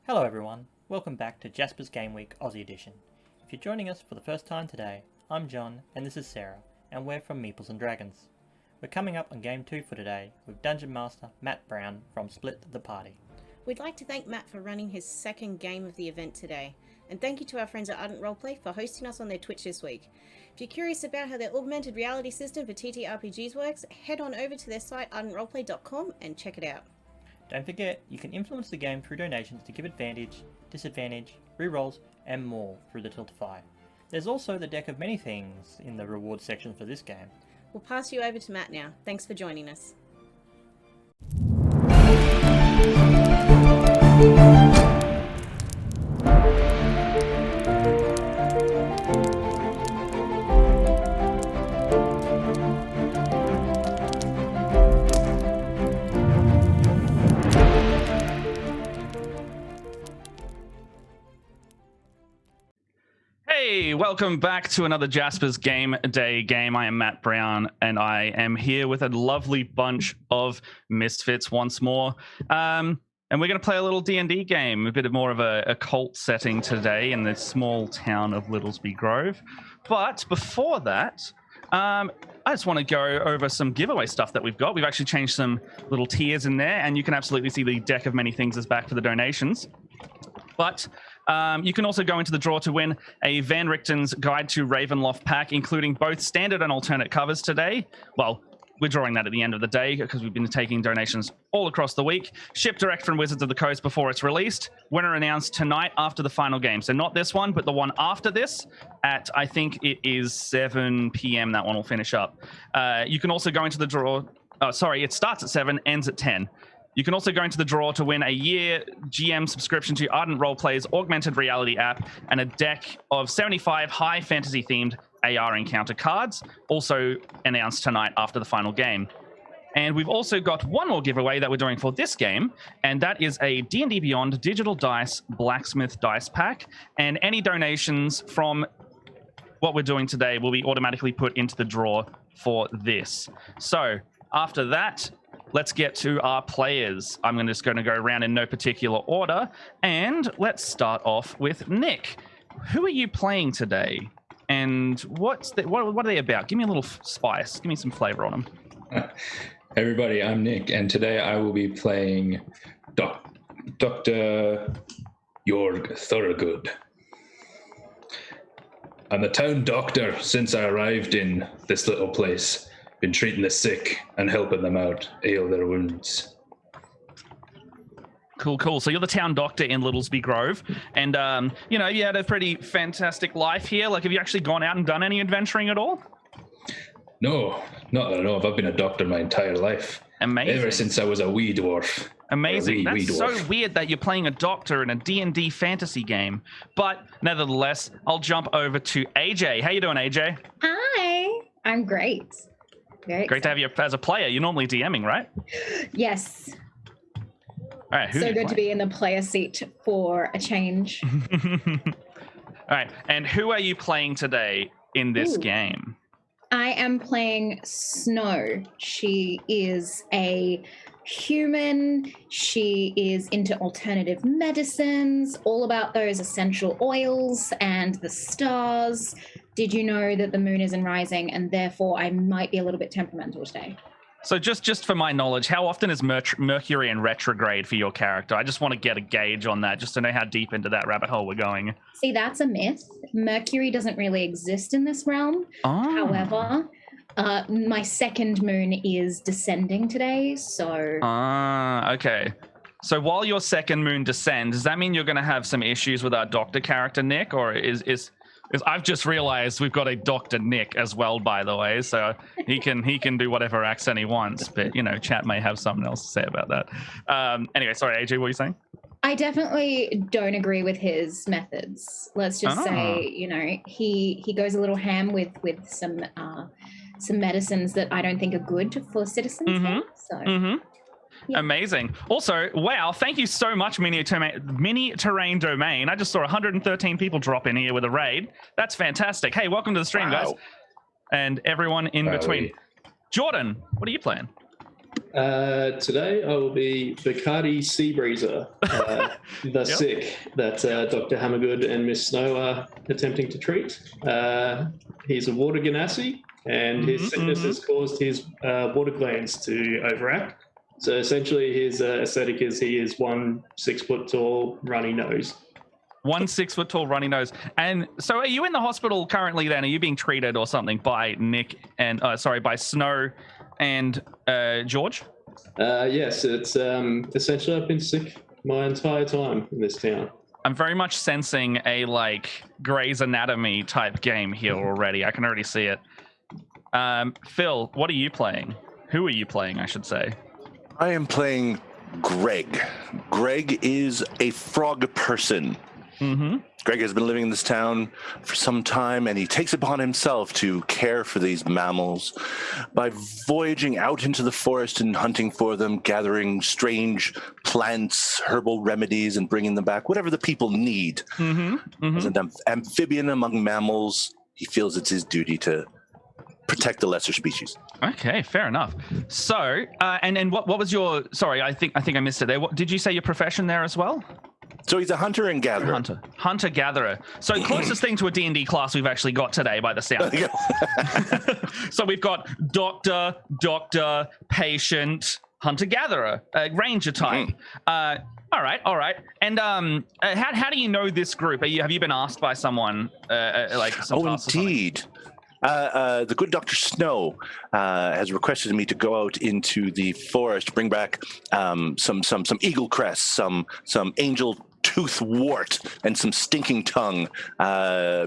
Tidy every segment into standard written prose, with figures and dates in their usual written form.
Hello everyone, welcome back to Jasper's Game Week Aussie Edition. If you're joining us for the first time today, I'm John and this is Sarah, and we're from Meeples and Dragons. We're coming up on Game 2 for today with Dungeon Master Matt Brown from Split the Party. We'd like to thank Matt for running his second game of the event today, and thank you to our friends at Ardent Roleplay for hosting us on their Twitch this week. If you're curious about how their augmented reality system for TTRPGs works, head on over to their site ardentroleplay.com and check it out. Don't forget, you can influence the game through donations to give advantage, disadvantage, rerolls, and more through the Tiltify. There's also the deck of many things in the rewards section for this game. We'll pass you over to Matt now. Thanks for joining us. Hey, welcome back to another Jasper's Game Day game. I am Matt Brown, and I am here with a lovely bunch of misfits once more. And we're going to play a little D&D game, a bit more of a cult setting today in the small town of Littlesby Grove. But before that, I just want to go over some giveaway stuff that we've got. We've actually changed some little tiers in there, and you can absolutely see the deck of many things is back for the donations. But you can also go into the draw to win a Van Richten's Guide to Ravenloft pack, including both standard and alternate covers today. Well, we're drawing that at the end of the day because we've been taking donations all across the week. Shipped direct from Wizards of the Coast before it's released. Winner announced tonight after the final game. So not this one, but the one after this at, I think it is 7 p.m. That one will finish up. You can also go into the draw. Oh, sorry, it starts at 7, ends at 10. You can also go into the draw to win a year GM subscription to Ardent Roleplay's augmented reality app and a deck of 75 high fantasy themed AR encounter cards, also announced tonight after the final game. And we've also got one more giveaway that we're doing for this game, and that is a D&D Beyond Digital Dice Blacksmith Dice Pack. And any donations from what we're doing today will be automatically put into the draw for this. So after that, let's get to our players. I'm just going to go around in no particular order, and let's start off with Nick. Who are you playing today, and what are they about? Give me a little spice. Give me some flavor on them. Hey everybody, I'm Nick, and today I will be playing Dr. Jorg Thorogood. I'm the town doctor since I arrived in this little place. Been treating the sick and helping them out, heal their wounds. Cool. So you're the town doctor in Littlesby Grove, and you had a pretty fantastic life here. Like, have you actually gone out and done any adventuring at all? No, not that I know of. I've been a doctor my entire life. Amazing. Ever since I was a wee dwarf. Amazing. Wee That's dwarf. so weird that you're playing a doctor in a D&D fantasy game. But nevertheless, I'll jump over to AJ. How you doing, AJ? Hi, I'm great. Very Great to have you as a player. You're normally DMing, right? Yes. All right. So good to be in the player seat for a change. All right. And who are you playing today in this game? I am playing Snow. She is a human. She is into alternative medicines, all about those essential oils and the stars. Did you know that the moon isn't rising, and therefore I might be a little bit temperamental today? So just for my knowledge, how often is Mercury in retrograde for your character? I just want to get a gauge on that, just to know how deep into that rabbit hole we're going. See, that's a myth. Mercury doesn't really exist in this realm. Oh. However, my second moon is descending today, so... Okay. So while your second moon descends, does that mean you're going to have some issues with our doctor character, Nick? Or is I've just realized we've got a Dr. Nick as well, by the way, so he can do whatever accent he wants, but, chat may have something else to say about that. Anyway, sorry, AJ, what were you saying? I definitely don't agree with his methods. Let's just say, he goes a little ham with some medicines that I don't think are good for citizens here, so... Yeah. Amazing. Also, wow, thank you so much, Mini Terrain Domain. I just saw 113 people drop in here with a raid. That's fantastic. Hey, welcome to the stream, guys. And everyone in between. Jordan, what are you playing? Today I will be Bacardi Seabreezer, the sick that Dr. Hammergood and Miss Snow are attempting to treat. He's a water ganassi, and his sickness has caused his water glands to overact. So essentially his aesthetic is he is 1 6 foot tall runny nose. 1 6 foot tall runny nose. And so are you in the hospital currently then? Are you being treated or something by Nick and by Snow and George? Yes, it's essentially I've been sick my entire time in this town. I'm very much sensing a Grey's Anatomy type game here already. I can already see it. Phil, what are you playing? Who are you playing, I should say? I am playing Greg. Greg is a frog person. Mm-hmm. Greg has been living in this town for some time, and he takes upon himself to care for these mammals by voyaging out into the forest and hunting for them, gathering strange plants, herbal remedies, and bringing them back, whatever the people need. As an amphibian among mammals, he feels it's his duty to protect the lesser species. Okay, fair enough. So, and what was your? Sorry, I think I missed it there. What did you say your profession there as well? So he's a hunter and gatherer. Hunter-gatherer. So closest thing to a D&D class we've actually got today by the sound. So we've got doctor, patient, hunter-gatherer, ranger type. All right. And how do you know this group? Have you been asked by someone? Indeed. The good Dr. Snow has requested me to go out into the forest, bring back some eagle crest, some angel tooth wart, and some stinking tongue,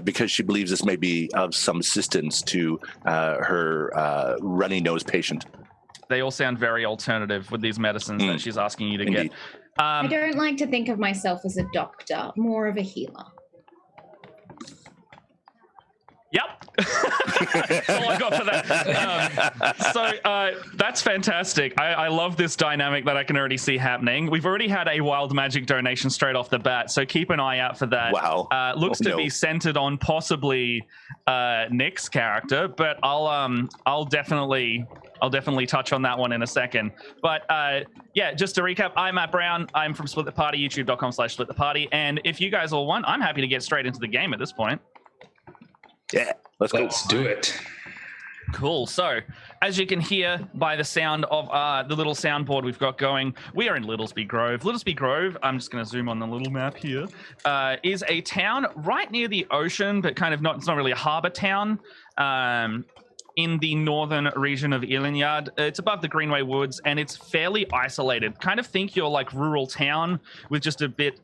because she believes this may be of some assistance to her runny nose patient. They all sound very alternative with these medicines that she's asking you to Indeed. get. I don't like to think of myself as a doctor, more of a healer. Yep. That's all I got for that. That's fantastic. I love this dynamic that I can already see happening. We've already had a wild magic donation straight off the bat, so keep an eye out for that. Wow. Looks to be centered on possibly Nick's character, but I'll definitely touch on that one in a second. But just to recap, I'm Matt Brown. I'm from Split the Party, youtube.com/Split the Party. And if you guys all want, I'm happy to get straight into the game at this point. Yeah, let's do it. Cool. So, as you can hear by the sound of the little soundboard we've got going, we are in Littlesby Grove. Littlesby Grove, I'm just going to zoom on the little map here, is a town right near the ocean, but it's not really a harbor town, in the northern region of Ilinyard. It's above the Greenway Woods, and it's fairly isolated. Kind of think you're like rural town with just a bit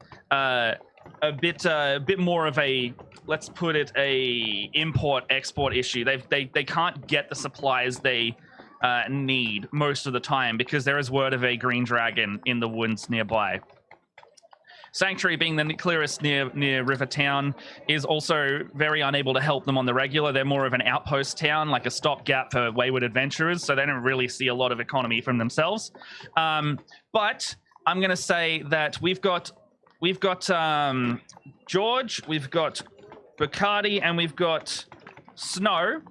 more of a, let's put it, a import-export issue. They can't get the supplies they need most of the time because there is word of a green dragon in the woods nearby. Sanctuary, being the clearest near River Town, is also very unable to help them on the regular. They're more of an outpost town, like a stopgap for wayward adventurers, so they don't really see a lot of economy from themselves. But I'm going to say that we've got George, we've got Bacardi, and we've got Snow.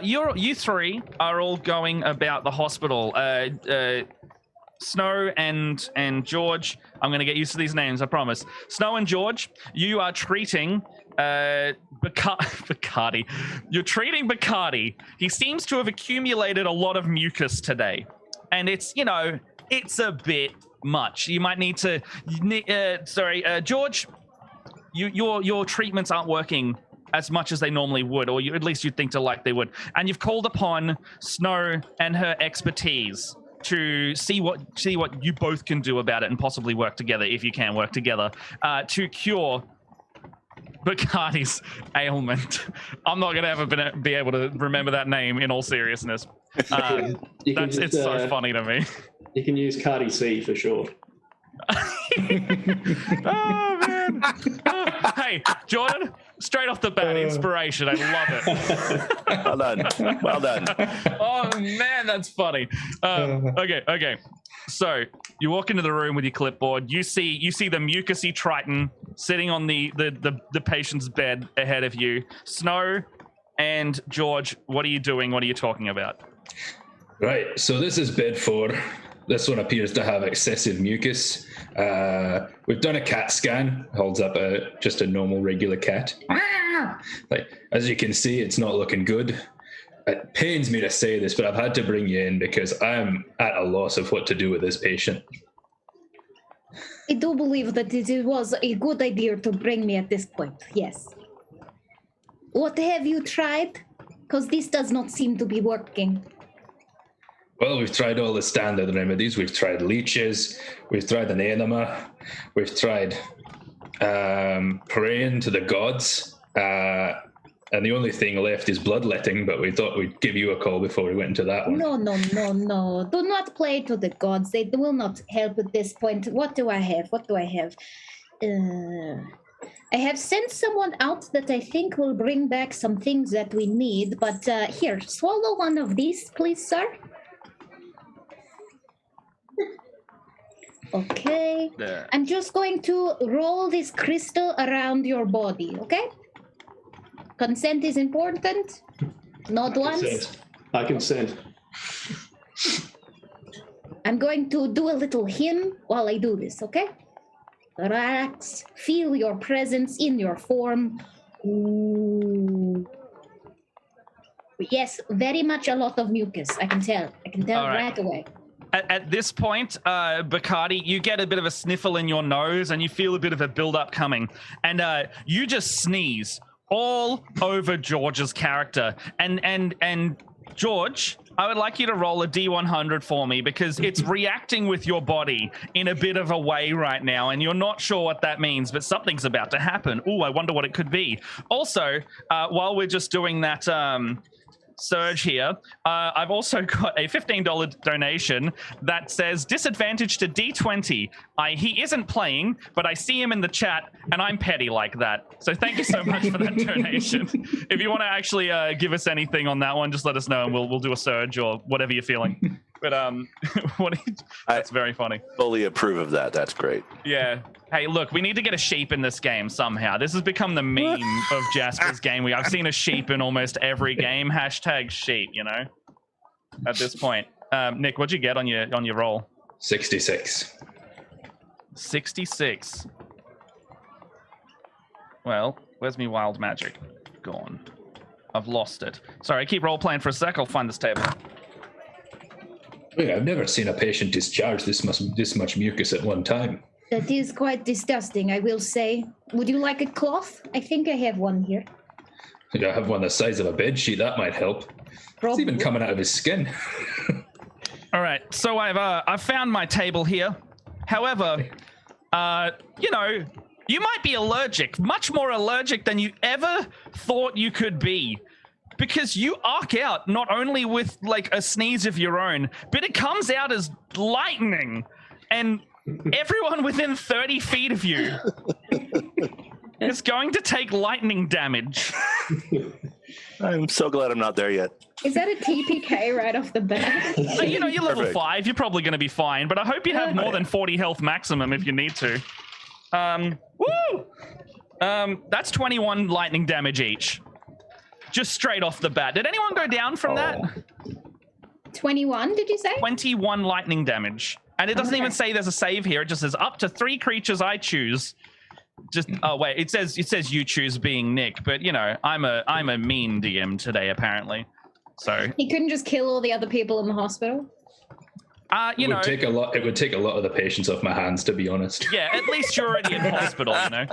You three are all going about the hospital. Snow and George, I'm going to get used to these names, I promise. Snow and George, you are treating Bacardi. You're treating Bacardi. He seems to have accumulated a lot of mucus today. And it's a bit much. You might need to... George, your treatments aren't working as much as they normally would, or at least you'd think they would. And you've called upon Snow and her expertise to see what you both can do about it and possibly work together, if you can work together, to cure Bacardi's ailment. I'm not going to ever be able to remember that name in all seriousness. It's so funny to me. You can use Cardi C for short. Oh, man. Hey, Jordan, straight off the bat, inspiration. I love it. Well done. Oh, man, that's funny. Okay. So you walk into the room with your clipboard. You see the mucusy Triton sitting on the patient's bed ahead of you. Snow and George, what are you doing? What are you talking about? Right. So this is bed 4. this one appears to have excessive mucus. We've done a CAT scan. Holds up just a normal, regular cat. Like, as you can see, it's not looking good. It pains me to say this, but I've had to bring you in because I'm at a loss of what to do with this patient. I do believe that it was a good idea to bring me at this point, yes. What have you tried? Because this does not seem to be working. Well, we've tried all the standard remedies. We've tried leeches. We've tried an enema. We've tried praying to the gods. And the only thing left is bloodletting, but we thought we'd give you a call before we went into that one. No. Do not play to the gods. They will not help at this point. What do I have? I have sent someone out that I think will bring back some things that we need, but here, swallow one of these, please, sir. Okay. I'm just going to roll this crystal around your body, okay? Consent is important. Not once. I consent. I'm going to do a little hymn while I do this, okay? Relax. Feel your presence in your form. Ooh. Yes, very much a lot of mucus. I can tell. Right away. At this point, Bacardi, you get a bit of a sniffle in your nose and you feel a bit of a build-up coming. And you just sneeze all over George's character. And George, I would like you to roll a D100 for me because it's reacting with your body in a bit of a way right now, and you're not sure what that means, but something's about to happen. Ooh, I wonder what it could be. Also, while we're just doing that surge here, I've also got a $15 donation that says disadvantage to D20. He isn't playing, but I see him in the chat and I'm petty like that. So thank you so much for that donation. If you want to actually give us anything on that one, just let us know and we'll do a surge or whatever you're feeling. But that's very funny. Fully approve of that. That's great. Yeah. Hey, look, we need to get a sheep in this game somehow. This has become the meme of Jasper's game week. I've seen a sheep in almost every game. Hashtag sheep, you know, at this point. Nick, what'd you get on your roll? 66. 66. Well, where's me wild magic? Gone. I've lost it. Sorry, keep role playing for a sec. I'll find this table. Wait, I've never seen a patient discharge this much mucus at one time. That is quite disgusting, I will say. Would you like a cloth? I think I have one here. I have one the size of a bed sheet. That might help. It's even coming out of his skin. All right, so I've found my table here. However, you know, you might be allergic, much more allergic than you ever thought you could be. Because you arc out not only with like a sneeze of your own, but it comes out as lightning. And everyone within 30 feet of you is going to take lightning damage. I'm so glad I'm not there yet. Is that a TPK right off the bat? You know, you're level Perfect. 5. You're probably going to be fine. But I hope you have more than 40 health maximum if you need to. Woo! That's 21 lightning damage each. Just straight off the bat. Did anyone go down from that? 21, did you say? 21 lightning damage. And it doesn't even say there's a save here. It just says up to 3 creatures I choose. Just wait, it says you choose being Nick, but you know, I'm a mean DM today apparently. So he couldn't just kill all the other people in the hospital. It would take a lot of the patients off my hands, to be honest. Yeah, at least you're already in hospital, you know.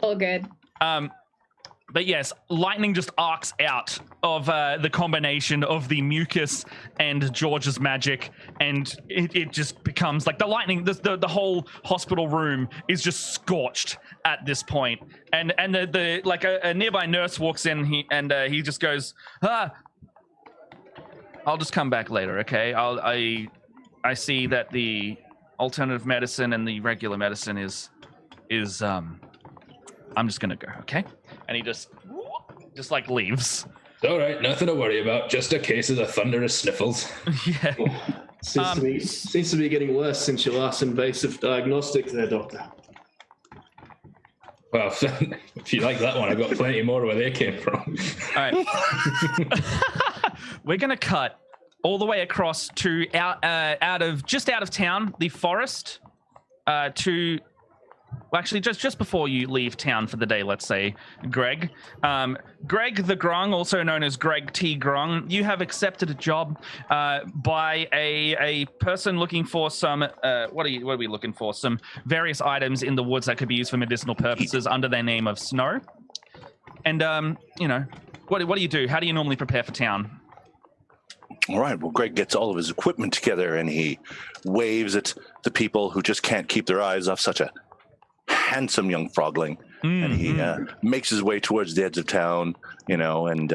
Oh, good. But yes, lightning just arcs out of the combination of the mucus and George's magic, and it just becomes like the lightning. The whole hospital room is just scorched at this point, and the like a nearby nurse walks in, he just goes, I'll just come back later, okay? I see that the alternative medicine and the regular medicine is I'm just gonna go, okay? And he just like leaves. It's all right, nothing to worry about. Just a case of the thunderous sniffles. Yeah. Seems to be getting worse since your last invasive diagnostic there, Doctor. Well, if you like that one, I've got plenty more where they came from. All right. We're going to cut all the way across to out of town, the forest, to. Well, actually, just before you leave town for the day, let's say, Greg. Greg the Grung, also known as Greg T. Grung, you have accepted a job by a person looking for some, what are we looking for? Some various items in the woods that could be used for medicinal purposes under their name of Snow. And, what do you do? How do you normally prepare for town? All right, well, Greg gets all of his equipment together and he waves at the people who just can't keep their eyes off such a handsome young frogling, and he makes his way towards the edge of town, and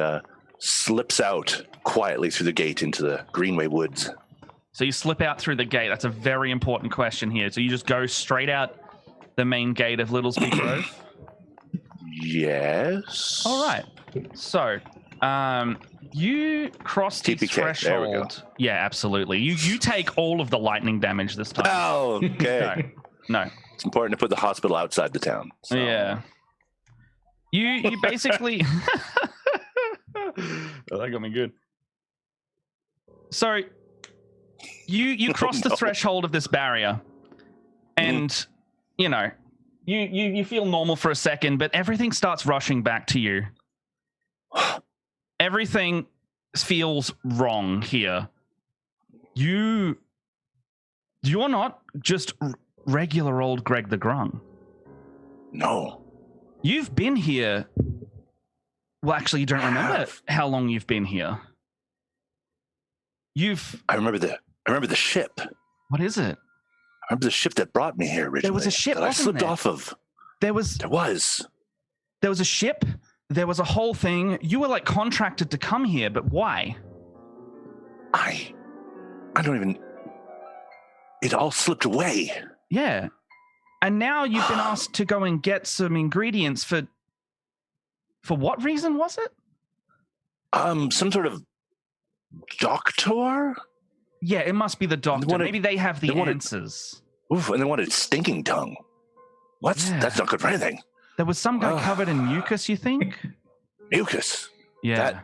slips out quietly through the gate into the Greenway Woods. So you slip out through the gate. That's a very important question here. So you just go straight out the main gate of Littlesby Grove? Yes. All right. So you cross the TPK. threshold. There we go. Yeah, absolutely. You take all of the lightning damage this time. Oh, okay. No. It's important to put the hospital outside the town. So. Yeah. You basically oh, that got me good. So you cross the threshold of this barrier, and you feel normal for a second, but everything starts rushing back to you. Everything feels wrong here. You're not just regular old Greg the Grung. No. You've been here. Well, actually, you don't remember how long you've been here. I remember the ship. What is it? I remember the ship that brought me here originally. There was a ship, that I wasn't slipped there? off of. There was a ship. There was a whole thing. You were like contracted to come here, but why? I don't even. It all slipped away. Yeah. And now you've been asked to go and get some ingredients for what reason was it? Some sort of doctor? Yeah, it must be the doctor. Maybe they have the answers. And they wanted stinking tongue. Yeah. That's not good for anything. There was some guy covered in mucus, you think? Mucus? Yeah.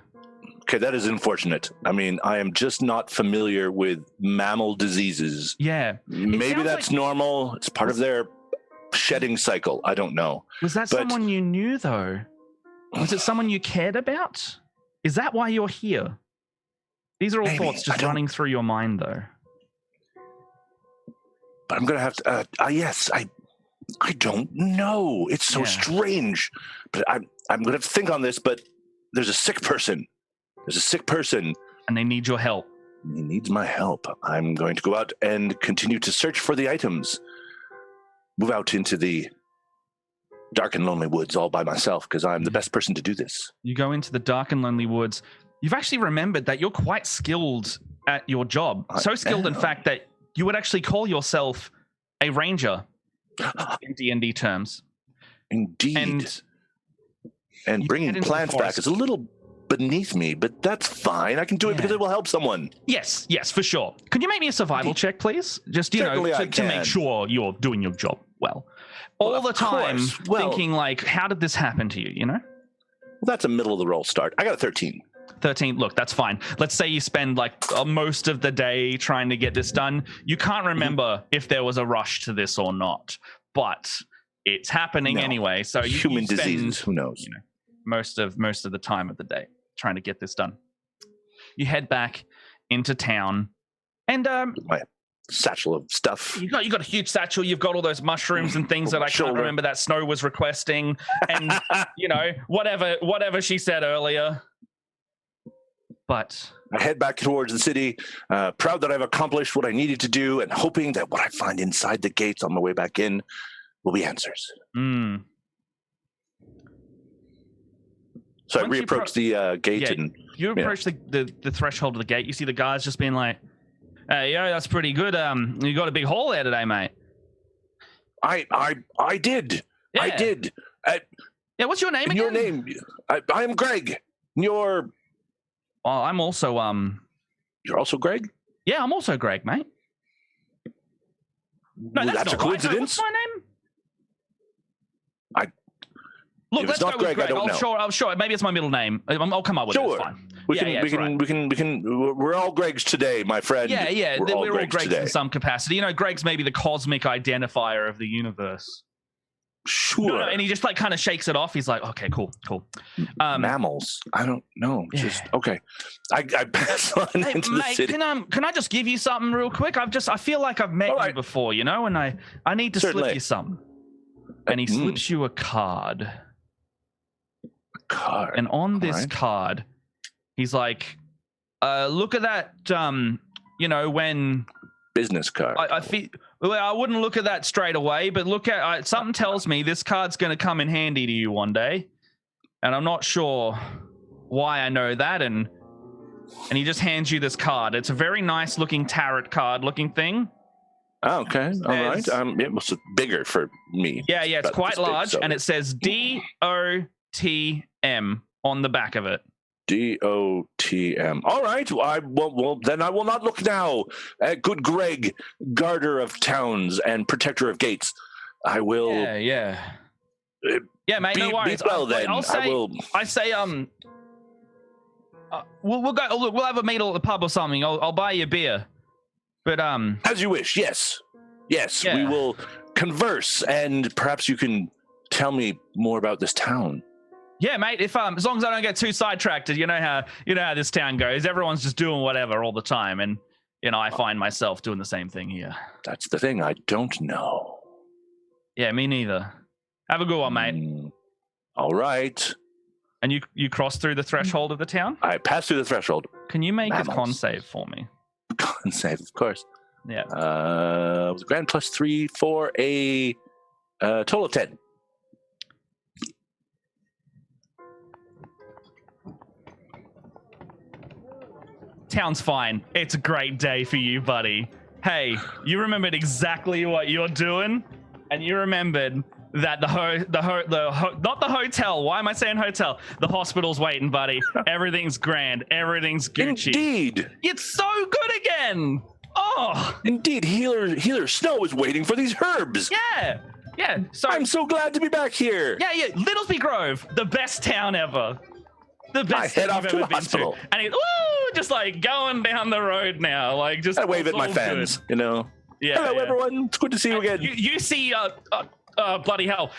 That is unfortunate. I mean, I am just not familiar with mammal diseases. Yeah. Maybe that's normal. It's part of their shedding cycle. I don't know. Was that someone you knew, though? Was it someone you cared about? Is that why you're here? These are all thoughts just running through your mind, though. But I'm going to have to... yes, I don't know. It's so strange. But I'm going to have to think on this, but there's a sick person. And they need your help. He needs my help. I'm going to go out and continue to search for the items. Move out into the dark and lonely woods all by myself because I'm the best person to do this. You go into the dark and lonely woods. You've actually remembered that you're quite skilled at your job. So skilled, in fact, that you would actually call yourself a ranger in D&D terms. Indeed. And bringing plants back is a little beneath me, but that's fine. I can do it because it will help someone. Yes, for sure. Could you make me a survival check, please? Just, to make sure you're doing your job well. All the time thinking, like, how did this happen to you, Well, that's a middle of the roll start. I got a 13. 13, look, that's fine. Let's say you spend like most of the day trying to get this done. You can't remember if there was a rush to this or not, but it's happening anyway. So human diseases, who knows? Most of the time of the day trying to get this done. You head back into town, and my satchel of stuff. You got a huge satchel. You've got all those mushrooms and things that I can't remember that Snow was requesting, and whatever she said earlier. But I head back towards the city, proud that I've accomplished what I needed to do, and hoping that what I find inside the gates on my way back in will be answers. So I reapproach the gate, and you approach the threshold of the gate. You see the guys just being like, "Hey, yo, that's pretty good. You got a big haul there today, mate." I did. Yeah. I did. What's your name again? Your name? I am Greg. You're. I'm also You're also Greg? Yeah, I'm also Greg, mate. No, that's a coincidence. What's my name? Look, let's go with Greg. I don't know. I'm sure. Maybe it's my middle name. I'll come up with it. It's fine. We're all Gregs today, my friend. Yeah. We're all Gregs today. in some capacity. You know, Greg's maybe the cosmic identifier of the universe. Sure. No, and he just like kind of shakes it off. He's like, okay, cool. Mammals. I don't know. Just okay. I pass on into the city. Can I just give you something real quick? I feel like I've met you before, you know, and I need to slip you something. And he slips you a card. And on this card, he's like, look at that, you know, when... Business card. I feel... Well, I wouldn't look at that straight away, but look at... something tells me this card's going to come in handy to you one day. And I'm not sure why I know that. And he just hands you this card. It's a very nice looking tarot card looking thing. Oh, okay. All right. It was bigger for me. Yeah. It's quite large. And it says DOTM on the back of it. DOTM. All right. Well, then I will not look now. Good Greg, guarder of towns and protector of gates. I will. Yeah, mate. No worries. Well, then. We'll go. Look, we'll have a meet at the pub or something. I'll buy you a beer. But as you wish. Yes. We will converse, and perhaps you can tell me more about this town. Yeah, mate. If as long as I don't get too sidetracked, you know how this town goes. Everyone's just doing whatever all the time, and you know I find myself doing the same thing here. That's the thing. I don't know. Yeah, me neither. Have a good one, mate. All right. And you cross through the threshold of the town? I pass through the threshold. Can you make a con save for me? Con save, of course. Yeah. It was grand plus 3 for a total of 10. Town's fine. It's a great day for you, buddy. Hey, you remembered exactly what you're doing, and you remembered that not the hotel. Why am I saying hotel? The hospital's waiting, buddy. Everything's grand. Everything's Gucci. Indeed. It's so good again. Oh. Indeed. Healer Snow is waiting for these herbs. Yeah. So I'm so glad to be back here. Yeah. Littlesby Grove, the best town ever. The best I head off to the hospital. And he's just like going down the road now, like just. I wave at my fans, good. you know. Yeah. Hello, everyone. It's good to see you again. You see, bloody hell.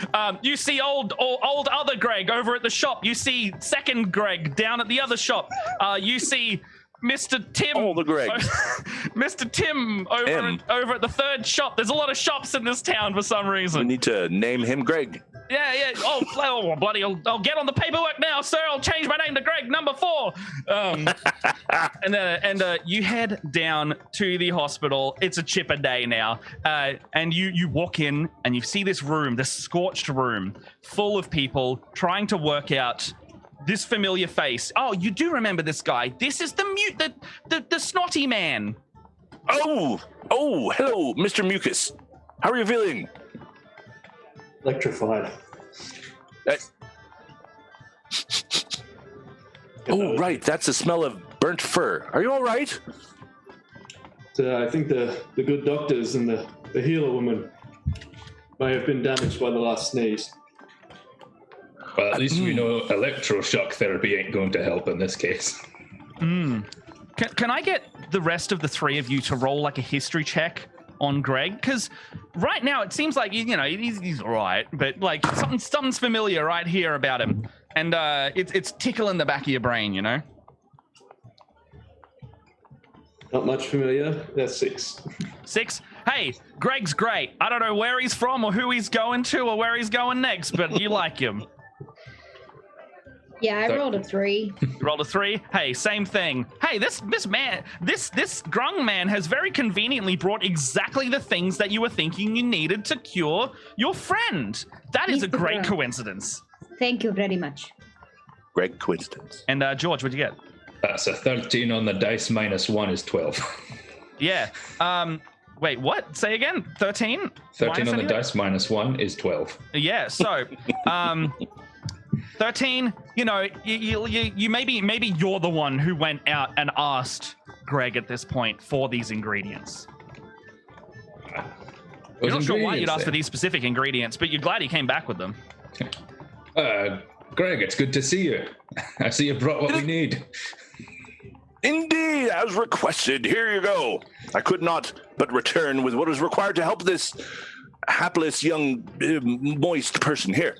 You see old other Greg over at the shop. You see second Greg down at the other shop. You see Mr. Tim. All the Gregs. Mr. Tim over at the third shop. There's a lot of shops in this town for some reason. We need to name him Greg. Yeah. Oh, bloody! I'll get on the paperwork now, sir. I'll change my name to Greg number 4. And you head down to the hospital. It's a chipper day now, and you walk in and you see this room, this scorched room, full of people trying to work out this familiar face. Oh, you do remember this guy? This is the snotty man. Oh, hello, Mr. Mucus. How are you feeling? Electrified. Right. That's the smell of burnt fur. Are you all right? I think the good doctors and the healer woman may have been damaged by the last sneeze. Well, at least we know electroshock therapy ain't going to help in this case. Can I get the rest of the 3 of you to roll like a history check on Greg? Because right now it seems like he's all right, but like something's familiar right here about him, and it's tickling the back of your brain, you know. Not much familiar. That's 6. 6. Hey, Greg's great. I don't know where he's from or who he's going to or where he's going next, but you like him. Yeah, I rolled a 3. You rolled a 3? Hey, same thing. Hey, this man, this grung man has very conveniently brought exactly the things that you were thinking you needed to cure your friend. That is a great coincidence. Thank you very much. Great coincidence. And George, what'd you get? That's a 13 on the dice minus 1 is 12. Yeah. Wait, what? Say again? 13? 13 on the dice minus 1 is 12. Yeah, so 13, you maybe you're the one who went out and asked Greg at this point for these ingredients. You're not sure why you'd ask for these specific ingredients, but you're glad he came back with them. Greg, it's good to see you. I see you brought what we need. Indeed, as requested. Here you go. I could not but return with what is required to help this hapless young moist person here.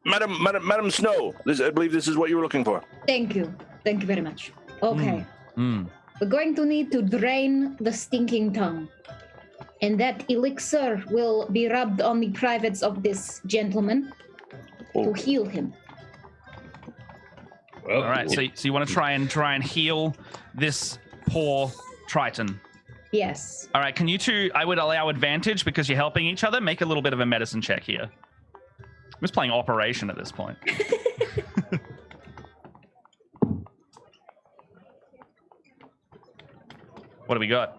Madam Snow, I believe this is what you were looking for. Thank you very much. Okay. We're going to need to drain the stinking tongue. And that elixir will be rubbed on the privates of this gentleman to heal him. Well, All right, so you want to try and heal this poor Triton. Yes. All right, can you two, I would allow advantage because you're helping each other. Make a little bit of a medicine check here. I'm just playing Operation at this point. What do we got?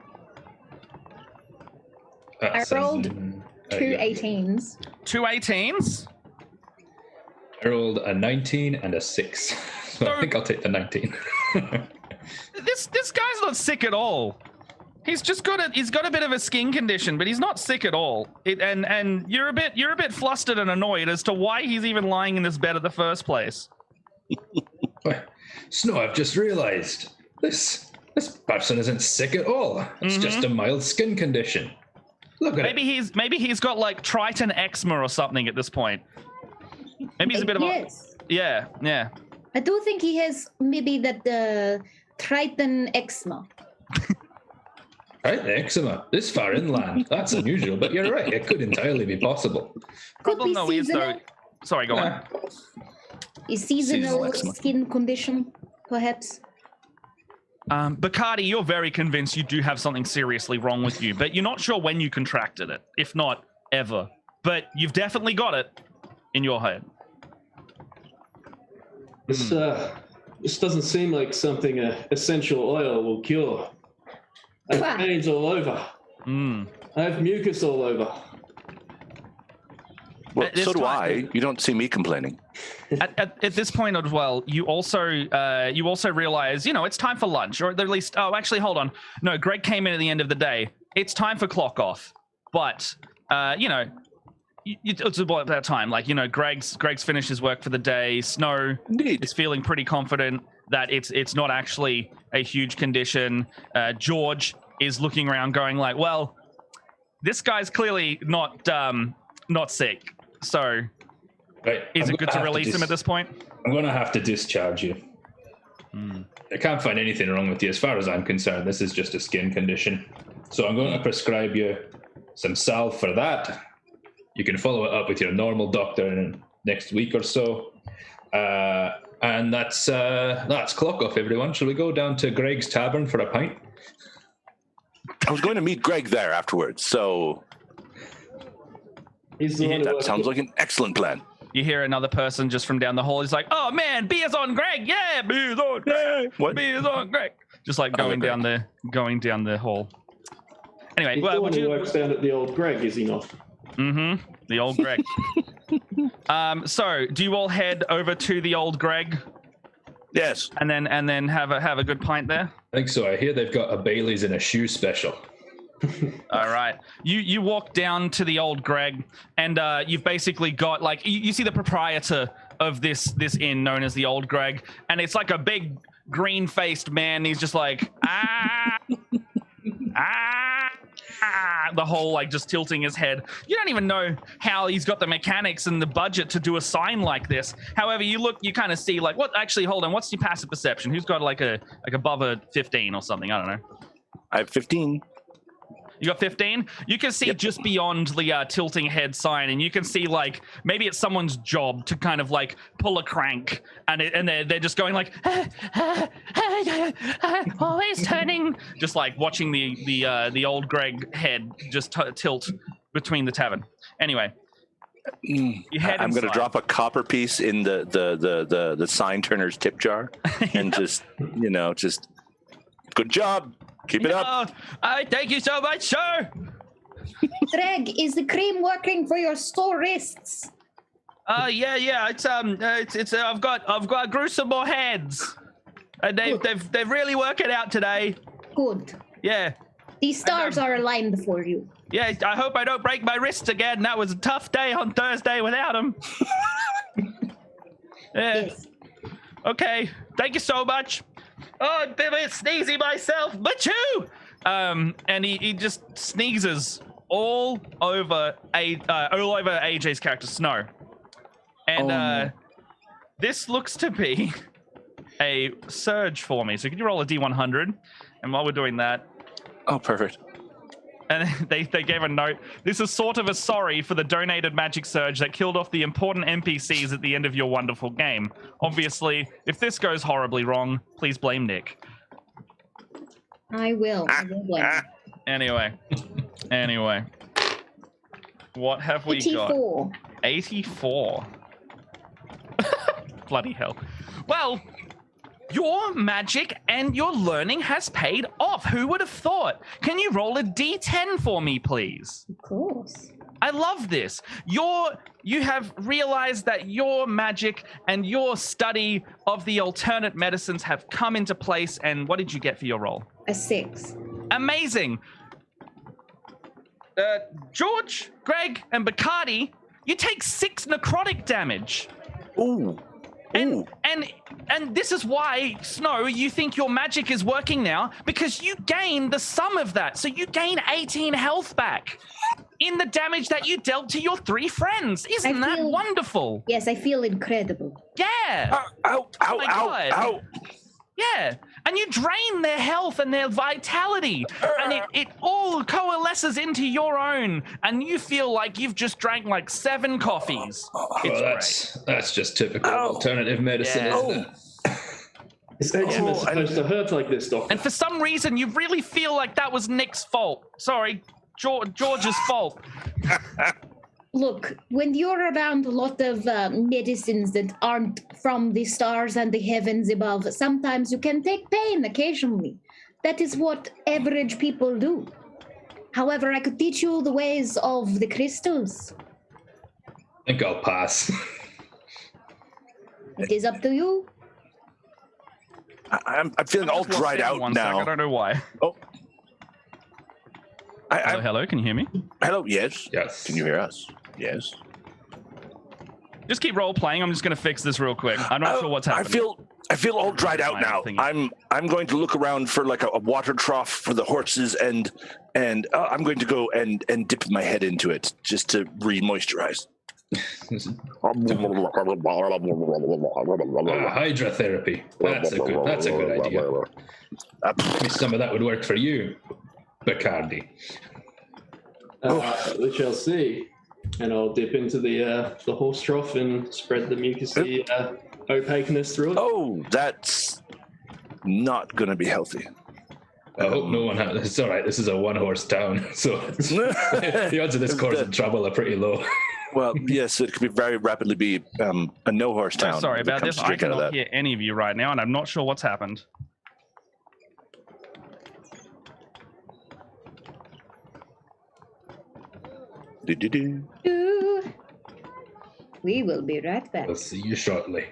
I rolled two 18s. Two 18s? I rolled a 19 and a 6. So I think I'll take the 19. This guy's not sick at all. He's got a bit of a skin condition, but he's not sick at all. And you're a bit flustered and annoyed as to why he's even lying in this bed in the first place. Snow, I've just realized this person isn't sick at all. It's just a mild skin condition. Look at it. Maybe he's got like Triton eczema or something at this point. Maybe he's a bit of yes. Yeah. I do think he has maybe that Triton eczema. Right, eczema. This far inland. That's unusual, but you're right. It could entirely be possible. Could be though is though. seasonal. Sorry, go on. A seasonal eczema. skin condition, perhaps. Bacardi, you're very convinced you do have something seriously wrong with you, but you're not sure when you contracted it, if not ever. But you've definitely got it in your head. This doesn't seem like something essential oil will cure. I have pains all over. I have mucus all over. Well, At this so do time- I. You don't see me complaining. At this point as well, you also realize, it's time for lunch, or at least, actually, hold on. No, Greg came in at the end of the day. It's time for clock off. But, it's about that time. Like, Greg's finished his work for the day. Snow Indeed. is feeling pretty confident that it's not actually a huge condition. George is looking around going like, well, this guy's clearly not sick. So Right. is I'm it good gonna to have release him at this point? I'm going to have to discharge you. I can't find anything wrong with you as far as I'm concerned. This is just a skin condition. So I'm going to prescribe you some salve for that. You can follow it up with your normal doctor in next week or so. And that's clock off, everyone. Shall we go down to Greg's Tavern for a pint? I was going to meet Greg there afterwards, so He's the one who that works sounds like an excellent plan. You hear another person just from down the hall. He's like, "Oh man, beer's on Greg! Yeah, beer's on Greg! What? Beer's on Greg!" Just like going down the hall. Anyway, He's well, the one would who you? works down at the old Greg, is he not? The old Greg. So, do you all head over to the old Greg Yes. and then have a good pint there? I think so. I hear they've got a Bailey's and a shoe special. All right. You walk down to the old Greg, and you've basically got like you see the proprietor of this inn known as the old Greg, and it's like a big green-faced man. He's just like the whole like just tilting his head. You don't even know how he's got the mechanics and the budget to do a sign like this. However, you kind of see like what actually hold on, what's your passive perception? Who's got like above a 15 or something? I don't know. I have 15. You got 15? You can see just beyond the tilting head sign, and you can see like maybe it's someone's job to kind of like pull a crank, and they're just going like always turning, just like watching the old Greg head just tilt between the tavern. Anyway, you head I'm going to inside. drop a copper piece in the sign turner's tip jar, and just good job. Keep it up. Thank you so much, sir. Greg, is the cream working for your sore wrists? Yeah. It's I've got grew some more heads, and they've really worked it out today. Good. Yeah. These stars are aligned for you. Yeah, I hope I don't break my wrists again. That was a tough day on Thursday without them. Yeah. Yes. Okay. Thank you so much. Oh, I'm a bit sneezy myself. Machoo! And he just sneezes all over AJ's character, Snow. And no. this looks to be a surge for me. So can you roll a D100? And while we're doing that... Oh, perfect. And they gave a note. This is sort of a sorry for the donated magic surge that killed off the important NPCs at the end of your wonderful game. Obviously, if this goes horribly wrong, please blame Nick. I will blame. Anyway. What have we 84. got? 84. Bloody hell. Well, your magic and your learning has paid off. Who would have thought? Can you roll a D10 for me, please? Of course. I love this. You have realized that your magic and your study of the alternate medicines have come into place. And what did you get for your roll? A 6. Amazing. George, Greg, and Bacardi, you take 6 necrotic damage. Ooh. And this is why, Snow, you think your magic is working now, because you gain the sum of that. So you gain 18 health back in the damage that you dealt to your 3 friends. Isn't that wonderful? Yes, I feel incredible. Yeah. Ow, Oh my God. ow. Yeah. And you drain their health and their vitality. And it all coalesces into your own. And you feel like you've just drank like 7 coffees. That's just typical alternative medicine, Yeah. isn't it? Is eczema supposed to hurt like this, Doctor? And for some reason, you really feel like that was Nick's fault. Sorry, George's fault. Look, when you're around a lot of medicines that aren't from the stars and the heavens above, sometimes you can take pain occasionally. That is what average people do. However, I could teach you the ways of the crystals. I think I'll pass. It is up to you. I'm feeling all dried out now. I don't know why. Oh. Hello, can you hear me? Hello, yes. Yes. Can you hear us? Yes. Just keep role playing. I'm just going to fix this real quick. I'm not sure what's happening. I feel all dried out now. I'm going to look around for like a water trough for the horses, and I'm going to go and dip my head into it just to re-moisturize. Hydrotherapy. That's a good idea. Maybe some of that would work for you, Bacardi. We shall see. And I'll dip into the horse trough and spread the mucousy opaqueness through it. Oh, that's not going to be healthy. I hope no one has. It's all right. This is a one-horse town, so the odds of this causing trouble are pretty low. Well, yes, it could very rapidly be a no-horse town. Sorry about this. I cannot hear any of you right now, and I'm not sure what's happened. We will be right back. We'll see you shortly.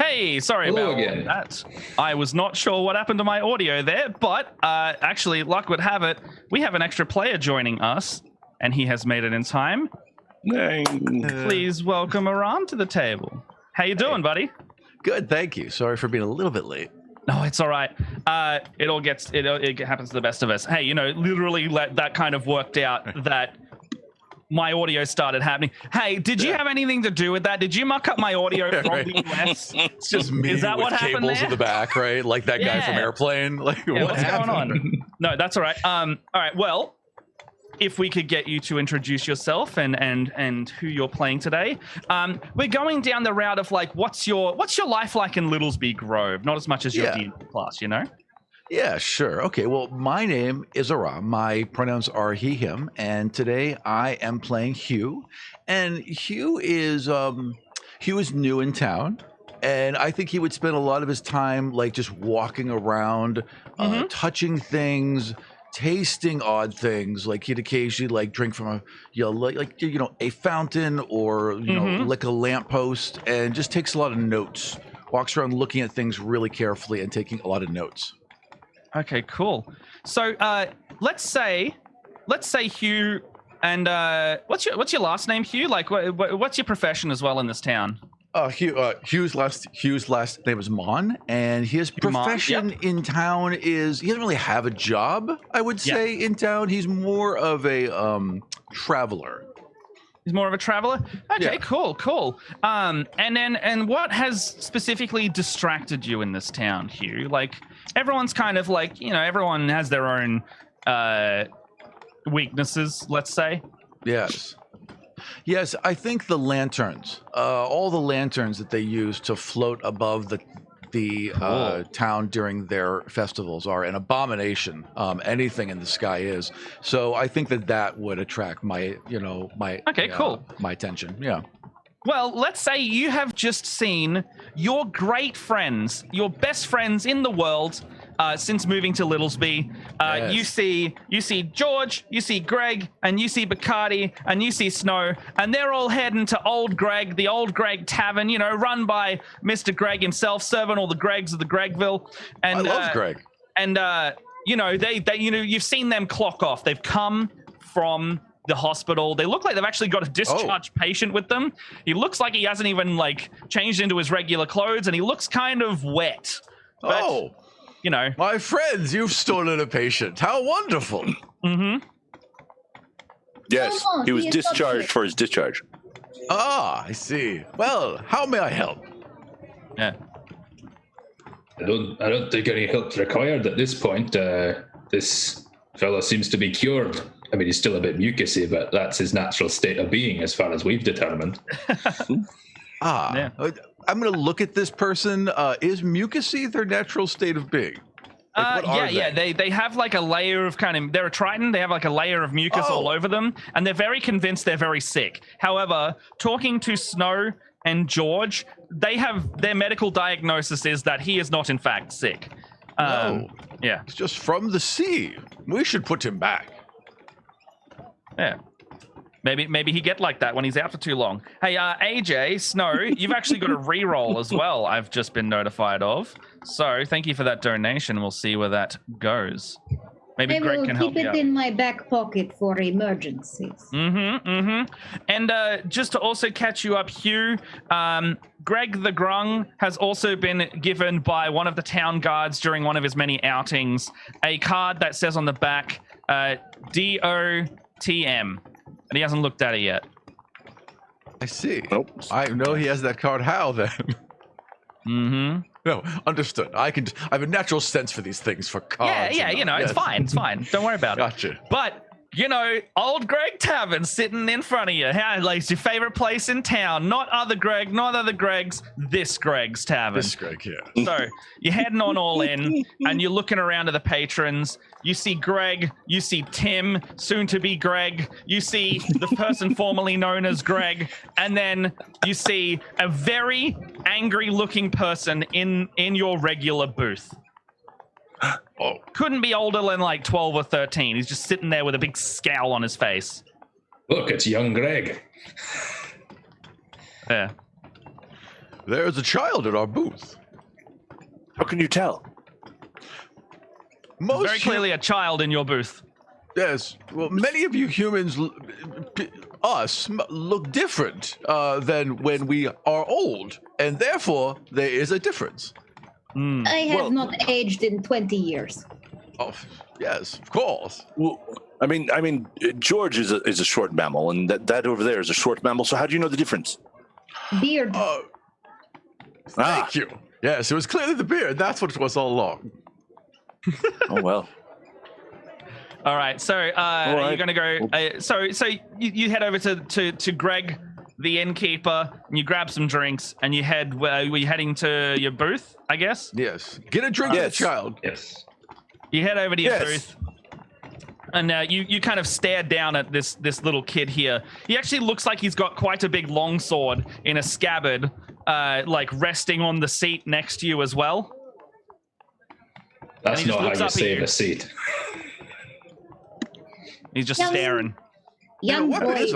Hey, sorry Hello about again. that. I was not sure what happened to my audio there, but actually, luck would have it, we have an extra player joining us, and he has made it in time. Please welcome Aram to the table. How you doing, buddy? Good, thank you. Sorry for being a little bit late. No, it's all right. It happens to the best of us. Hey, literally that kind of worked out that my audio started happening. Hey, did you have anything to do with that? Did you muck up my audio from Right. the US? It's just me Is that with what happened cables there? in the back, right? Like that guy from Yeah. Airplane. Like, Yeah, what what's happened? going on? No, that's all right. All right. Well, if we could get you to introduce yourself and who you're playing today. We're going down the route of like, what's your life like in Littlesby Grove? Not as much as your Yeah. D&D class, Yeah, sure. Okay, well, my name is Aram. My pronouns are he, him, and today I am playing Hugh. And Hugh is new in town, and I think he would spend a lot of his time like just walking around, touching things, tasting odd things. Like he'd occasionally like drink from a fountain or lick a lamppost, and just takes a lot of notes. Walks around looking at things really carefully and taking a lot of notes. Okay, cool. So let's say Hugh, and what's your last name, Hugh? Like, what's your profession as well in this town? Hugh's last name is Mon, and his profession in town is he doesn't really have a job. I would say in town he's more of a traveler. He's more of a traveler. Okay, Yeah. cool. And what has specifically distracted you in this town, Hugh? Like, everyone's kind of like, everyone has their own weaknesses, let's say. Yes, I think the lanterns, all the lanterns that they use to float above the town during their festivals are an abomination. Anything in the sky is. So I think that would attract my my attention. Yeah. Well, let's say you have just seen your great friends, your best friends in the world, since moving to Littlesby. Yes. You see George, you see Greg, and you see Bacardi, and you see Snow, and they're all heading to Old Greg, the Old Greg Tavern, run by Mr. Greg himself, serving all the Gregs of the Gregville. And I love Greg. And you've seen them clock off. They've come from the hospital. They look like they've actually got a discharged patient with them. He looks like he hasn't even changed into his regular clothes, and he looks kind of wet. But, my friends, you've stolen a patient. How wonderful. Yes, he was discharged for his discharge. Ah, I see. Well, how may I help? Yeah. I don't think any help's required at this point. This fellow seems to be cured. I mean, he's still a bit mucusy, but that's his natural state of being as far as we've determined. I'm going to look at this person. Is mucusy their natural state of being? They have like a layer of they're a Triton. They have like a layer of mucus all over them, and they're very convinced they're very sick. However, talking to Snow and George, their medical diagnosis is that he is not in fact sick. No. Yeah. It's just from the sea. We should put him back. Yeah. Maybe he get like that when he's out for too long. Hey, AJ, Snow, you've actually got a reroll as well, I've just been notified of. So thank you for that donation. We'll see where that goes. Maybe I Greg will can help keep you it out. in my back pocket for emergencies. And just to also catch you up, Hugh, Greg the Grung has also been given by one of the town guards during one of his many outings a card that says on the back, DOTM. And he hasn't looked at it yet. I see. Nope. I know he has that card. How then? No, understood. I have a natural sense for these things, for cards. Yeah, it's fine. It's fine. Don't worry about it. Gotcha. But, Old Greg Tavern sitting in front of you. It's your favorite place in town. Not other Greg, not other Greg's. This Greg's Tavern. This Greg here. So you're heading on all in, and you're looking around to the patrons. You see Greg, you see Tim, soon to be Greg, you see the person formerly known as Greg, and then you see a very angry looking person in your regular booth. Oh, Couldn't be older than like 12 or 13. He's just sitting there with a big scowl on his face. Look, it's young Greg. Yeah. There's a child in our booth. How can you tell? Very clearly a child in your booth. Yes. Well, many of you humans, look different than when we are old, and therefore there is a difference. I have not aged in 20 years. Oh, yes, of course. Well, I mean, George is a short mammal, and that over there is a short mammal. So how do you know the difference? Beard. Thank you. Yes, it was clearly the beard. That's what it was all along. Oh well. All right, so you're going to go. So you head over to Greg, the innkeeper, and you grab some drinks, and you head. Were you heading to your booth? I guess. Yes. Get a drink for the child. Yes. You head over to your booth, and you kind of stare down at this little kid here. He actually looks like he's got quite a big longsword in a scabbard, like resting on the seat next to you as well. That's not how you save a seat. He's just staring. Young boy, what is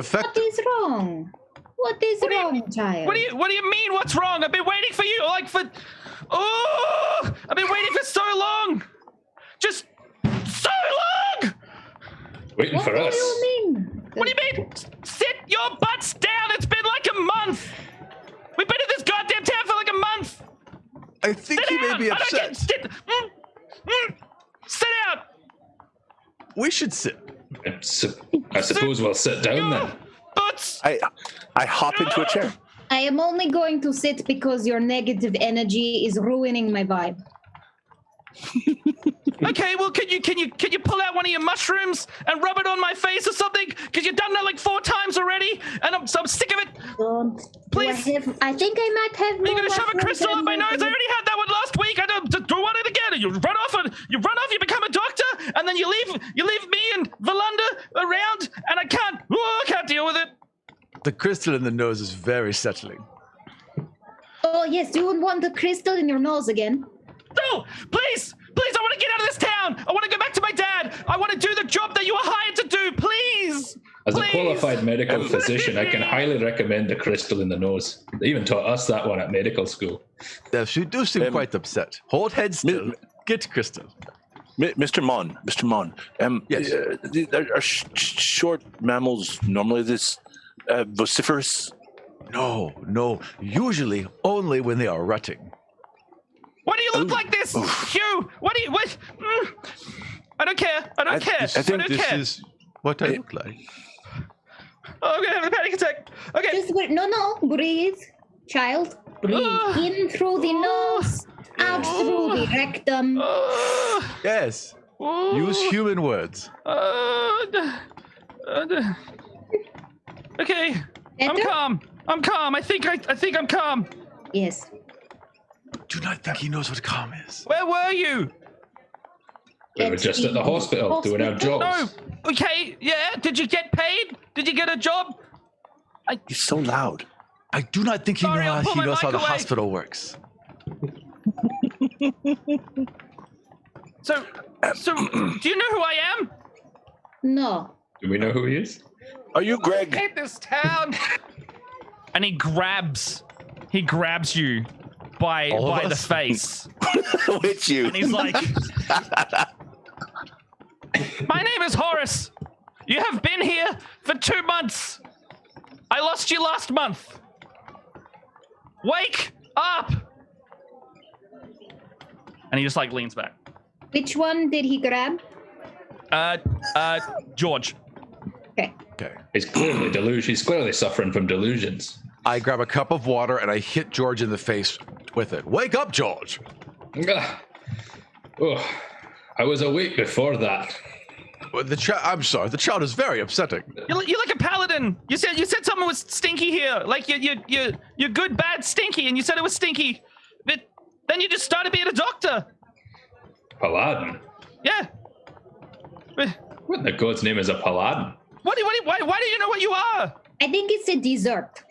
wrong? What is wrong, child? What do you mean? What's wrong? I've been waiting for you, I've been waiting for so long. Just so long. Waiting for us. What do you mean? What do you mean? Sit your butts down. It's been like a month. We've been in this goddamn town for like a month. I think he may be upset. Sit down. We should sit. I suppose we'll sit down then. Butts. I hop into a chair. I am only going to sit because your negative energy is ruining my vibe. Okay, well, can you pull out one of your mushrooms and rub it on my face or something? Because you've done that like 4 times already, and I'm sick of it. Please. I think I might have. Are you going to shove a crystal up my nose? I already had that one last week. I don't want it again. You run off. You become a doctor, and then you leave me and Valunda around, and I can't deal with it. The crystal in the nose is very settling. Oh yes, you would want the crystal in your nose again. No, please, I want to get out of this town. I want to go back to my dad. I want to do the job that you were hired to do, please. As a qualified medical physician, I can highly recommend the crystal in the nose. They even taught us that one at medical school. Yes, you do seem quite upset. Hold head still. Get crystal. Mr. Mon. Yes. Are short mammals normally this vociferous? No. Usually only when they are rutting. Why do you look like this, Hugh? What? I don't care. I think this is what I look like. Oh, I'm gonna have a panic attack. Okay. Just wait. No. Breathe, child. Breathe in through the nose, out through the rectum. Yes. Use human words. Okay. Better? I'm calm. I think I'm calm. Yes. Do not think he knows what calm is. Where were you? We were just at the hospital doing our jobs. No. Okay. Yeah. Did you get paid? Did you get a job? He's so loud. I do not think he knows how the away. hospital works. So, do you know who I am? No. Do we know who he is? Are you Greg? In this town. And he grabs you by the face. With you. And he's like, my name is Horace. You have been here for 2 months. I lost you last month. Wake up. And he just like leans back. Which one did he grab? George. Okay. He's clearly suffering from delusions. I grab a cup of water and I hit George in the face with it. Wake up, George! Oh, I was awake before that. I'm sorry. The child is very upsetting. You're like a paladin. You said someone was stinky here. Like you're good, bad, stinky, and you said it was stinky. But then you just started being a doctor. Paladin? Yeah. What in the god's name is a paladin? Why do you know what you are? I think it's a dessert.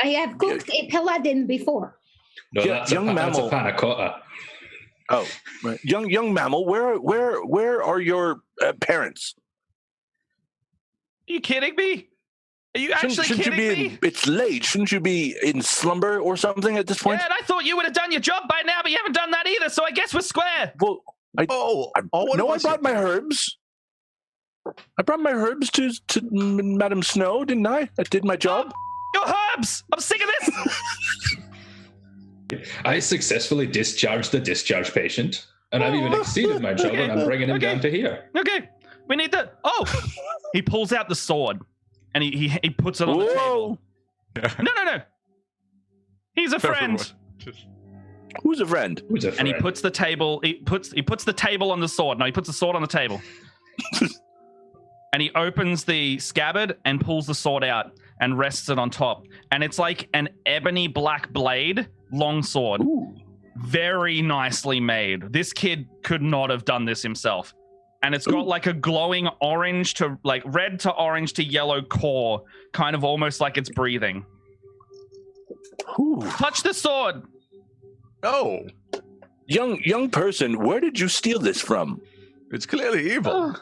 I have cooked a paladin before. No, that's a panna cotta. Oh, right. Young mammal, where are your parents? Are you kidding me? Are you actually Shouldn't kidding you me? be? It's late. Shouldn't you be in slumber or something at this point? Yeah, and I thought you would have done your job by now, but you haven't done that either. So I guess we're square. Well, I what brought my herbs. I brought my herbs to Madam Snow, didn't I? I did my job. Your herbs. I'm sick of this. I successfully discharged the discharge patient, and I've even exceeded my job, and I'm bringing him down to here. Okay, we need the. Oh, he pulls out the sword, and he puts it on the table. No. He's a friend. Who's a friend? And he puts the table. He puts the table on the sword. No, he puts the sword on the table. And he opens the scabbard and pulls the sword out and rests it on top. And it's like an ebony black blade, long sword. Ooh. Very nicely made. This kid could not have done this himself. And it's got like a glowing orange to like red to orange to yellow core, kind of almost like it's breathing. Ooh. Touch the sword. Oh, Young person, where did you steal this from? it's clearly evil.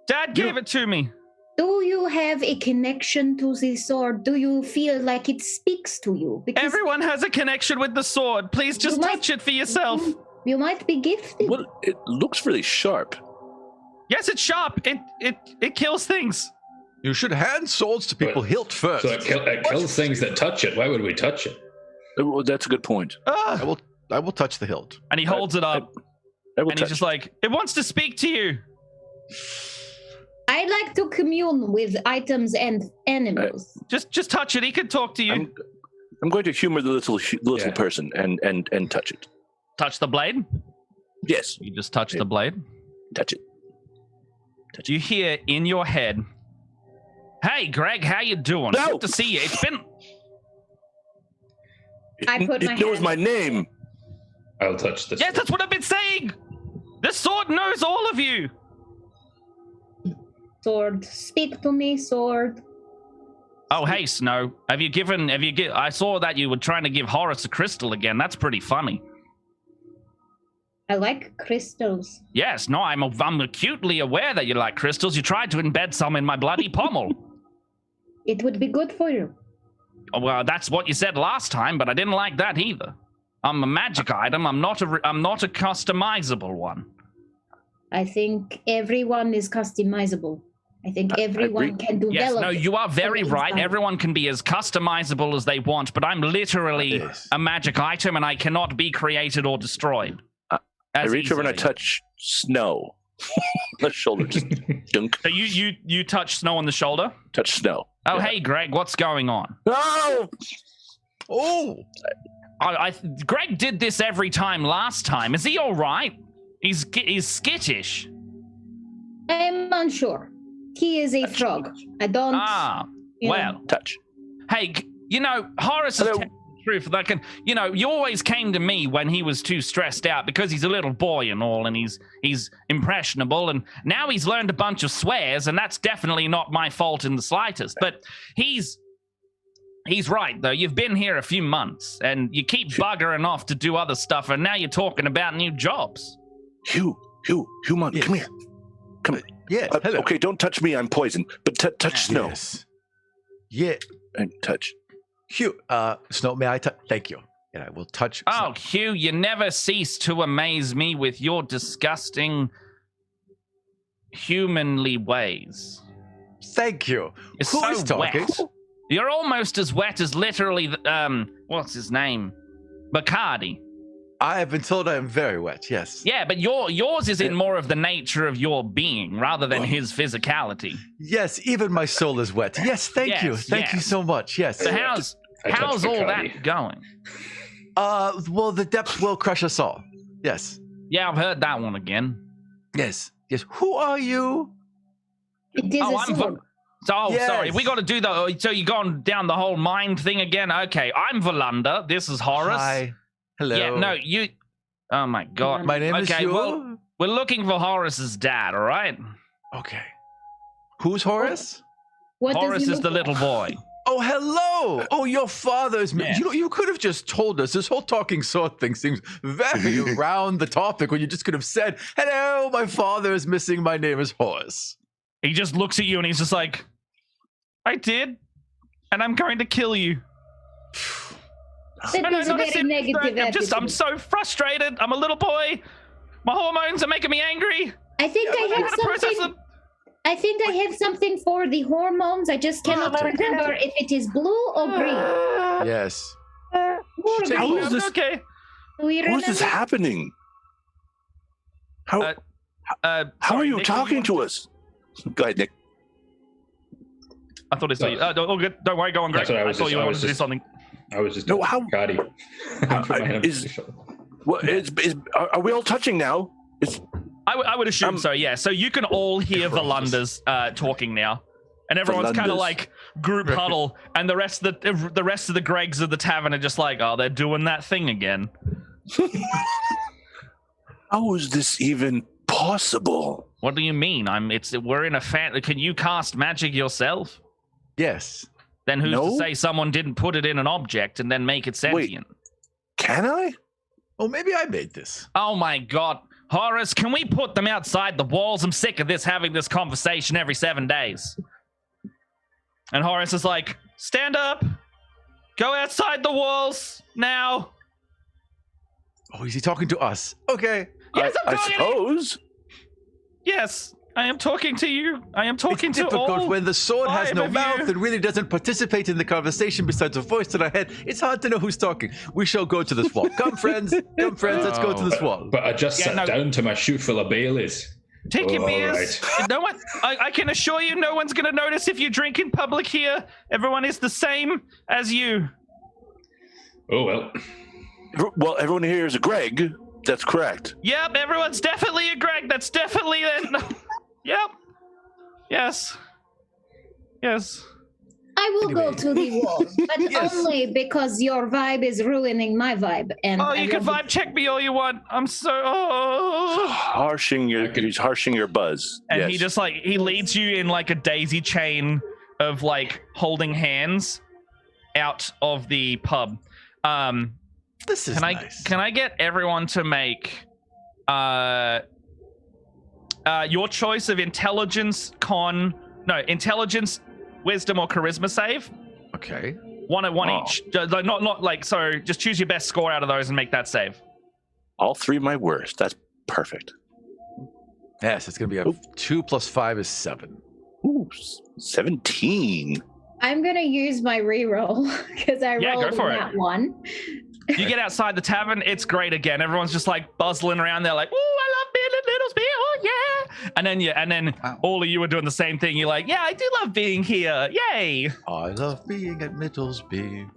Dad gave it to me. Do you have a connection to the sword? Do you feel like it speaks to you? Because Everyone has a connection with the sword. Please just You might- touch it for yourself. you might be gifted. Well, it looks really sharp. Yes, it's sharp. It kills things. You should hand swords to people hilt first. So it kills things that touch it. Why would we touch it? Well, that's a good point. I will touch the hilt. And he holds it up, I will and he's touch just like, it wants to speak to you. I like to commune with items and animals. Just touch it. He could talk to you. I'm going to humor the little Yeah. person and touch it. Touch the blade. Yes, You just touch the blade. touch it. You hear in your head, "Hey, Greg, how you doing? No! Good to see you. It's been." I put my It knows hand- my name. I'll touch this. Yes, that's what I've been saying. This sword knows all of you. Sword, speak to me, sword. Oh, hey, Snow. I saw that you were trying to give Horace a crystal again. That's pretty funny. I like crystals. Yes, no, I'm acutely aware that you like crystals. You tried to embed some in my bloody pommel. It would be good for you. Oh, well, that's what you said last time, but I didn't like that either. I'm a magic item. I'm not a customizable one. I think everyone is customizable. I think everyone can develop. Yes, no, you are very from right. inside. Everyone can be as customizable as they want, but I'm literally Yes. a magic item, and I cannot be created or destroyed. I reach over and I easily. touch Snow. The shoulder just dunk. So you touch Snow on the shoulder. Touch Snow. Oh, Yeah. hey, Greg, what's going on? No! Oh, Greg did this every time last time. Is he all right? He's skittish. I'm unsure. He is a frog. I don't. you know. Well, Touch. hey, Horace is Hello. telling the truth. Like, you always came to me when he was too stressed out because he's a little boy and all, and he's impressionable, and now he's learned a bunch of swears, and that's definitely not my fault in the slightest. But he's right, though. You've been here a few months, and you keep buggering off to do other stuff, and now you're talking about new jobs. Hugh, man, Yes. come here. Come here. yes. Hello. Okay, don't touch me. I'm poisoned. But touch Snow. Yes. Yeah. And touch. Hugh, Snow, may I touch? Thank you. And I will touch. Oh, Hugh, you never cease to amaze me with your disgusting humanly ways. Thank you. It's Who's so talking? wet. You're almost as wet as literally, what's his name? Bacardi. I have been told I am very wet. Yes. Yeah, but yours is in more of the nature of your being rather than his physicality. Yes. Even my soul is wet. Yes. Thank you. Yes, Thank you yes. so much. Yes. So I how's touched all Bacardi. that going? Well, the depths will crush us all. Yes. Yeah, I've heard that one again. Yes. Yes. Who are you? It is Oh, a I'm sword. sorry. Yes. We got to do the. So you're going down the whole mind thing again? Okay, I'm Valunda. This is Horace. Hi. Hello. Yeah, no, you. Oh my God. My name is Okay, Hugh. well, we're looking for Horace's dad. All right. Okay. Who's Horace? What does Horace he is look the like? little boy. Oh, hello. Oh, your father's. Yes. You could have just told us. This whole talking sword thing seems very around the topic when you just could have said, hello, my father is missing. My name is Horace. He just looks at you and he's just like, I did. and I'm going to kill you. That was a very negative I'm so frustrated. I'm a little boy. My hormones are making me angry. I think I have something for the hormones. I just cannot remember if it is blue or green. Yes. How is this? Okay. Do you How is this remember? happening? How are you Nick, talking to us? Go ahead, Nick. I thought I saw you. All good. Don't worry. Go on, Greg. That's what I thought you wanted to do something. I was just No, how- Cardi. Are we all touching now? I would assume so, yeah. So you can all hear Valanda's talking now. And everyone's kind of Valanda's. like group huddle, and the rest of the Gregs of the tavern are just like, oh, they're doing that thing again. How is this even possible? What do you mean? We're in a Can you cast magic yourself? Yes. Then who's No. to say someone didn't put it in an object and then make it sentient? Can I? Oh, maybe I made this. Oh my god. Horace, can we put them outside the walls? I'm sick of having this conversation every 7 days. And Horace is like, stand up. Go outside the walls now. Oh, is he talking to us? Okay. Yes, I'm I talking to you. suppose. Yes, I am talking to you. I am talking It's to difficult all when the sword has 5 no of mouth you. and really doesn't participate in the conversation besides a voice in our head. It's hard to know who's talking. We shall go to this wall. Come, friends. Come, friends. Let's go to this wall. But I just Yeah, sat no. down to my shoe full of Baileys. Take your All beers. right. No one. I can assure you, no one's going to notice if you drink in public here. Everyone is the same as you. Oh, well. Well, everyone here is a Greg. That's correct. Yep, everyone's definitely a Greg. That's definitely it. Yep. Yes. Yes. I will go to the wall, but Yes. only because your vibe is ruining my vibe. And Oh, you can vibe check me all you want. I'm so. He's harshing your buzz. And yes. he just he leads you in like a daisy chain of like holding hands out of the pub. This is nice. Can I get everyone to make your choice of intelligence, wisdom, or charisma save? Okay. One Oh. each. Not like so. Just choose your best score out of those and make that save. All three my worst. That's perfect. Yes, it's going to be 2 + 5 is 7. Ooh, 17. I'm gonna use my reroll because I Yeah, go rolled for it. that one. You get outside the tavern, it's great again. Everyone's just like buzzing around there, like, "Ooh, I love being at Littlesby, oh yeah!" And then Wow. all of you are doing the same thing. You're like, "Yeah, I do love being here, yay!" I love being at Middlesby.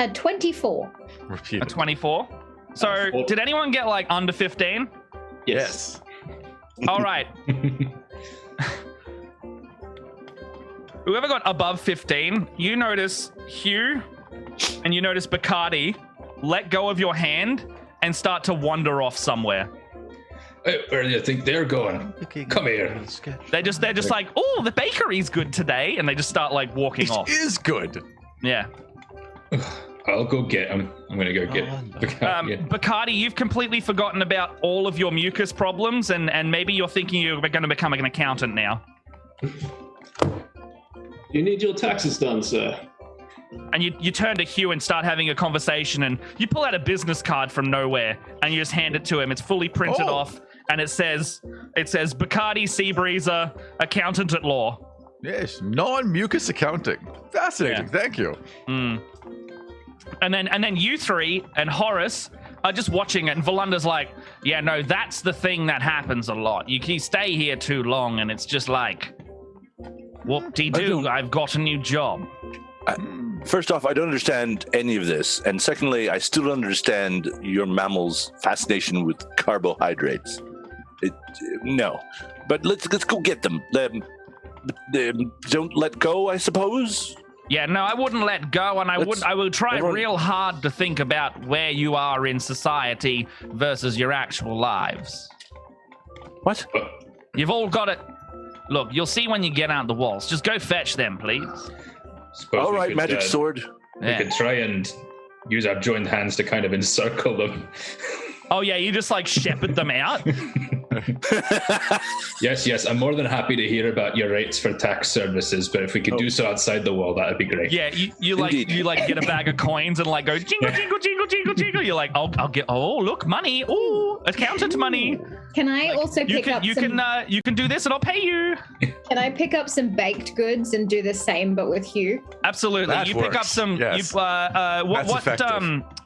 A 24. Repeat A it. 24. So, did anyone get like under 15? Yes. All right. Whoever got above 15, you notice Hugh and you notice Bacardi let go of your hand and start to wander off somewhere. Hey, where do you think they're going? Come here. They're just like, "Oh, the bakery's good today," and they just start like walking It off. is good. Yeah. I'll go get him. I'm going to go get Bacardi, you've completely forgotten about all of your mucus problems, and maybe you're thinking you're going to become an accountant now. You need your taxes done, sir. And you turn to Hugh and start having a conversation, and you pull out a business card from nowhere, and you just hand it to him. It's fully printed off, and it says Bacardi Seabreezer, accountant at law. Yes, non-mucus accounting. Fascinating. Yeah. Thank you. And then you three and Horace are just watching it, and Valanda's like, "Yeah, no, that's the thing that happens a lot. You stay here too long, and it's just like, whoop-de-doo, I've got a new job." First off, I don't understand any of this. And secondly, I still don't understand your mammal's fascination with carbohydrates. No. But let's go get them. Don't let go, I suppose? Yeah, no, I wouldn't let go, and I will try real hard to think about where you are in society versus your actual lives. What? You've all got it. Look, you'll see when you get out the walls. Just go fetch them, please. All right, magic sword. We could try and use our joined hands to kind of encircle them. Oh, yeah, you just like shepherd them out? Yes. I'm more than happy to hear about your rates for tax services, but if we could do so outside the wall, that'd be great. Yeah, you get a bag of coins and like go jingle, jingle, jingle, jingle, jingle. You're like, I'll get. Oh, look, money. Oh, accountant money. Can I also pick up some? You can do this and I'll pay you. Can I pick up some baked goods and do the same but with Hugh? Absolutely. That you pick up works. some. Yes.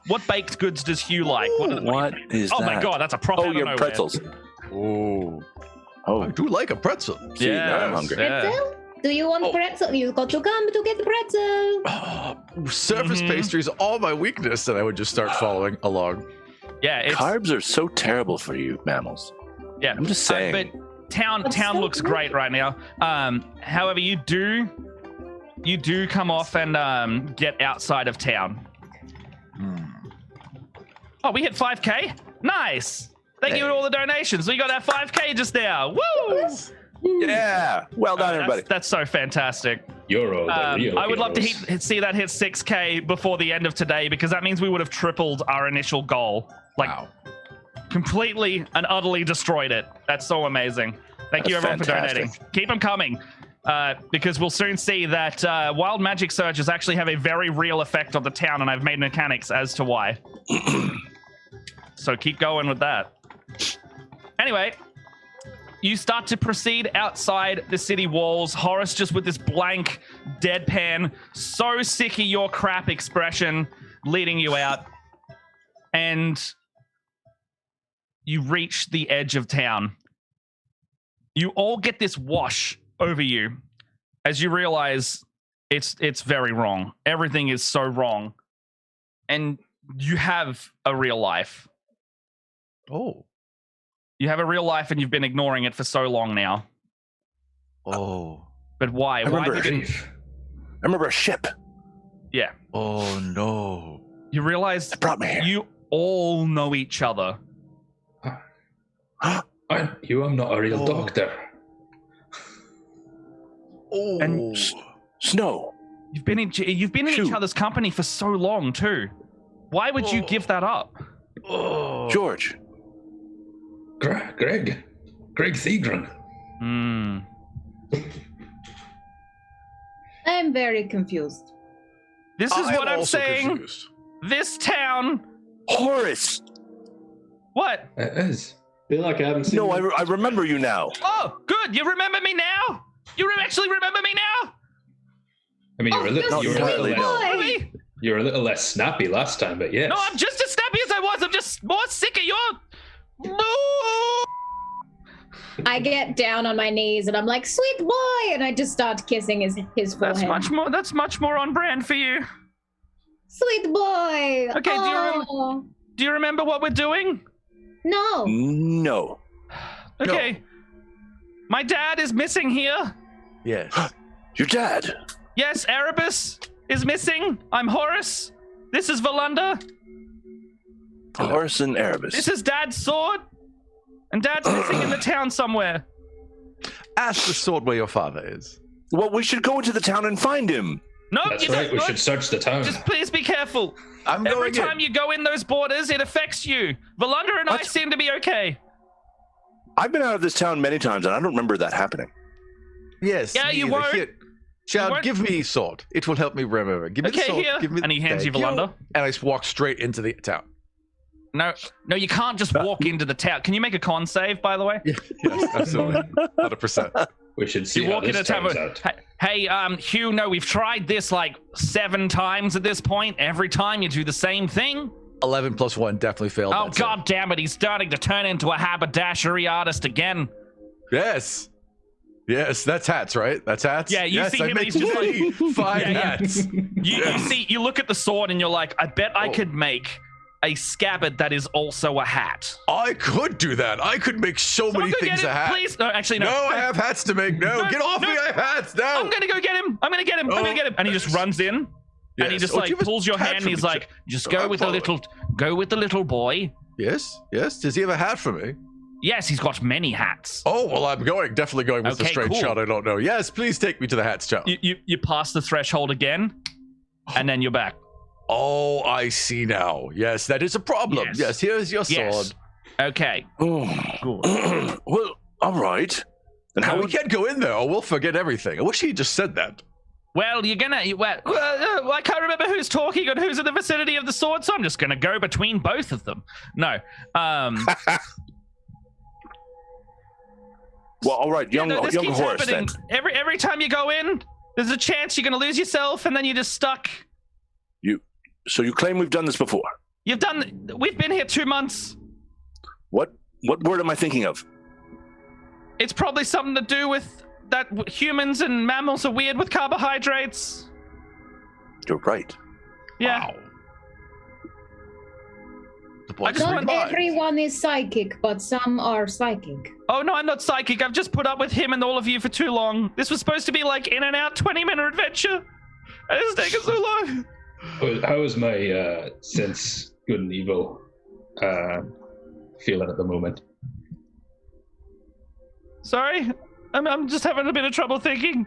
What baked goods does Hugh like? What is that? Oh my god, that's a prop out of your nowhere. pretzels. Oh, I do like a pretzel. See, now I'm Yes, hungry. yeah. Pretzel? Do you want pretzel? You got to come to get the pretzel. Surface pastry is all my weakness, and I would just start following along. Yeah, it's, Carbs are so terrible for you mammals. yeah. I'm just saying. But town so looks good. great right now. However, you do come off and get outside of town. Oh, we hit 5K. Nice. Thank you for all the donations. We got our 5K just now. Woo! Yeah. Well done, everybody. That's so fantastic. You're all the real I would love to heroes. see that hit 6K before the end of today, because that means we would have tripled our initial goal. Like, Wow. completely and utterly destroyed it. That's so amazing. Thank you, That's everyone, for donating. fantastic. Keep them coming, because we'll soon see that wild magic surges actually have a very real effect on the town, and I've made mechanics as to why. So keep going with that. Anyway, you start to proceed outside the city walls. Horace just with this blank, deadpan, so sick of your crap expression leading you out. And you reach the edge of town. You all get this wash over you as you realize it's very wrong. Everything is so wrong. And you have a real life. Oh. You have a real life and you've been ignoring it for so long now. Oh. But why? I Why remember, have you been... I remember a ship Yeah. Oh no. You realize that brought me here. you all know each other. I'm not a real doctor. Oh. And Snow. you've been in each Shoot. other's company for so long too. Why would you give that up? Oh. George. Greg Thegrin. Hmm. I'm very confused. This is what I'm also saying. confused. This town. Horace. What? It is. Feel like I haven't seen. No, you. I remember you now. Oh, good. You remember me now? You actually remember me now? I mean, you were a little, Not entirely, no. Me? you were a little less snappy last time, but yes. No, I'm just as snappy as I was. I'm just more sick of your. I get down on my knees and I'm like, "Sweet boy," and I just start kissing his forehead. That's much more on brand for you. Sweet boy. Okay, Oh. Do you remember what we're doing? No. No. Okay. My dad is missing here. Yes. Your dad. Yes, Erebus is missing. I'm Horace. This is Valunda. Horace and Erebus. This is Dad's sword. And Dad's missing in the town somewhere. Ask the sword where your father is. Well, we should go into the town and find him. No, That's you right. don't. We no, should search the town. Just please be careful. I'm Every going time in. you go in those borders, it affects you. Valunda and I What? seem to be okay. I've been out of this town many times, and I don't remember that happening. Yes. Yeah, you neither. won't. Here. Child, won't. give me sword. It will help me remember. Give me the Okay, sword. here. Give me And he hands you Thank Valunda. And I just walk straight into the town. No, you can't just walk into the town. Can you make a con save, by the way? Yes, absolutely. 100%. We should see You how walk into this town. turns out. Hey, Hugh. No, we've tried this like 7 times at this point. Every time you do the same thing. 11 plus 1 definitely failed. Oh that God damn it! He's starting to turn into a haberdashery artist again. save. Yes. Yes, that's hats, right? That's hats? Yeah, you yes, see I him, make he's just like- 5 Yeah, yeah. hats. You look at the sword and you're like, I bet I could make a scabbard that is also a hat. I could do that. I could make so Someone many go things get a him, hat. please. No, actually, no. No, I have hats to make. No, No, get off no. me. I have hats. No. I'm gonna go get him. I'm gonna get him. I'm Oh. gonna get him. And he just runs in. And he Yes. just Oh, like give us pulls your hat hand and for he's me, like, just I'm go with following. the little boy. Yes, yes. Does he have a hat for me? Yes, he's got many hats. Oh, well, I'm definitely going with the Okay, straight cool. shot. I don't know. Yes, please take me to the hats, child. You pass the threshold again, and then you're back. Oh, I see now. Yes, that is a problem. Yes. Yes, here's your sword. Yes. Okay. Oh. Well, all right. And Now, how we can't go in there or we'll forget everything. I wish he just said that. Well, I can't remember who's talking and who's in the vicinity of the sword, so I'm just gonna go between both of them. No. Well, all right, young this keeps horse then. happening. Every time you go in, there's a chance you're gonna lose yourself, and then you're just stuck. So you claim we've done this before? We've been here 2 months. What word am I thinking of? It's probably something to do with that humans and mammals are weird with carbohydrates. You're right. Yeah. Wow. The I boy's just very want wise. Everyone is psychic, but some are psychic. Oh, no, I'm not psychic. I've just put up with him and all of you for too long. This was supposed to be like in and out 20-minute adventure. And it's taken so long. How is my sense good and evil feeling at the moment? Sorry? I'm just having a bit of trouble thinking.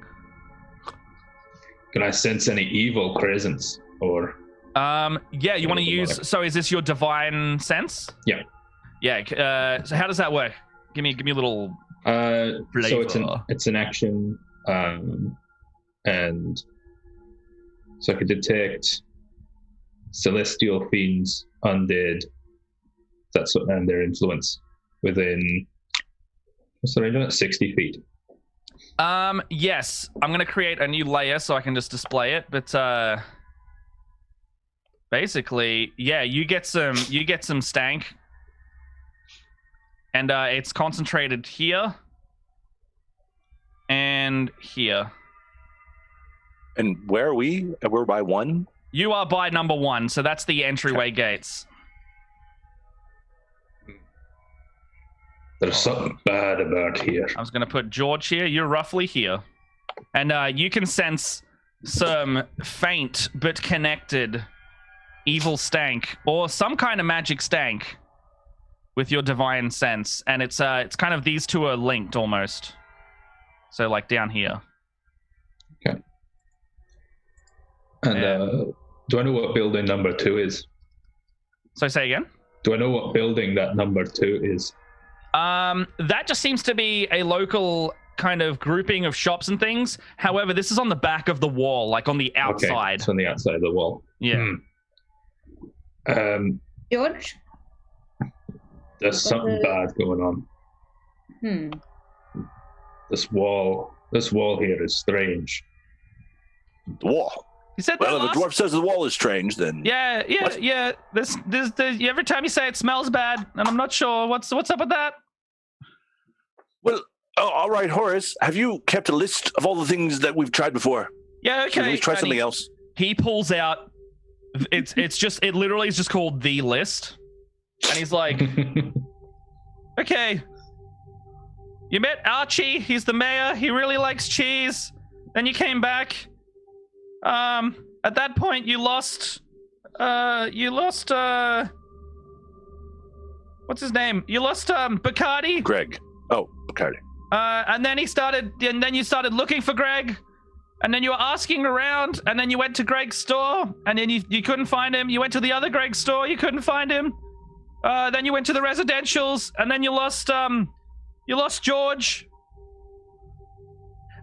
Can I sense any evil presence or? Yeah, you want to use... So is this your divine sense? Yeah. Yeah, so how does that work? Give me a little So flavor. it's an action, and so I could detect celestial fiends, undead, and their influence within, what's the range on it? 60 feet. Yes. I'm gonna create a new layer so I can just display it, but basically, yeah, you get some stank. And it's concentrated here and here. And where are we? We're by 1? You are by number 1, so that's the entryway gates. There's something bad about here. I was going to put George here. You're roughly here. And you can sense some faint but connected evil stank or some kind of magic stank with your divine sense. And it's kind of these two are linked almost. So like down here. Okay. And do I know what building number 2 is? So say again? Do I know what building that number 2 is? That just seems to be a local kind of grouping of shops and things. However, this is on the back of the wall, like on the outside. Okay, it's on the outside of the wall. Yeah. George? There's something bad going on. This wall here is strange. The wall. You said Well, that if the dwarf says the wall is strange, then Yeah. There's every time you say it smells bad, and I'm not sure what's up with that. Well, all right, Horace. Have you kept a list of all the things that we've tried before? Yeah, okay. Should we try And something else? He pulls out. It literally is just called the list, and he's like, "Okay, you met Archie. He's the mayor. He really likes cheese. Then you came back. At that point, you lost. What's his name? You lost Bacardi. Greg. Oh, Bacardi. And then you started looking for Greg, and then you were asking around, and then you went to Greg's store, and then you couldn't find him. You went to the other Greg's store, you couldn't find him. Then you went to the residentials, and then you lost George.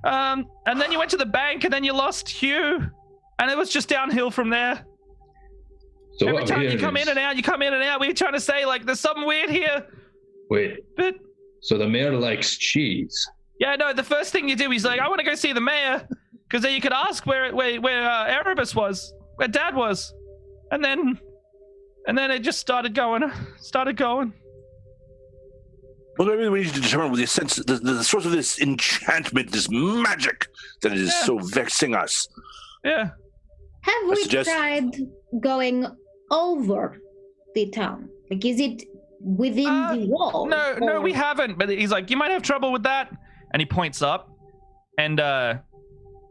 And then you went to the bank, and then you lost Hugh, and it was just downhill from there. So Every time you come in and out, we're trying to say, like, there's something weird here. Wait. But So the mayor likes cheese. yeah, no, the first thing you do, he's like, I want to go see the mayor, because then you could ask where Erebus was, where Dad was. And then it just started going. Well, maybe we need to determine the source of this enchantment, this magic that is so vexing us. Yeah. Have we tried going over the town? Like, is it within the wall? No, we haven't. But he's like, you might have trouble with that. And he points up, and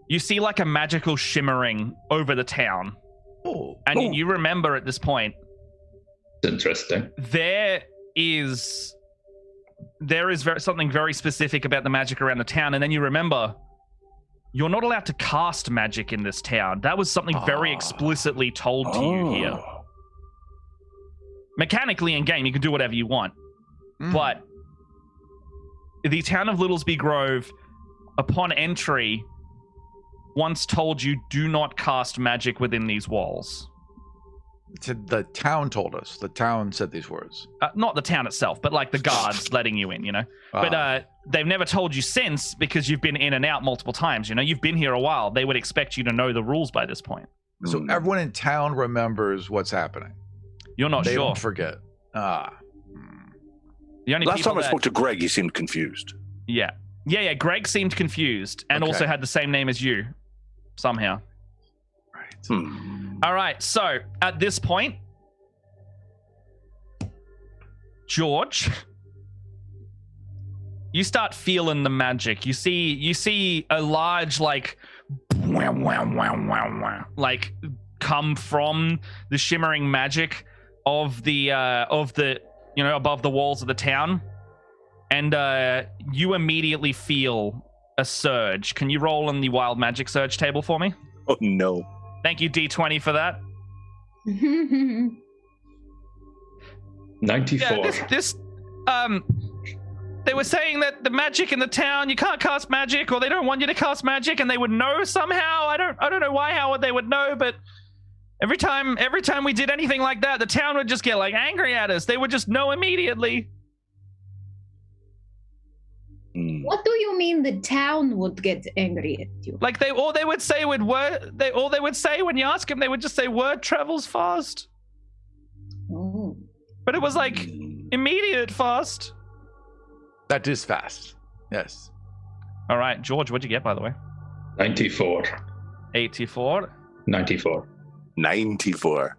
you see like a magical shimmering over the town. And you remember at this point. It's interesting. There is something very specific about the magic around the town, and then you remember you're not allowed to cast magic in this town. That was something very explicitly told to you here. Mechanically in game, you can do whatever you want, But the town of Littlesby Grove, upon entry, once told you do not cast magic within these walls. The town told us. The town said these words. Not the town itself, but like the guards letting you in, you know. But they've never told you since because you've been in and out multiple times. You know, you've been here a while. They would expect you to know the rules by this point. So everyone in town remembers what's happening. You're not They sure. don't forget. The only Last people time I that- spoke to Greg, he seemed confused. Yeah. Greg seemed confused and Okay. also had the same name as you somehow. Right. All right. So at this point, George, you start feeling the magic. You see a large like come from the shimmering magic of the you know, above the walls of the town. And you immediately feel a surge. Can you roll on the wild magic surge table for me? Oh, no. Thank you, D20, for that. 94. Yeah, they were saying that the magic in the town, you can't cast magic, or they don't want you to cast magic, and they would know somehow. I don't know why, how they would know, but every time we did anything like that, the town would just get like angry at us. They would just know immediately. What do you mean the town would get angry at you? Like all they would say when you ask them, they would just say word travels fast. Oh. But it was like immediate fast. That is fast. Yes. All right, George, what'd you get, by the way? 94. 84. 94. 94.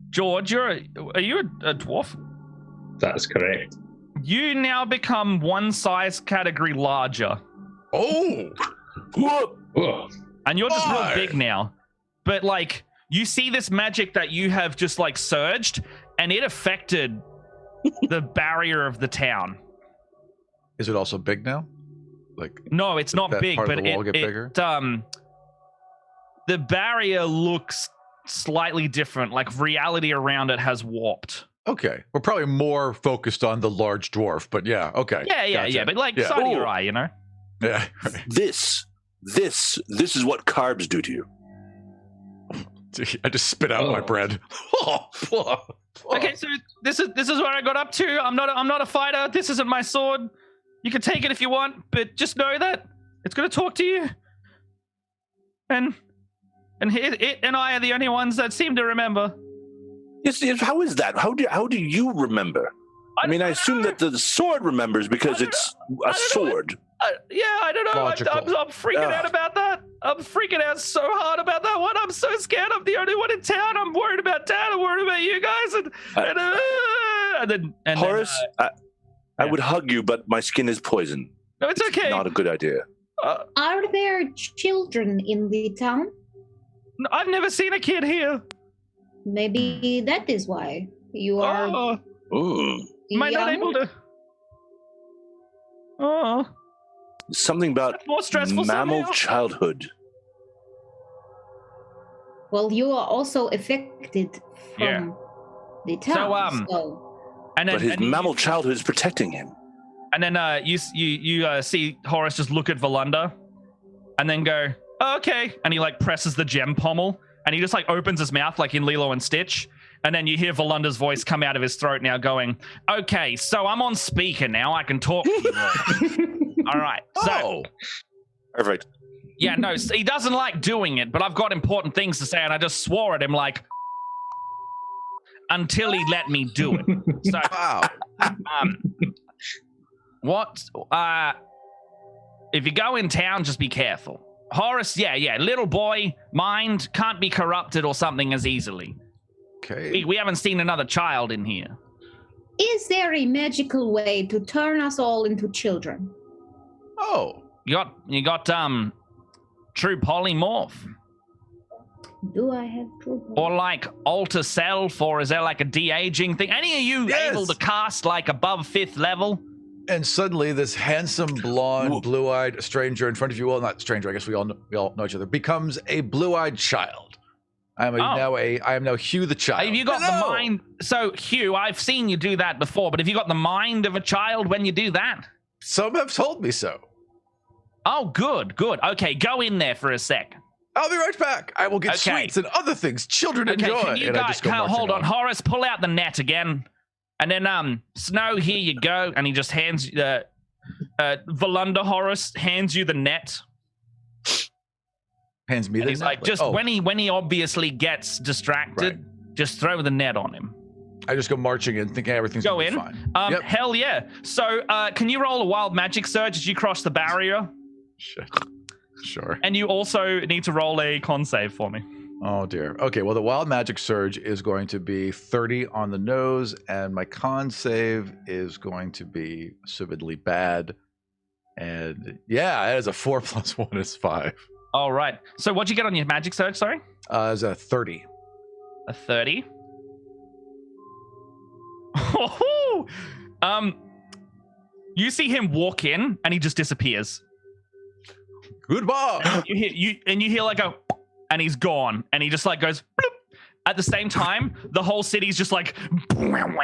George, are you a dwarf? That's correct. You now become one size category larger. Oh. Whoa. And you're just Why? real big now. But like, you see this magic that you have just like surged, and it affected the barrier of the town. Is it also big now? Like No, it's not that big, part of but the wall get bigger? The barrier looks slightly different. Like reality around it has warped. Okay, we're probably more focused on the large dwarf, but yeah, okay. Yeah. Gotcha. But like Yeah. side of your eye, you know. Yeah. Right. This is what carbs do to you. I just spit out my bread. Okay, so this is where I got up to. I'm not a fighter. This isn't my sword. You can take it if you want, but just know that it's gonna talk to you. And it and I are the only ones that seem to remember. Yes, how is that? How do you remember? I mean, I assume that the sword remembers because it's a sword. I don't know. Logical. I'm freaking out about that. I'm freaking out so hard about that one. I'm so scared. I'm the only one in town. I'm worried about Dad. I'm worried about you guys. And then Horace, I would hug you, but my skin is poison. no, it's okay. Not a good idea. Are there children in the town? I've never seen a kid here. Maybe that is why you are Am I not young. able to? Oh, Something about that's more stressful mammal somehow. childhood. Well, you are also affected from Yeah. the town. And then But his and you- mammal childhood is protecting him. And then you see Horace just look at Valunda, and then go, oh, okay. And he like presses the gem pommel, and he just like opens his mouth like in Lilo and Stitch. And then you hear Valunda's voice come out of his throat now, going, okay, so I'm on speaker now. I can talk to you all. All right. So Oh. Perfect. yeah, no, he doesn't like doing it, but I've got important things to say, and I just swore at him like until he let me do it. So Wow. if you go in town, just be careful. Horace, yeah, little boy, mind can't be corrupted or something as easily. Okay. We haven't seen another child in here. Is there a magical way to turn us all into children? Oh. You got true polymorph, Do I have true? or like alter self, or is there like a de-aging thing? Any of you Yes. able to cast like above 5th level? And suddenly, this handsome, blonde, blue-eyed stranger in front of you, well, not stranger, I guess we all know each other, becomes a blue-eyed child. I am now Hugh the child. Have you got the mind? So, Hugh, I've seen you do that before, but have you got the mind of a child when you do that? Some have told me so. Oh, good. Okay, go in there for a sec. I'll be right back. I will get sweets and other things children enjoy. Can you guys hold on, Horace? Pull out the net again, and then Snow, here you go. And he just hands Volunda Horace hands you the net. Hands me. And he's like, when he obviously gets distracted, just throw the net on him. I just go marching in, thinking everything's going to be fine. Hell yeah. So, can you roll a wild magic surge as you cross the barrier? Sure. And you also need to roll a con save for me. Oh dear. Okay, well the wild magic surge is going to be 30 on the nose, and my con save is going to be servidly bad. And yeah, that is a 4 + 1 is 5. All right. So what'd you get on your magic surge, sorry? It's a 30. A 30? You see him walk in and he just disappears. Goodbye. You hear like a, and he's gone, and he just like goes bloop. At the same time, the whole city's just like again,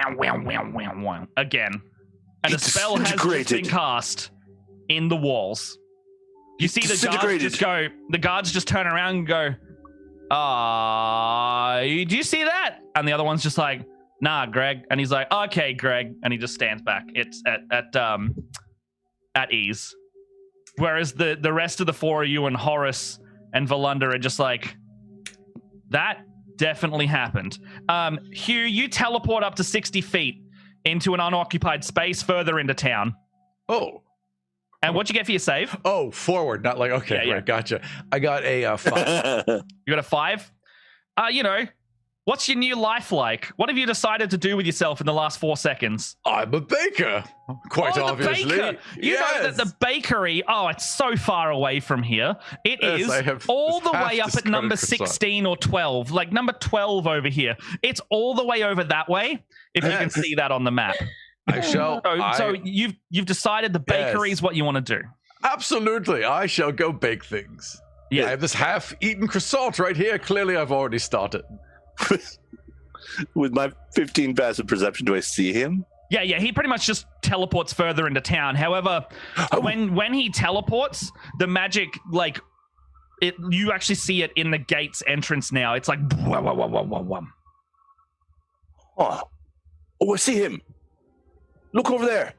and a spell has just been cast in the walls. You see the guards just go. The guards just turn around and go, do you see that? And the other one's just like, nah, Greg. And he's like, okay, Greg. And he just stands back. It's at ease. Whereas the rest of the four of you and Horace and Volunda are just like, that definitely happened. Hugh, you teleport up to 60 feet into an unoccupied space further into town. Oh. And what'd you get for your save? Oh, forward, not like, okay, yeah. Right, gotcha. I got a 5. You got a 5? What's your new life like? What have you decided to do with yourself in the last 4 seconds? I'm a baker, quite obviously. The baker. You know that the bakery, it's so far away from here. It is all the way up at number 16 or 12, like number 12 over here. It's all the way over that way, if you can see that on the map. I shall. So you've decided the bakery is what you want to do. Absolutely. I shall go bake things. Yeah. I have this half-eaten croissant right here. Clearly, I've already started. With my 15 passive perception, do I see him? Yeah, he pretty much just teleports further into town. However, when he teleports, the magic, like, you actually see it in the gate's entrance now. It's like, Oh, I see him. Look over there.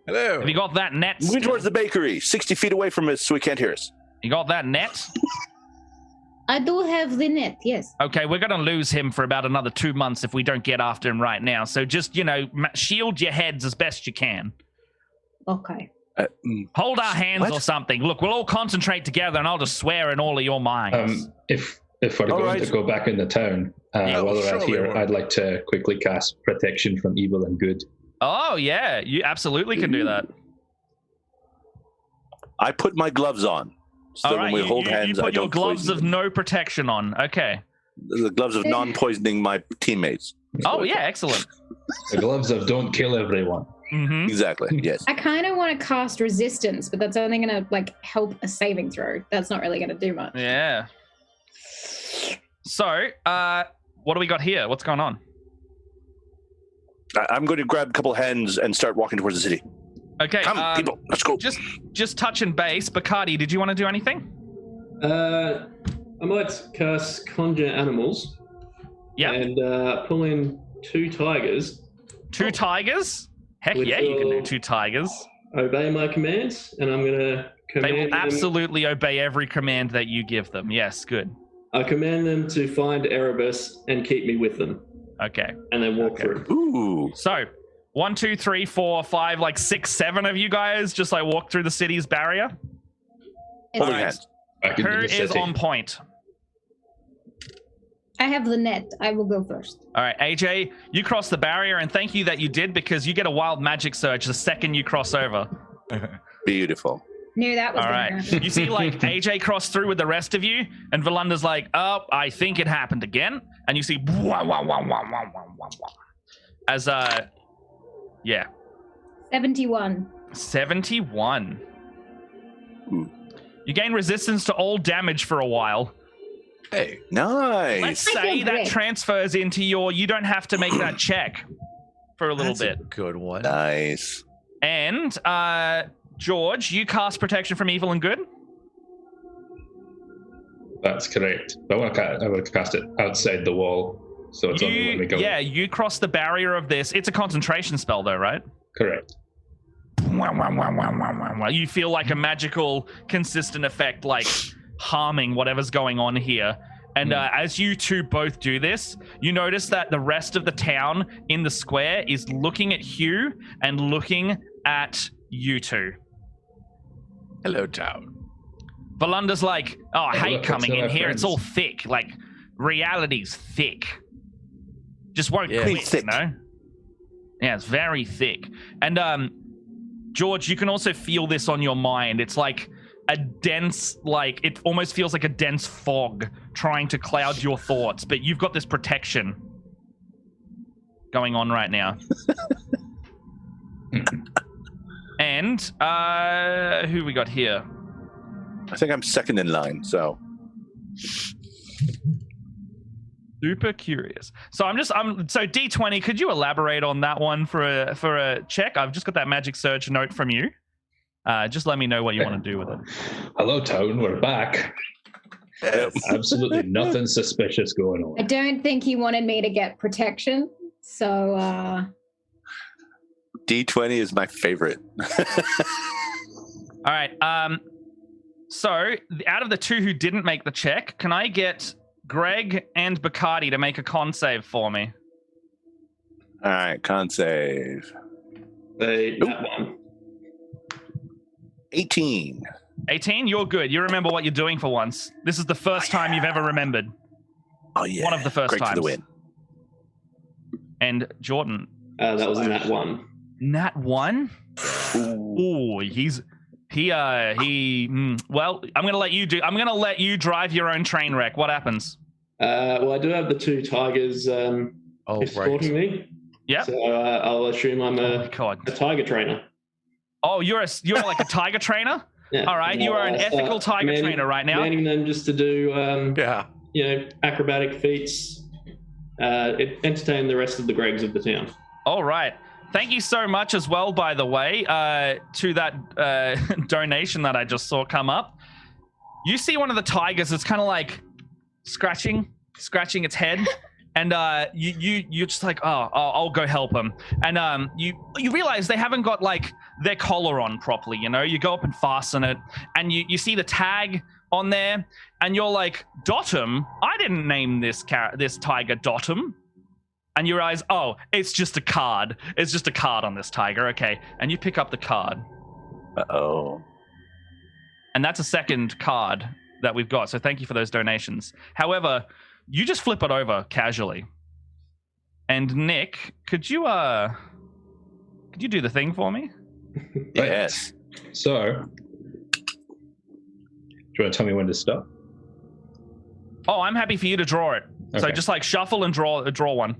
Hello. Have you got that net? Moving towards the bakery, 60 feet away from us so he can't hear us. You got that net? I do have the net, yes. Okay, we're going to lose him for about another 2 months if we don't get after him right now. So just, shield your heads as best you can. Okay. Hold our hands or something. Look, we'll all concentrate together and I'll just swear in all of your minds. If we're going to go back in the town, while we're out here, I'd like to quickly cast Protection from Evil and Good. Oh, yeah. You absolutely can do that. I put my gloves on. So when we hold hands, you put your gloves of no protection on. Okay. The gloves of non-poisoning my teammates. Oh, yeah. Excellent. The gloves of don't kill everyone. Mm-hmm. Exactly. Yes. I kind of want to cast resistance, but that's only going to help a saving throw. That's not really going to do much. Yeah. So, what do we got here? What's going on? I'm going to grab a couple hands and start walking towards the city. Okay, come, people, let's go. Just touching base. Bacardi, did you want to do anything? I might cast Conjure Animals. Yeah. And pull in 2 tigers. 2 tigers? Heck yeah, you can do 2 tigers. Obey my commands, and I'm going to command them. They will absolutely obey every command that you give them. Yes, good. I command them to find Erebus and keep me with them. Okay. And then walk through. Ooh. So, 1, 2, 3, 4, 5, 6, 7 of you guys just walk through the city's barrier. Holding hands. Who is on point? I have the net. I will go first. All right, AJ, you cross the barrier, and thank you that you did, because you get a wild magic surge the second you cross over. Beautiful. Knew that was all right. You see, AJ crossed through with the rest of you, and Volunda's like, oh, I think it happened again. And you see, as yeah. 71. 71. You gain resistance to all damage for a while. Hey, Nice. Let's I say feel that great. transfers into your. You don't have to make that check for a little that's bit. a good one. Nice. And George, you cast protection from evil and good. That's correct. But I want to cast it outside the wall, so it's only when we go. Yeah, you cross the barrier of this. It's a concentration spell, though, right? Correct. You feel like a magical, consistent effect, like harming whatever's going on here. And as you two both do this, you notice that the rest of the town in the square is looking at Hugh and looking at you two. Hello, town. Valunda's like, oh, I Oh, hate look, coming it's in our here. It's friends. all thick. Like, reality's thick. Just won't Yeah. quit, Thick. you know? Yeah, it's very thick. And, George, you can also feel this on your mind. It's like a dense, like, it almost feels like a dense fog trying to cloud your thoughts, but you've got this protection going on right now. And, who we got here? I think I'm second in line, so. Super curious. So so D20, could you elaborate on that one for a check? I've just got that magic surge note from you. Just let me know what you want to do with it. Hello, town. We're back. Absolutely nothing suspicious going I on. don't think he wanted me to get protection. So, D20 is my favorite. All right. So out of the two who didn't make the check, can I get Greg and Bacardi to make a con save for me? All right, con save. That one. 18. 18, you're good. You remember what you're doing for once. This is the first time you've ever remembered. Oh, yeah. One of the first Great times. for the win. And Jordan, That was in that one. Nat 1? Ooh, well, I'm going to let you drive your own train wreck. What happens? Well, I do have the two tigers Oh, escorting right. me. Yep. So I'll assume I'm Oh my a God. tiger trainer. Oh, you're like a tiger trainer? Yeah. All right, you are an So ethical tiger trainer right now. Manning them just to do, Yeah. acrobatic feats. Entertain the rest of the Gregs of the town. All right. Thank you so much as well, by the way, to that donation that I just saw come up. You see one of the tigers, it's kind of like scratching its head. And you're just like, oh, I'll go help him. And you realize they haven't got like their collar on properly, you know? You go up and fasten it, and you see the tag on there, and you're like, Dotum? I didn't name this tiger Dotum. And you realize, oh, it's just a card. It's just a card on this tiger, okay. And you pick up the card. Uh-oh. And that's a second card that we've got, so thank you for those donations. However, you just flip it over casually. And Nick, could you do the thing for me? Yes. So, do you want to tell me when to stop? Oh, I'm happy for you to draw it. So Okay. just like shuffle and draw one.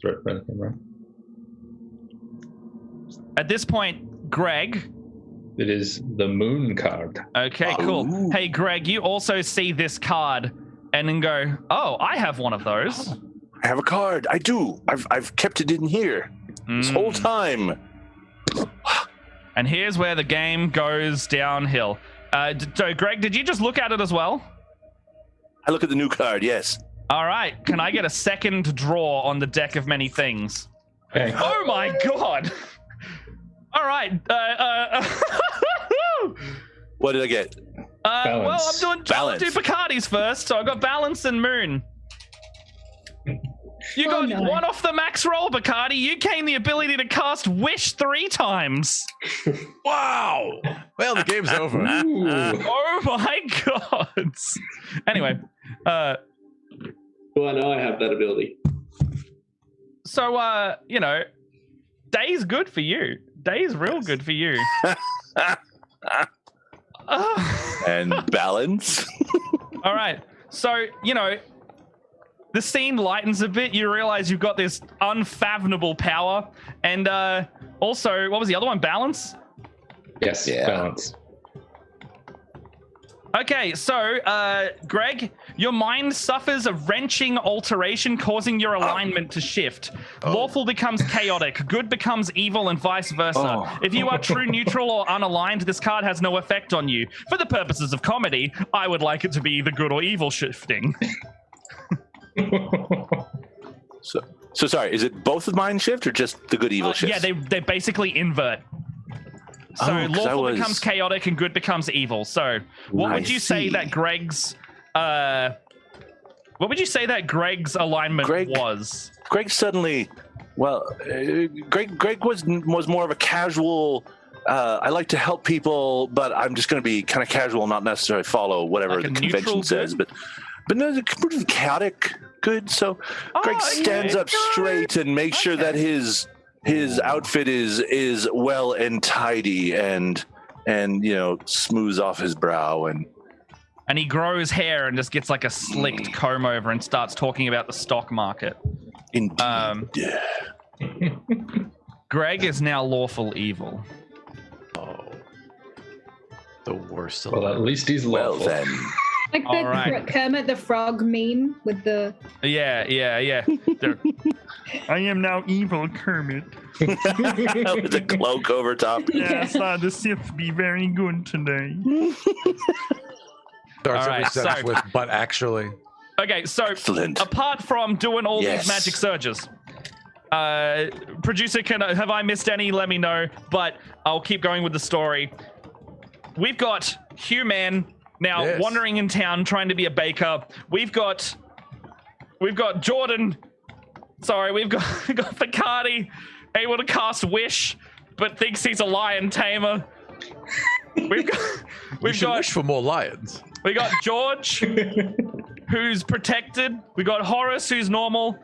Throw it right at the camera. At this point, Greg. It is the moon card. Okay, cool. Ooh. Hey, Greg, you also see this card and then go, oh, I have one of those. I have a card. I do. I've kept it in here this whole time. And here's where the game goes downhill. So, Greg, did you just look at it as well? I look at the new card, yes. All right. Can I get a second draw on the deck of many things? Okay. Oh my god! All right. What did I get? Well, I'm doing Balance. Bacardi's first, so I got balance and moon. You got no. one off the max roll, Bacardi. You gain the ability to cast Wish 3 times. Wow. Well, the game's over. Ooh. Oh my god. Anyway, Well, I know I have that ability. so day's good for you. Day's real good for you. And balance. All right. So, the scene lightens a bit. You realize you've got this unfathomable power. And also, what was the other one? Balance? Yes, Yeah. balance. Okay, so, Greg, your mind suffers a wrenching alteration, causing your alignment to shift. Lawful becomes chaotic, good becomes evil, and vice versa. If you are true, neutral, or unaligned, this card has no effect on you. For the purposes of comedy, I would like it to be either good or evil shifting. So sorry, is it both of mine shift or just the good evil shift? Yeah, they basically invert. So lawful becomes chaotic and good becomes evil. So what would you say that Greg's alignment was? Greg suddenly, Greg was more of a casual. I like to help people, but I'm just going to be kind of casual, not necessarily follow whatever the convention says. But no, the chaotic good. So Greg stands up straight and makes sure that his outfit is well and tidy and smooths off his brow and he grows hair and just gets like a slicked comb over and starts talking about the stock market. Indeed. Greg is now lawful evil. Oh, the worst. Well, at least he's lawful. Well then. Like the Kermit the Frog meme with the... Yeah. I am now evil, Kermit. With the cloak over top. Yes, the Sith be very good today. Starts every sentence with, but actually. Okay, so Excellent. Apart from doing all these magic surges, producer, have I missed any? Let me know, but I'll keep going with the story. We've got Hugh-Man now wandering in town trying to be a baker. We've got Jordan. Sorry, we've got Bacardi able to cast Wish, but thinks he's a lion tamer. We've got wish for more lions. We got George, who's protected. We got Horace, who's normal,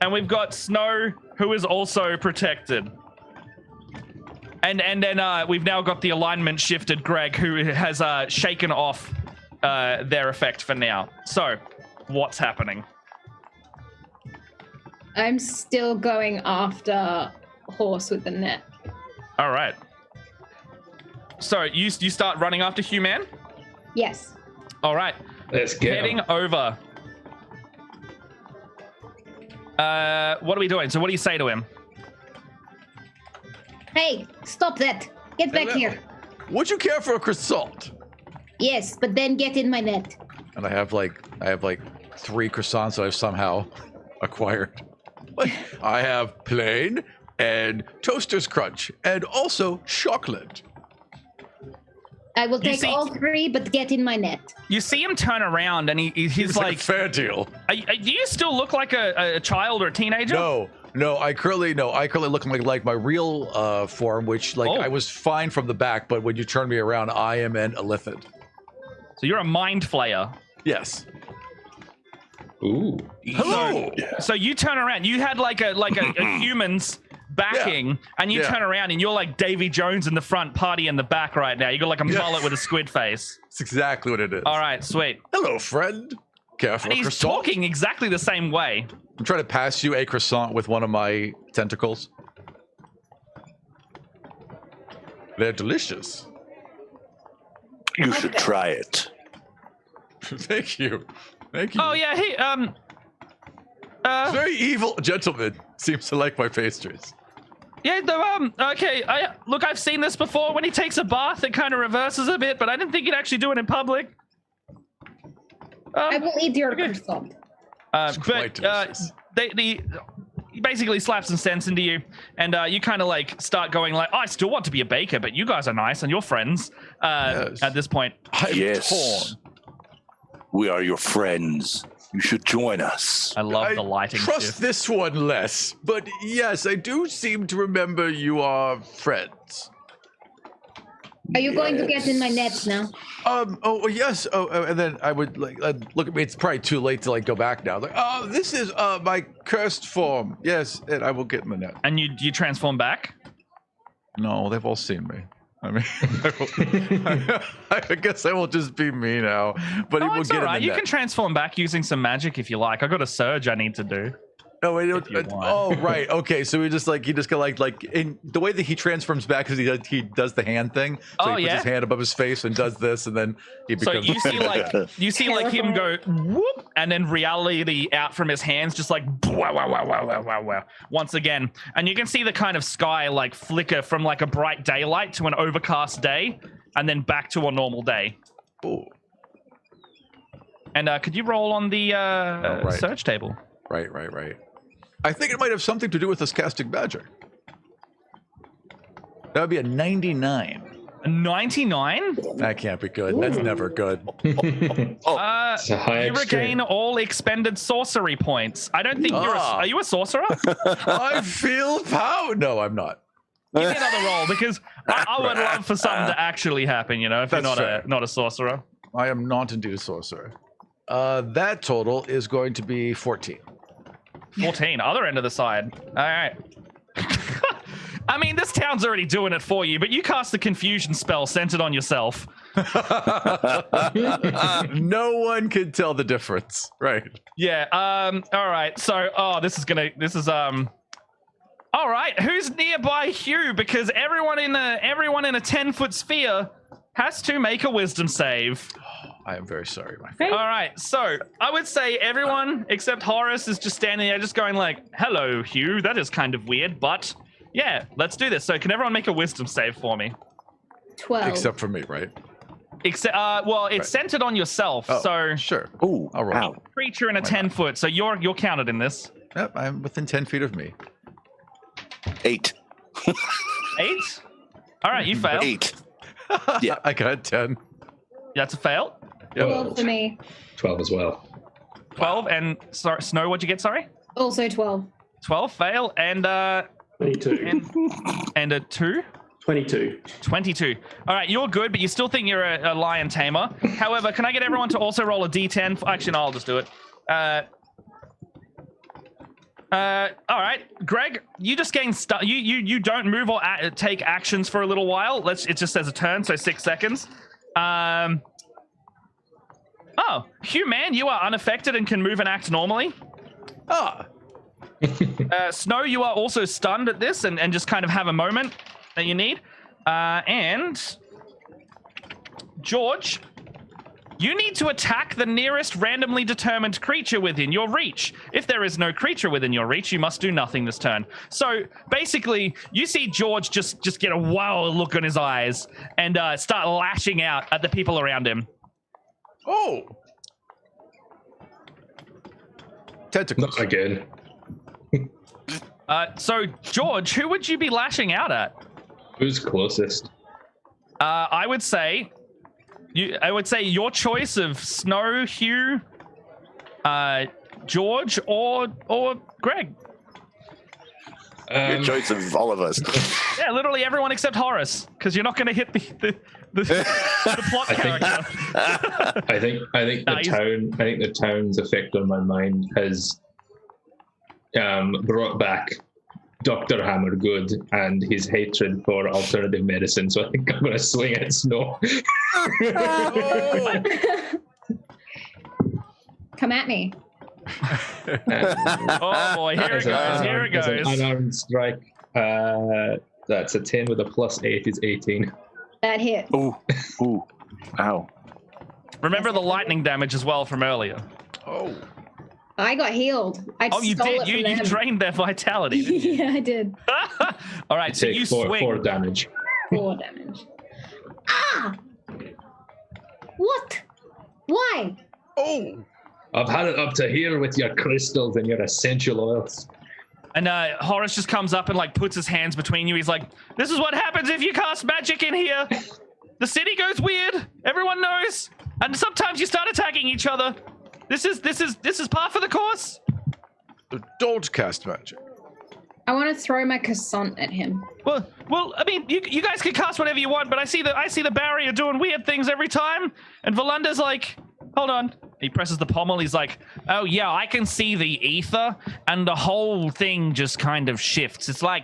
and we've got Snow, who is also protected. And then we've now got the alignment shifted Greg, who has shaken off their effect for now. So, what's happening? I'm still going after Horse with the net. All right. So, you start running after Hugh-Man? Yes. All right. Let's get Heading over. What are we doing? So, what do you say to him? Hey, stop that. Get back here. Would you care for a croissant? Yes, but then get in my net. And I have like 3 croissants that I've somehow acquired. I have plain and toaster's crunch and also chocolate. I will take all 3, but get in my net. You see him turn around and he's like, fair deal. Do you still look like a child or a teenager? No, I currently look like my real form, which I was fine from the back, but when you turn me around, I am an elephant. So you're a mind flayer. Yes. Ooh. So you turn around. You had like a human's backing, and you turn around, and you're like Davy Jones in the front, Party in the back right now. You got like a mullet with a squid face. That's exactly what it is. All right, sweet. Hello, friend. Careful. And he's talking exactly the same way. I'm trying to pass you a croissant with one of my tentacles. They're delicious. You should try it. Thank you. Oh yeah, he very evil gentleman seems to like my pastries. Yeah, okay. I've seen this before. When he takes a bath, it kind of reverses a bit, but I didn't think he'd actually do it in public. I will eat your croissant. He basically slaps some sense into you, and you kind of like start going like, I still want to be a baker, but you guys are nice and you're friends. At this point, Yes. Torn. We are your friends. You should join us. I love the lighting. Trust shift. this one less, but yes, I do seem to remember you are friends. Are you going to get in my net now? Oh yes. And then I would look at me. It's probably too late to go back now. This is my cursed form. Yes, and I will get in the net. And you transform back? No, they've all seen me. I mean, I guess I will just be me now. But it will get in the net. You can transform back using some magic if you like. I got a surge I need to do. No, wait, if you want. oh, right. Okay, so he just got like in the way that he transforms back because he does the hand thing. So he puts his hand above his face and does this, and then he So becomes. you see like him go whoop, and then reality out from his hands, just like wow, wow, wow, wow, wow, wow, wow, once again, and you can see the kind of sky like flicker from like a bright daylight to an overcast day, and then back to a normal day. Ooh. And could you roll on the right. search table? Right. I think it might have something to do with this casting magic. That would be a 99. A 99? That can't be good. That's never good. It's a high You regain all expended sorcery points. I don't think you're. Are you a sorcerer? I feel power. No, I'm not. Give me another roll because I would love for something to actually happen. You know, if That's you're fair. not a sorcerer. I am not indeed a sorcerer. That total is going to be 14. 14, other end of the side. All right. I mean, this town's already doing it for you, but you cast the confusion spell centered on yourself. No one can tell the difference, right? Yeah. All right. So, all right. Who's nearby Hugh? Because everyone in a 10-foot sphere has to make a wisdom save. I am very sorry, my friend. All right, so I would say everyone except Horace is just standing there, just going like, "Hello, Hugh. That is kind of weird, but yeah, let's do this." So, can everyone make a wisdom save for me? 12. Except for me, right? Except, well, it's centered on yourself. Oh, so, sure. Ooh, I'll roll. creature in a 10-foot. So you're counted in this. Yep, I'm within 10 feet of me. 8. 8. All right, you failed. 8. Yeah. I got 10. That's a fail. 12 for me. 12 as well. 12 and sorry, Snow. What'd you get? Sorry. Also 12. 12 fail and 22. and a 2. 22. 22. All right, you're good, but you still think you're a lion tamer. However, can I get everyone to also roll a d10? Actually, no, I'll just do it. All right, Greg, you just gain you don't move or take actions for a little while. It just says a turn, so 6 seconds. Oh, Hugh, man, you are unaffected and can move and act normally. Ah. Snow, you are also stunned at this and just kind of have a moment that you need. And George, you need to attack the nearest randomly determined creature within your reach. If there is no creature within your reach, you must do nothing this turn. So basically, you see George just get a wild look in his eyes and start lashing out at the people around him. Oh. Tentacles. Not again. So George, who would you be lashing out at? Who's closest? I would say your choice of Snow, Hugh, George, or Greg. Your choice of all of us. Yeah, literally everyone except Horace, because you're not going to hit the plot character. I think the town's effect on my mind has brought back Dr. Hammergood and his hatred for alternative medicine. So I think I'm going to swing at Snow. Come at me. Oh boy, here it goes. Here it As an goes. unarmed strike. That's a 10 with a +8 is 18. That hit. Ooh. Ow. Remember the lightning damage as well from earlier. Oh. I got healed. You did. You drained their vitality. Didn't you? Yeah, I did. All right, so Take you four swing. damage. 4 damage. Ah! What? Why? Oh. I've had it up to here with your crystals and your essential oils. And Horace just comes up and like puts his hands between you. He's like, "This is what happens if you cast magic in here. The city goes weird. Everyone knows. And sometimes you start attacking each other. This is par for the course." Don't cast magic. I want to throw my croissant at him. Well, I mean, you guys can cast whatever you want, but I see the barrier doing weird things every time. And Valanda's like, "Hold on." He presses the pommel. He's like, "Oh yeah, I can see the ether, and the whole thing just kind of shifts. It's like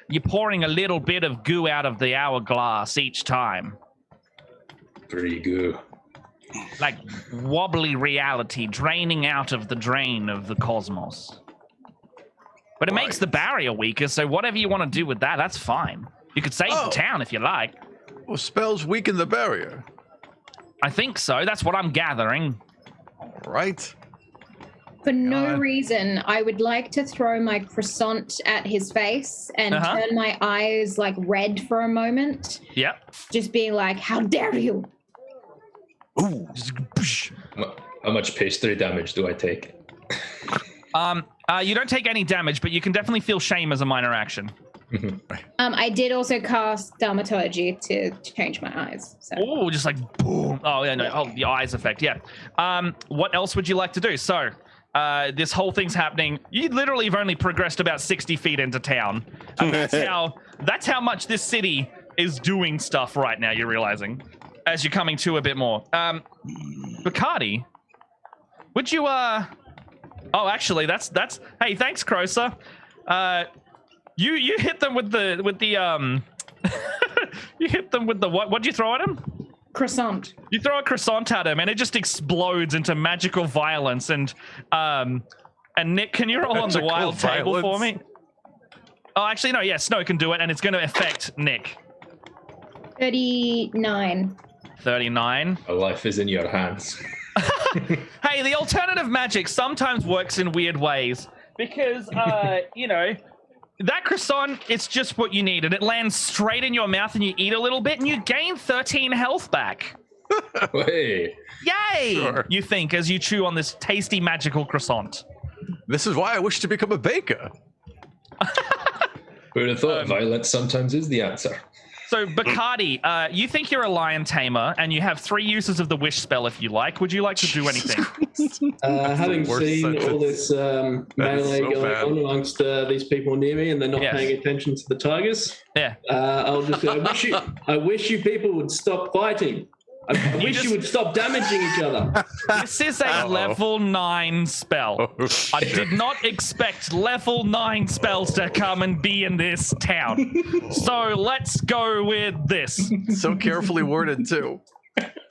you're pouring a little bit of goo out of the hourglass each time. Free goo. Like wobbly reality draining out of the drain of the cosmos." But it makes the barrier weaker, so whatever you want to do with that, that's fine. You could save the town if you like. Well, spells weaken the barrier. I think so. That's what I'm gathering. All right. For no reason, I would like to throw my croissant at his face and turn my eyes like red for a moment. Yep. Just being like, how dare you? Ooh. How much pastry damage do I take? You don't take any damage, but you can definitely feel shame as a minor action. I did also cast Thaumaturgy to change my eyes. So. Oh, just like boom. Oh, yeah, no. Oh, the eyes effect. Yeah. What else would you like to do? So, this whole thing's happening. You literally have only progressed about 60 feet into town. And that's how much this city is doing stuff right now, you're realizing, as you're coming to a bit more. Bacardi, would you, Oh, actually, that's, hey, thanks, Crosa. You hit them with the you hit them with the what'd you throw at him? Croissant. You throw a croissant at him and it just explodes into magical violence and Nick, can you roll on the wild table for me? Oh, actually no, yeah, Snow can do it and it's going to affect Nick. 39. 39. My life is in your hands. Hey, the alternative magic sometimes works in weird ways because you know, that croissant, it's just what you need, and it lands straight in your mouth, and you eat a little bit, and you gain 13 health back. Hey. Yay! Sure. You think, as you chew on this tasty, magical croissant. This is why I wish to become a baker. Who would have thought violence sometimes is the answer? So, Bacardi, you think you're a lion tamer, and you have 3 uses of the wish spell if you like. Would you like to do anything? Having seen all this melee so going bad. on amongst these people near me, and they're not paying attention to the tigers, Yeah. I'll just go, I wish you people would stop fighting. I wish you would stop damaging each other. This is a level 9 spell. I did not expect level 9 spells to come and be in this town. So let's go with this. So carefully worded, too.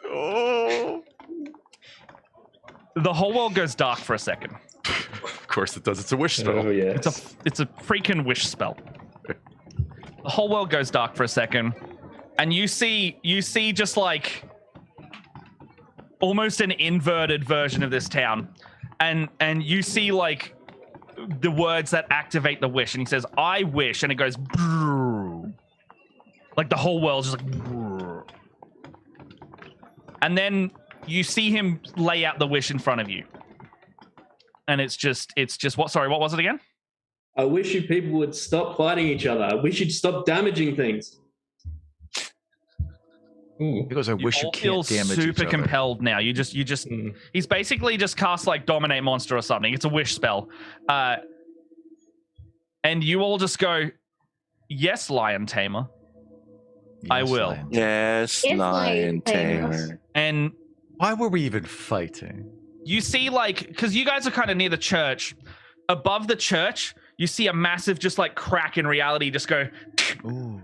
Oh. The whole world goes dark for a second. Of course it does. It's a wish spell. Oh, yeah. It's a freaking wish spell. The whole world goes dark for a second, and you see just like almost an inverted version of this town, and you see like the words that activate the wish, and he says, "I wish," and it goes brrr. Like the whole world's just like brrr. And then you see him lay out the wish in front of you, and it's just what? Sorry, what was it again? I wish you people would stop fighting each other. I wish you'd stop damaging things. Because I wish you feel can't damage super each other. compelled now. You just he's basically just cast like dominate monster or something. It's a wish spell. And you all just go, "Yes, lion tamer. I will." Lion. Yes, Yes, lion lion tamer. And Why were we even fighting? you see like, because you guys are kind of near the church, above the church, you see a massive just like crack in reality just go Ooh.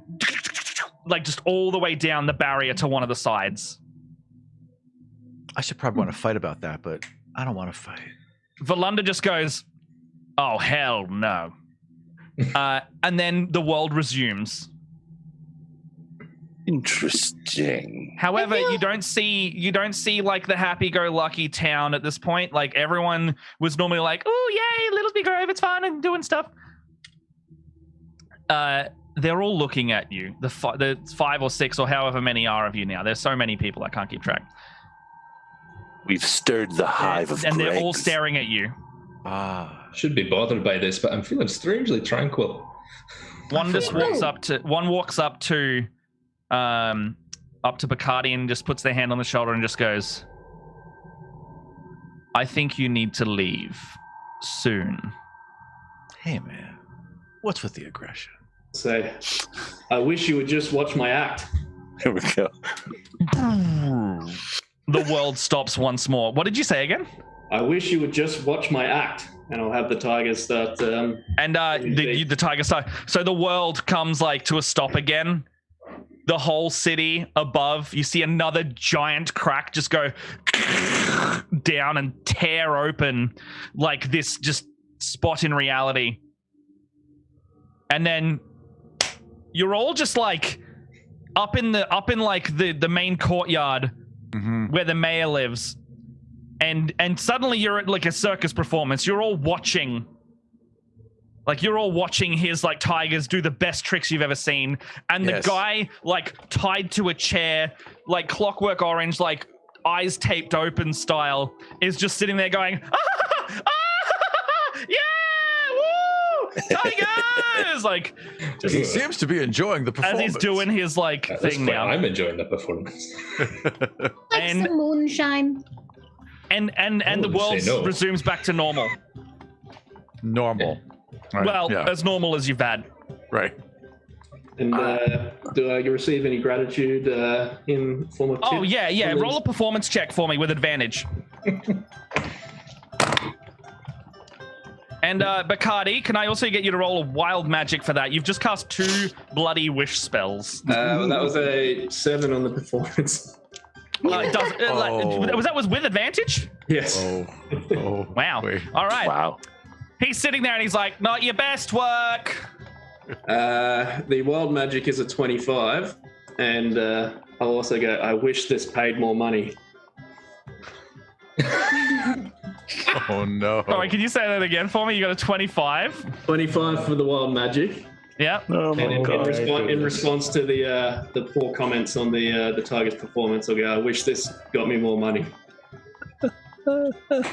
like just all the way down the barrier to one of the sides. I should probably want to fight about that, but I don't want to fight. Valunda just goes, "Oh, hell no." And then the world resumes. Interesting. However, you don't see like the happy-go-lucky town at this point. Like everyone was normally like, "Oh, yay, Little Big Grove, it's fun and doing stuff." They're all looking at you. The 5 or 6 or however many are of you now. There's so many people I can't keep track. We've stirred the hive of and they're all Gregs. staring at you. Ah. Should be bothered by this, but I'm feeling strangely tranquil. One walks up to Bacardi and just puts their hand on the shoulder and just goes, "I think you need to leave soon." Hey, man. What's with the aggression? So, I wish you would just watch my act. Here we go. The world stops once more. What did you say again? I wish you would just watch my act, and I'll have the tigers start. And the tiger start. So the world comes like to a stop again. The whole city above, you see another giant crack just go down and tear open like this just spot in reality. and then you're all just like up in like the main courtyard where the mayor lives, and suddenly you're at like a circus performance. You're all watching. Like, you're all watching his, like, tigers do the best tricks you've ever seen. And the guy, like, tied to a chair, like, Clockwork Orange, like, eyes taped open style, is just sitting there going, yeah, woo, tigers! Like, He seems to be enjoying the performance. as he's doing his, like, thing now. I'm enjoying the performance. Like some moonshine. And the world resumes back to normal. Normal. Right. Well, as normal as you've had. Right. And do I receive any gratitude in form of tips? Oh, yeah. Roll a performance check for me with advantage. And Bacardi, can I also get you to roll a wild magic for that? You've just cast 2 bloody wish spells. Well, that was a 7 on the performance. Was that with advantage? Yes. Oh. Wow. Wait. All right. Wow. He's sitting there and he's like, not your best work. The wild magic is a 25, and I'll also go, I wish this paid more money. Oh, no. Sorry, can you say that again for me? You got a 25? 25 for the wild magic. Yeah. Oh And in response to the poor comments on the Tigers' performance, I'll go, I wish this got me more money.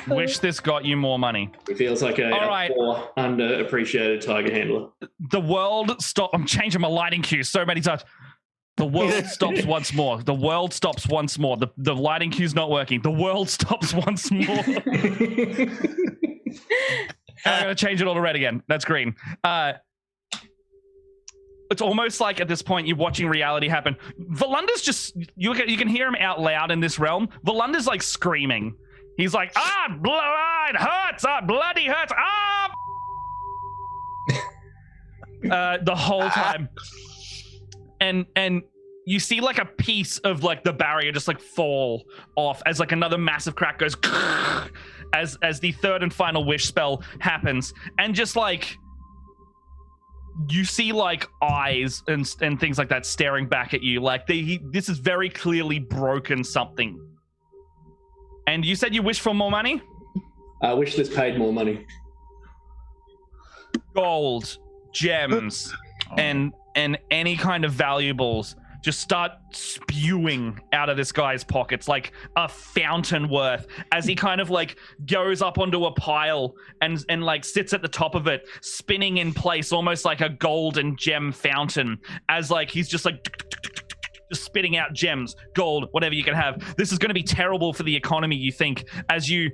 Wish this got you more money. It feels like a poor, underappreciated Tiger handler. The world stop. I'm changing my lighting cues so many times. The world stops once more. The world stops once more. The lighting cue's not working. The world stops once more. I'm going to change it all to red again. That's green. It's almost like at this point you're watching reality happen. Volunda's just, you can hear him out loud in this realm. Volunda's like screaming. He's like, it hurts, bloody hurts, the whole time. And you see like a piece of like the barrier just like fall off as like another massive crack goes as the third and final wish spell happens. And just like, you see like eyes and things like that staring back at you. Like this is very clearly broken something. And you said you wish for more money? I wish this paid more money. Gold, gems, and any kind of valuables just start spewing out of this guy's pockets like a fountain worth as he kind of like goes up onto a pile and like sits at the top of it, spinning in place almost like a golden gem fountain as like he's just like just spitting out gems, gold, whatever you can have. This is going to be terrible for the economy, you think, as you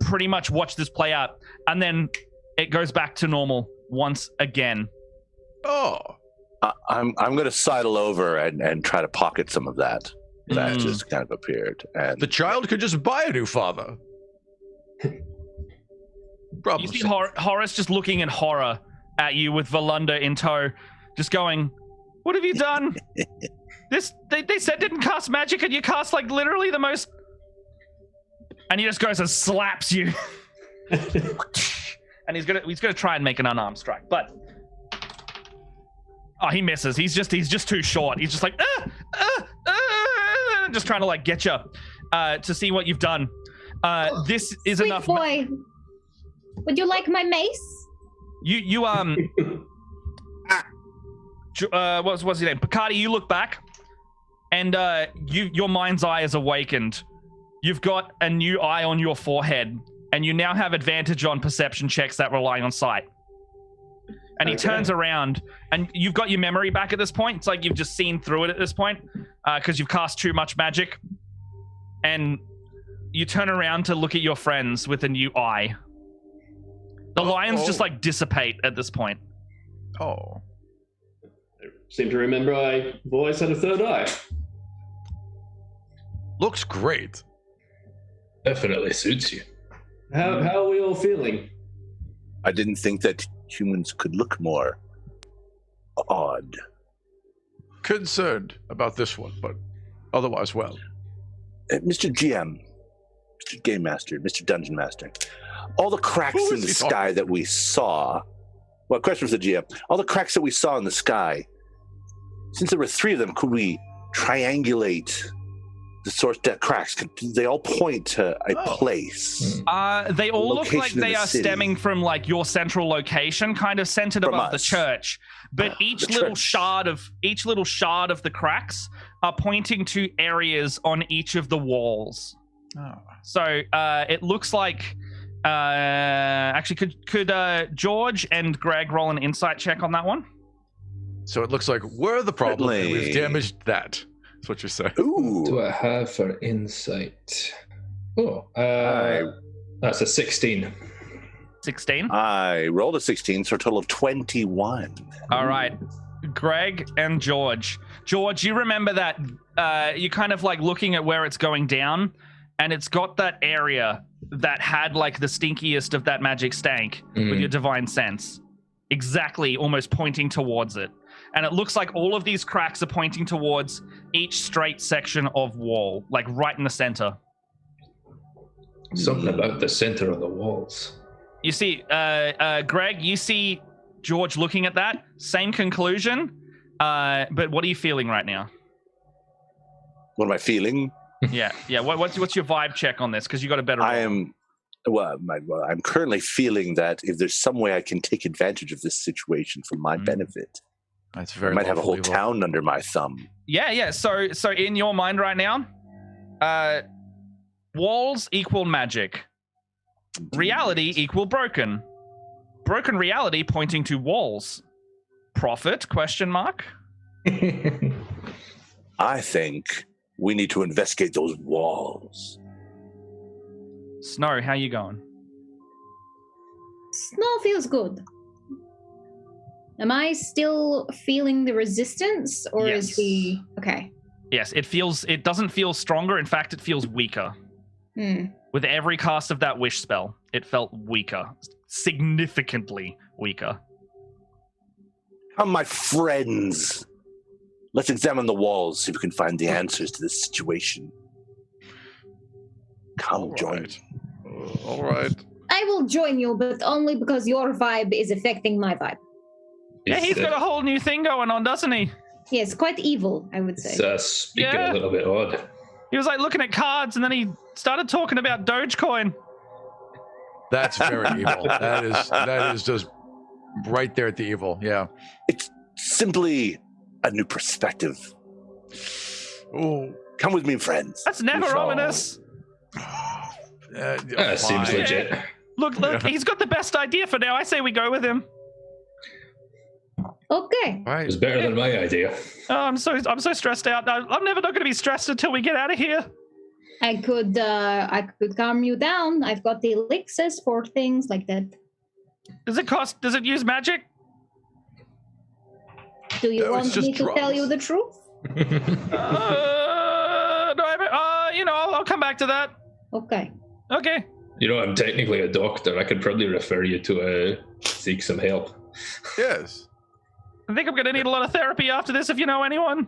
pretty much watch this play out, and then it goes back to normal once again. Oh. I'm going to sidle over and try to pocket some of that just kind of appeared. And The child could just buy a new father. You see Horace just looking in horror at you with Volunda in tow, just going, what have you done? They said didn't cast magic, and you cast like literally the most. And he just goes and slaps you. And he's gonna try and make an unarmed strike, but he misses. He's just too short. He's just like just trying to like get you to see what you've done. This is Sweet enough. Boy, would you like my mace? You what's his name? Bacardi, you look back, and your mind's eye is awakened. You've got a new eye on your forehead, and you now have advantage on perception checks that rely on sight. And he turns around, and you've got your memory back at this point. It's like you've just seen through it at this point, because you've cast too much magic. And you turn around to look at your friends with a new eye. The lions just like dissipate at this point. Oh. Seem to remember I've always had a third eye. Looks great. Definitely suits you. How are we all feeling? I didn't think that humans could look more odd. Concerned about this one, but otherwise well. Mr. GM, Mr. Game Master, Mr. Dungeon Master, all the cracks in the sky that we saw, Well, question for the GM. All the cracks that we saw in the sky, since there were 3 of them, could we triangulate the source that cracks? Could they all point to a place? They all look like Location in they the are city. stemming from like your central location, kind of centered From above the us. church. But each The little church. shard of the cracks are pointing to areas on each of the walls. Oh. So it looks like actually could George and Greg roll an insight check on that one? So it looks like we're the problem and Certainly. we've damaged that. That's what you're saying. What do Ooh. I have for insight? Oh, that's a 16. 16. I rolled a 16, so a total of 21. All right, Greg and George. George, you remember that you're kind of like looking at where it's going down, and it's got that area that had like the stinkiest of that magic stank with your divine sense. Exactly, almost pointing towards it. And it looks like all of these cracks are pointing towards each straight section of wall, like right in the center. Something about the center of the walls. You see, Greg, you see George looking at that. Same conclusion. But what are you feeling right now? What am I feeling? Yeah. What's your vibe check on this? Because you got a better. I'm currently feeling that if there's some way I can take advantage of this situation for my benefit, That's I very might have a whole lawful evil. town under my thumb. Yeah. So in your mind right now, walls equal magic. Reality equal broken. Broken reality pointing to walls. Profit? Question mark. I think we need to investigate those walls. Snow, how you going? Snow feels good. Am I still feeling the resistance, or Yes. is he okay? Yes, it doesn't feel stronger. In fact, it feels weaker. With every cast of that wish spell, it felt weaker. Significantly weaker. Come, my friends. Let's examine the walls, see if we can find the answers to this situation. Come, join me. All right. I will join you, but only because your vibe is affecting my vibe. Yeah, he's got a whole new thing going on, doesn't he? Yes, quite evil, I would say. It's speaking Yeah. a little bit odd. He was like looking at cards, and then he started talking about Dogecoin. That's very evil. That is just right there at the evil. Yeah. It's simply a new perspective. Oh. Come with me, friends. That's never We shall- ominous. That seems fine. legit. Look, he's got the best idea for now. I say we go with him. Okay. It Right. was better than my idea. Oh, I'm so stressed out. I'm never not going to be stressed until we get out of here. I could calm you down. I've got the elixirs for things like that. Does it use magic? Do you No, it's want just me to tell drugs. you the truth? I'll come back to that. Okay. Okay. You know, I'm technically a doctor. I could probably refer you to seek some help. Yes. I think I'm going to need a lot of therapy after this if you know anyone.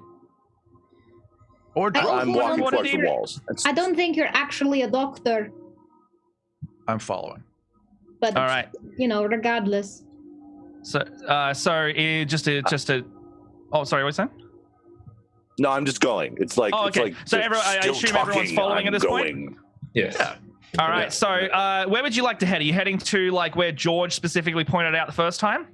Or I drugs. also I'm don't walking want towards to the do- walls. I don't think you're actually a doctor, I'm following. but All right. Regardless. So just a. Oh, sorry. What's that? No, I'm just going. It's like, Oh, it's okay. like So they're I still assume everyone's talking, following I'm at this point? going. Yes. Yeah. All right. So where would you like to head? Are you heading to like where George specifically pointed out the first time?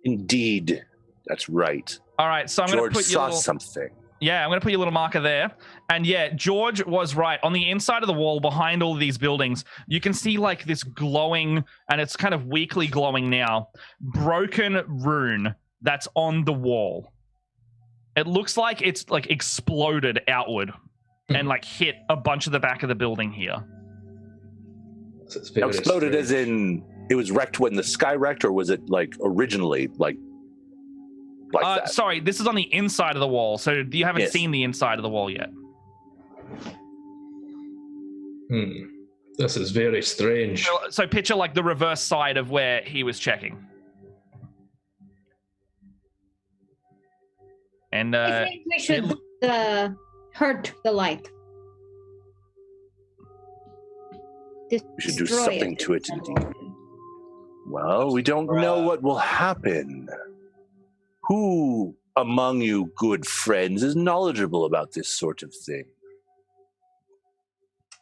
Indeed. That's right. All right. So I'm going George to put saw your something. Yeah, I'm going to put your little marker there. And yeah, George was right. On the inside of the wall behind all of these buildings, you can see like this glowing, and it's kind of weakly glowing now, broken rune that's on the wall. It looks like it's like exploded outward and like hit a bunch of the back of the building here. So it's Now, very exploded strange. as in it was wrecked when the sky wrecked, or was it like originally like that? Sorry, this is on the inside of the wall, so you haven't Yes. seen the inside of the wall yet. This is very strange. So picture like the reverse side of where he was checking. And I think we should hurt the light. We should do Destroy something to it indeed. Well, we don't know what will happen. Who among you good friends is knowledgeable about this sort of thing?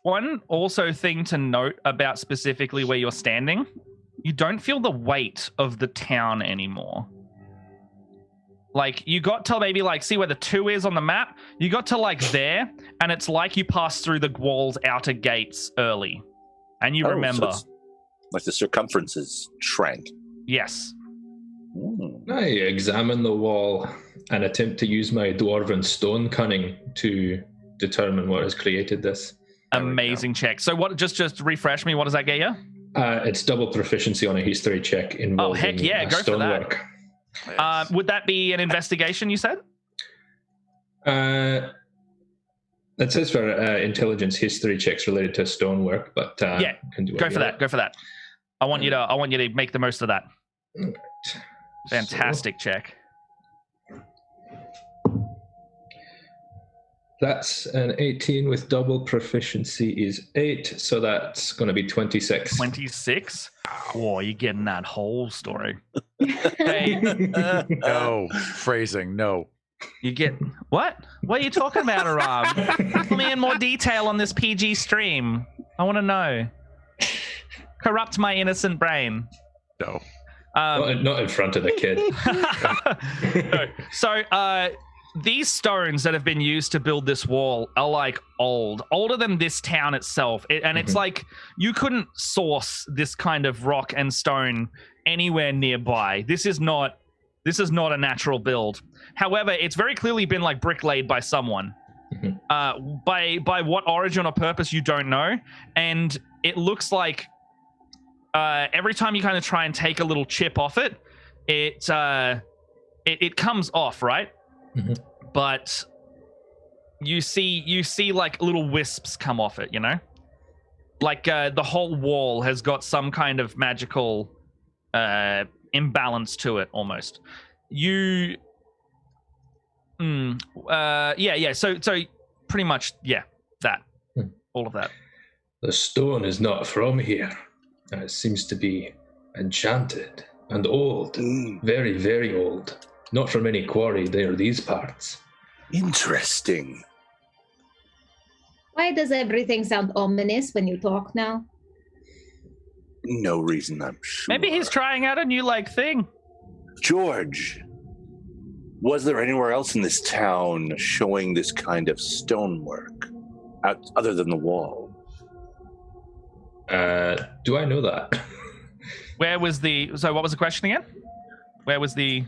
One also thing to note about specifically where you're standing, you don't feel the weight of the town anymore. Like, you got to maybe, like, see where the 2 is on the map? You got to, like, there, and it's like you passed through the wall's outer gates early. And you remember. So like the circumferences shrank. Yes. I examine the wall and attempt to use my dwarven stone cunning to determine what has created this. Amazing check. So what? Just refresh me. What does that get you? It's double proficiency on a history check involving heck yeah, go for that. stonework. Would that be an investigation, you said? It says for intelligence history checks related to stonework, but yeah, can do go for that. Go for that. I want you to make the most of that. Right. Fantastic check. That's an 18 with double proficiency is 8, so that's going to be 26. 26? Oh, you're getting that whole story. Hey, No. Phrasing, no. you get what? What are you talking about, Aram? Tell me in more detail on this PG stream. I want to know. Corrupt my innocent brain. No. Not in front of the kid. No. So, these stones that have been used to build this wall are like older than this town itself. And it's like you couldn't source this kind of rock and stone anywhere nearby. This is not a natural build. However, it's very clearly been like bricklayed by someone. By what origin or purpose you don't know. And it looks like every time you kind of try and take a little chip off it, it comes off, right? But you see like little wisps come off it, you know? Like the whole wall has got some kind of magical imbalance to it almost. So pretty much, yeah, that. All of that. The stone is not from here. And it seems to be enchanted and old. Very, very old. Not from any quarry there, these parts. Interesting. Why does everything sound ominous when you talk now? No reason, I'm sure. Maybe he's trying out a new thing. George, was there anywhere else in this town showing this kind of stonework other than the wall? Do I know that? What was the question again? Where was the...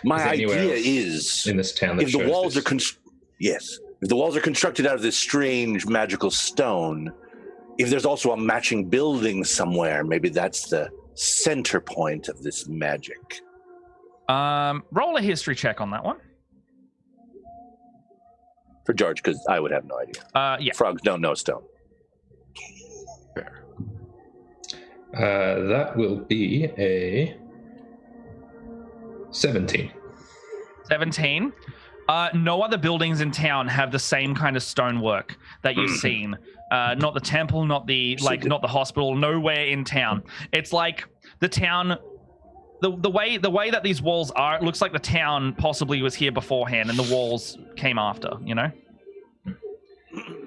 My idea is in this town that if the walls are if the walls are constructed out of this strange magical stone, if there's also a matching building somewhere, maybe that's the center point of this magic. Roll a history check on that one. For George, because I would have no idea. Yeah. Frogs don't know stone. Fair. That will be a 17. 17. No other buildings in town have the same kind of stonework that you've seen. Not the temple, not the not the hospital. Nowhere in town. It's like the town. The way that these walls are, it looks like the town possibly was here beforehand, and the walls came after. You know.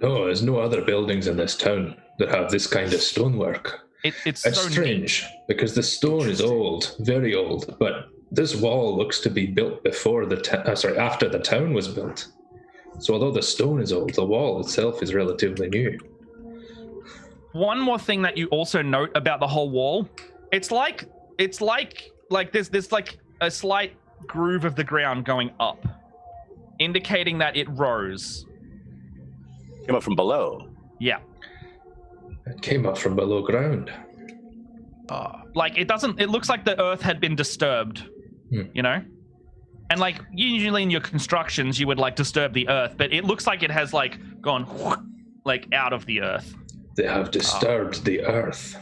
No, there's no other buildings in this town that have this kind of stonework. It's so strange because the stone is old, very old, but this wall looks to be built before after the town was built. So although the stone is old, the wall itself is relatively new. One more thing that you also note about the whole wall, it's like there's like a slight groove of the ground going up, indicating that it rose. Came up from below. Yeah. It came up from below ground. It looks like the earth had been disturbed, you know? And usually in your constructions, you would disturb the earth, but it looks like it has gone out of the earth. They have disturbed the earth.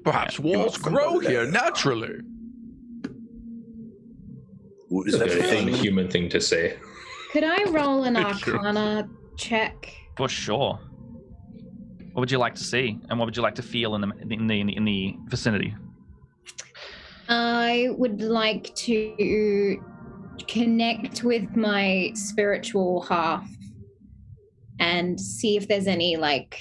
Perhaps walls grow here naturally. Is that a very inhuman thing to say. Could I roll an Arcana check? For sure. What would you like to see, and what would you like to feel in the vicinity? I would like to connect with my spiritual half and see if there's any like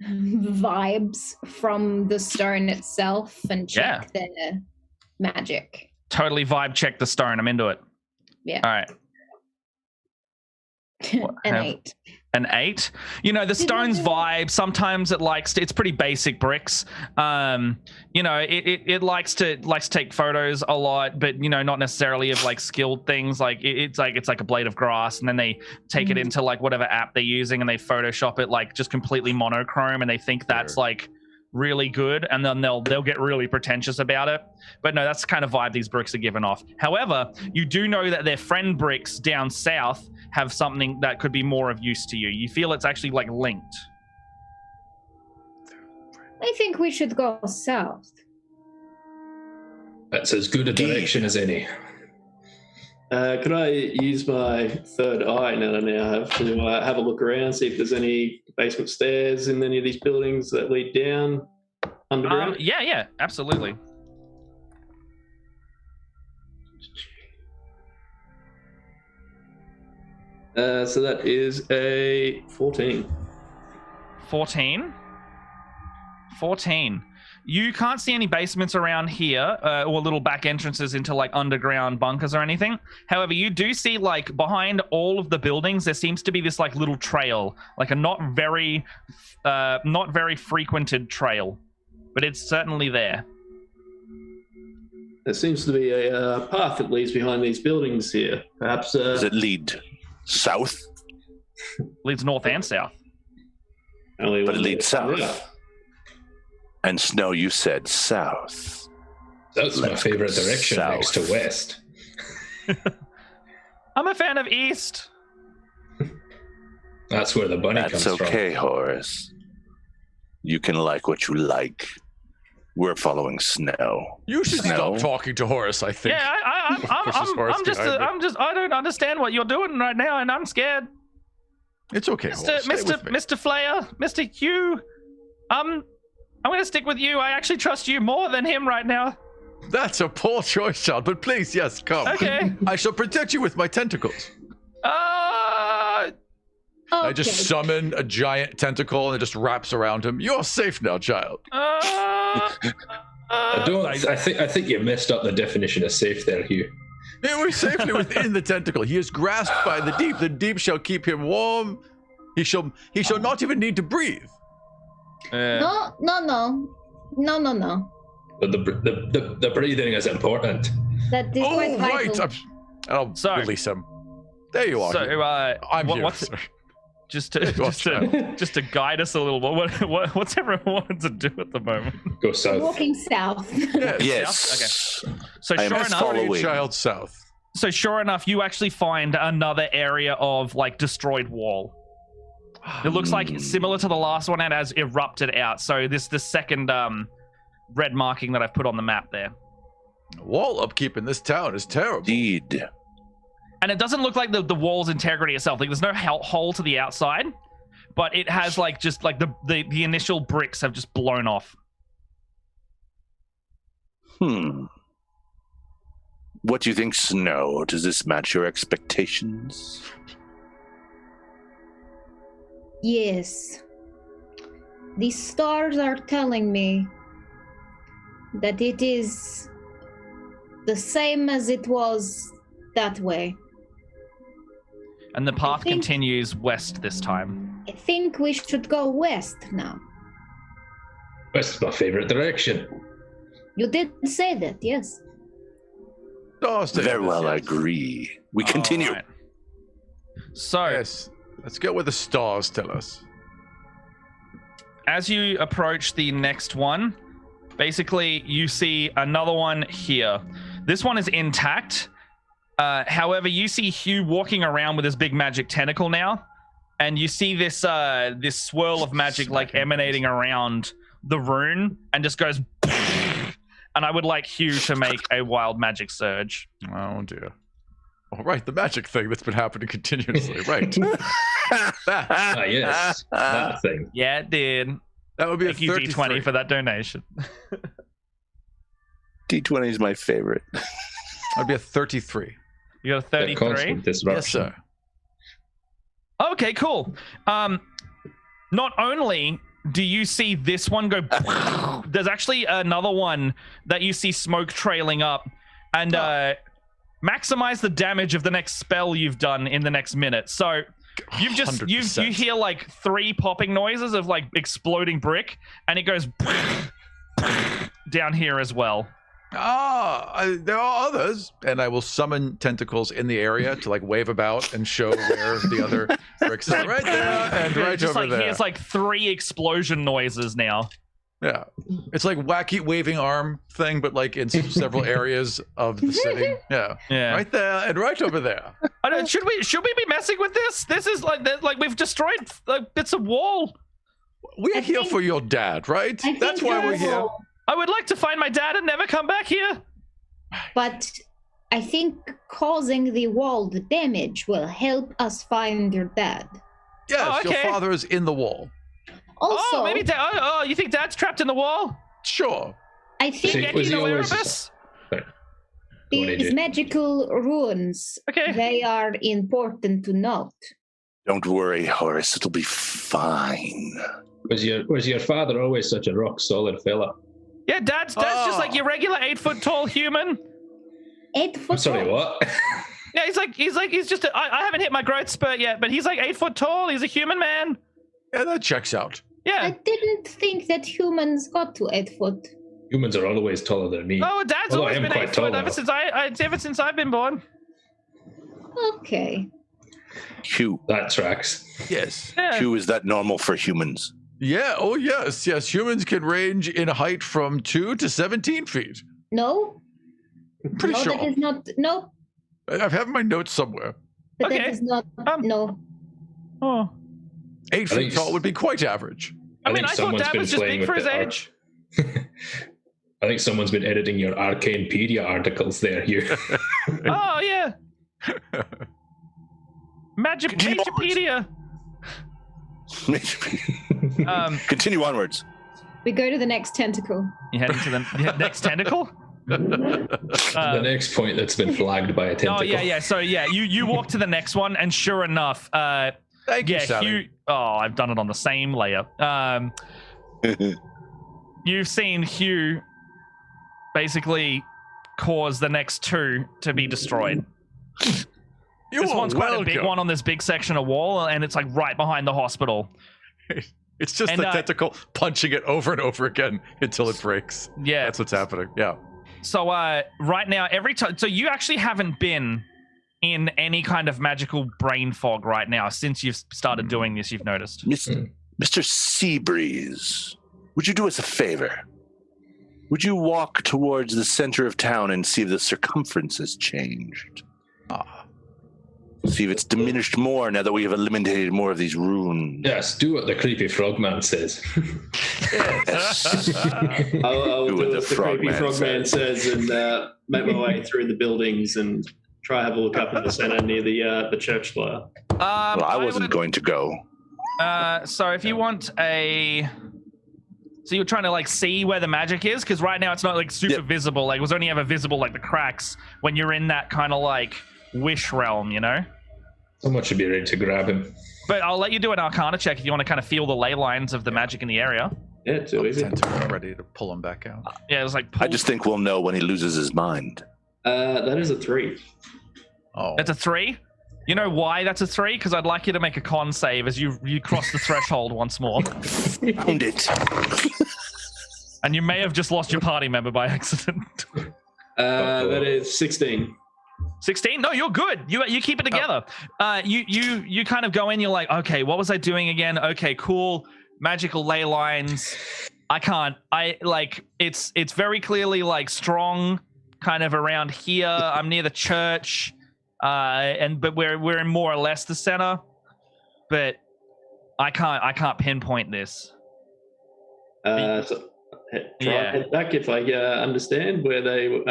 vibes from the stone itself and check their magic. Totally vibe check the stone. I'm into it. Yeah. All right. An 8. An 8. You know, the stone's vibe, sometimes it's pretty basic bricks. It likes to take photos a lot, but not necessarily of like skilled things. Like it's like a blade of grass, and then they take it into like whatever app they're using and they Photoshop it like just completely monochrome, and they think that's like really good, and then they'll get really pretentious about it. But no, that's the kind of vibe these bricks are giving off. However, you do know that their friend bricks down south have something that could be more of use to you. You feel it's actually like linked. I think we should go south. That's as good a direction as any. Could I use my third eye now that I have to have a look around, see if there's any basement stairs in any of these buildings that lead down underground? Yeah, absolutely. So that is a 14. 14. You can't see any basements around here or little back entrances into like underground bunkers or anything. However, you do see like behind all of the buildings, there seems to be this like little trail, like a not very frequented trail, but it's certainly there. There seems to be a path that leads behind these buildings here. Perhaps. Does it lead south? Leads north and south. But it leads south. Yeah. And Snow, you said south. That's my favorite direction, south. Next to west. I'm a fan of east. That's where the bunny comes from. That's okay, Horace. You can like what you like. We're following Snow. You should stop talking to Horace, I think. Yeah, I don't understand what you're doing right now, and I'm scared. It's okay, Horace. Mr. Flair, Mr. Hugh, I'm going to stick with you. I actually trust you more than him right now. That's a poor choice, child, but please, yes, come. Okay. I shall protect you with my tentacles. I just summon a giant tentacle and it just wraps around him. You're safe now, child. I think you messed up the definition of safe there, Hugh. He was safely within the tentacle. He is grasped by the deep. The deep shall keep him warm. He shall not even need to breathe. No. But the breathing is important. That is quite vital. Right. I'll release him. There you are. So, I'm here. Just to guide us a little bit. What's everyone wanting to do at the moment? Go south. Walking south. Yes. Okay. So sure enough, child south. So sure enough, you actually find another area of like destroyed wall. It looks like similar to the last one and has erupted out. So this the second red marking that I've put on the map there. Wall upkeep in this town is terrible. Indeed. And it doesn't look like the wall's integrity itself. Like there's no hole to the outside, but it has like just like the initial bricks have just blown off. What do you think, Snow? Does this match your expectations? Yes. The stars are telling me that it is the same as it was that way. And the path continues west this time. I think we should go west now. West is my favorite direction. You did say that, yes. Very well, I agree. We continue. Right. So, yes, let's go where the stars tell us. As you approach the next one, basically you see another one here. This one is intact. However, you see Hugh walking around with his big magic tentacle now, and you see this this swirl of magic like emanating around the rune, and just goes. And I would like Hugh to make a wild magic surge. Oh dear. All right, the magic thing that's been happening continuously. Right. Ah, yes, that thing. Yeah, it did. That would be Thank a you, 33. D20, for that donation. D20 is my favorite. That'd be a 33. You got a The 33? constant disruption. Yes, sir. Okay, cool. Not only do you see this one go, there's actually another one that you see smoke trailing up, and maximize the damage of the next spell you've done in the next minute. So you 100%. hear like 3 popping noises of like exploding brick, and it goes down here as well. There are others, and I will summon tentacles in the area to like wave about and show where the other bricks are. Right there and right Just over like there. here's like 3 explosion noises now. Yeah, it's like wacky waving arm thing, but like in several areas of the city. Yeah, right there and right over there. I don't, should we be messing with this? This is like we've destroyed like bits of wall. We're here for your dad, right? That's why we're here. I would like to find my dad and never come back here. But I think causing the wall the damage will help us find your dad. Yes, your father is in the wall. Also, maybe dad. Oh, you think dad's trapped in the wall? Sure. I think Was he always- these magical runes, they are important to note. Don't worry, Horace. It'll be fine. Was your father always such a rock solid fella? Yeah, dad's just like your regular 8-foot tall human. 8 foot I'm sorry, what? Yeah, he's just. I haven't hit my growth spurt yet, but he's like 8 foot tall. He's a human man. Yeah, that checks out. Yeah. I didn't think that humans got to 8 foot. Humans are always taller than me. Oh, dad's Although I always am been quite 8 tall foot now. ever since I've been born. Okay. Hugh. That tracks. Yes. Yeah. Hugh, is that normal for humans? Yeah. Oh, yes. Yes. Humans can range in height from 2 to 17 feet. No. Pretty No, sure. that is not. No. I have my notes somewhere. But that is not. No. Oh. 8 feet tall would be quite average. I mean, I thought dad was just big for his age. I think someone's been editing your Arcanepedia articles there, Hugh. Oh yeah. Magipedia. Continue onwards. We go to the next tentacle. You heading to the next tentacle? The next point that's been flagged by a tentacle. Oh yeah. So yeah, you walk to the next one, and sure enough, Thank you, yeah, Sally. Hugh. Oh, I've done it on the same layer. You've seen Hugh basically cause the next 2 to be destroyed. This one's quite a big one on this big section of wall, and it's like right behind the hospital. It's just the tentacle punching it over and over again until it breaks. Yeah. That's what's happening. Yeah. So right now, every time, so you actually haven't been in any kind of magical brain fog right now since you've started doing this. You've noticed, Mr. Seabreeze, would you do us a favor? Would you walk towards the center of town and see if the circumference has changed? See if it's diminished more now that we have eliminated more of these runes. Yes, do what the creepy frogman says. I'll do what the creepy frogman says and make my way through the buildings and try have a look up in the center near the church spire. Well, I wasn't going to go. So if you want a... So you're trying to like see where the magic is? Because right now it's not like super visible. Like it was only ever visible like the cracks when you're in that kind of like wish realm, you know? Someone should be ready to grab him. But I'll let you do an Arcana check if you want to kind of feel the ley lines of the magic in the area. Yeah, too easy. Ready to pull him back out. Yeah, it was like... I just think we'll know when he loses his mind. That is a 3. Oh. That's a 3? You know why that's a 3? Because I'd like you to make a con save as you cross the threshold once more. Found it. And you may have just lost your party member by accident. That is 16. 16? No, you're good. You keep it together. You kind of go in. You're like, okay, what was I doing again? Okay, cool. Magical ley lines. It's very clearly like strong, kind of around here. I'm near the church, but we're in more or less the center. But I can't pinpoint this. So try and head back if I understand where they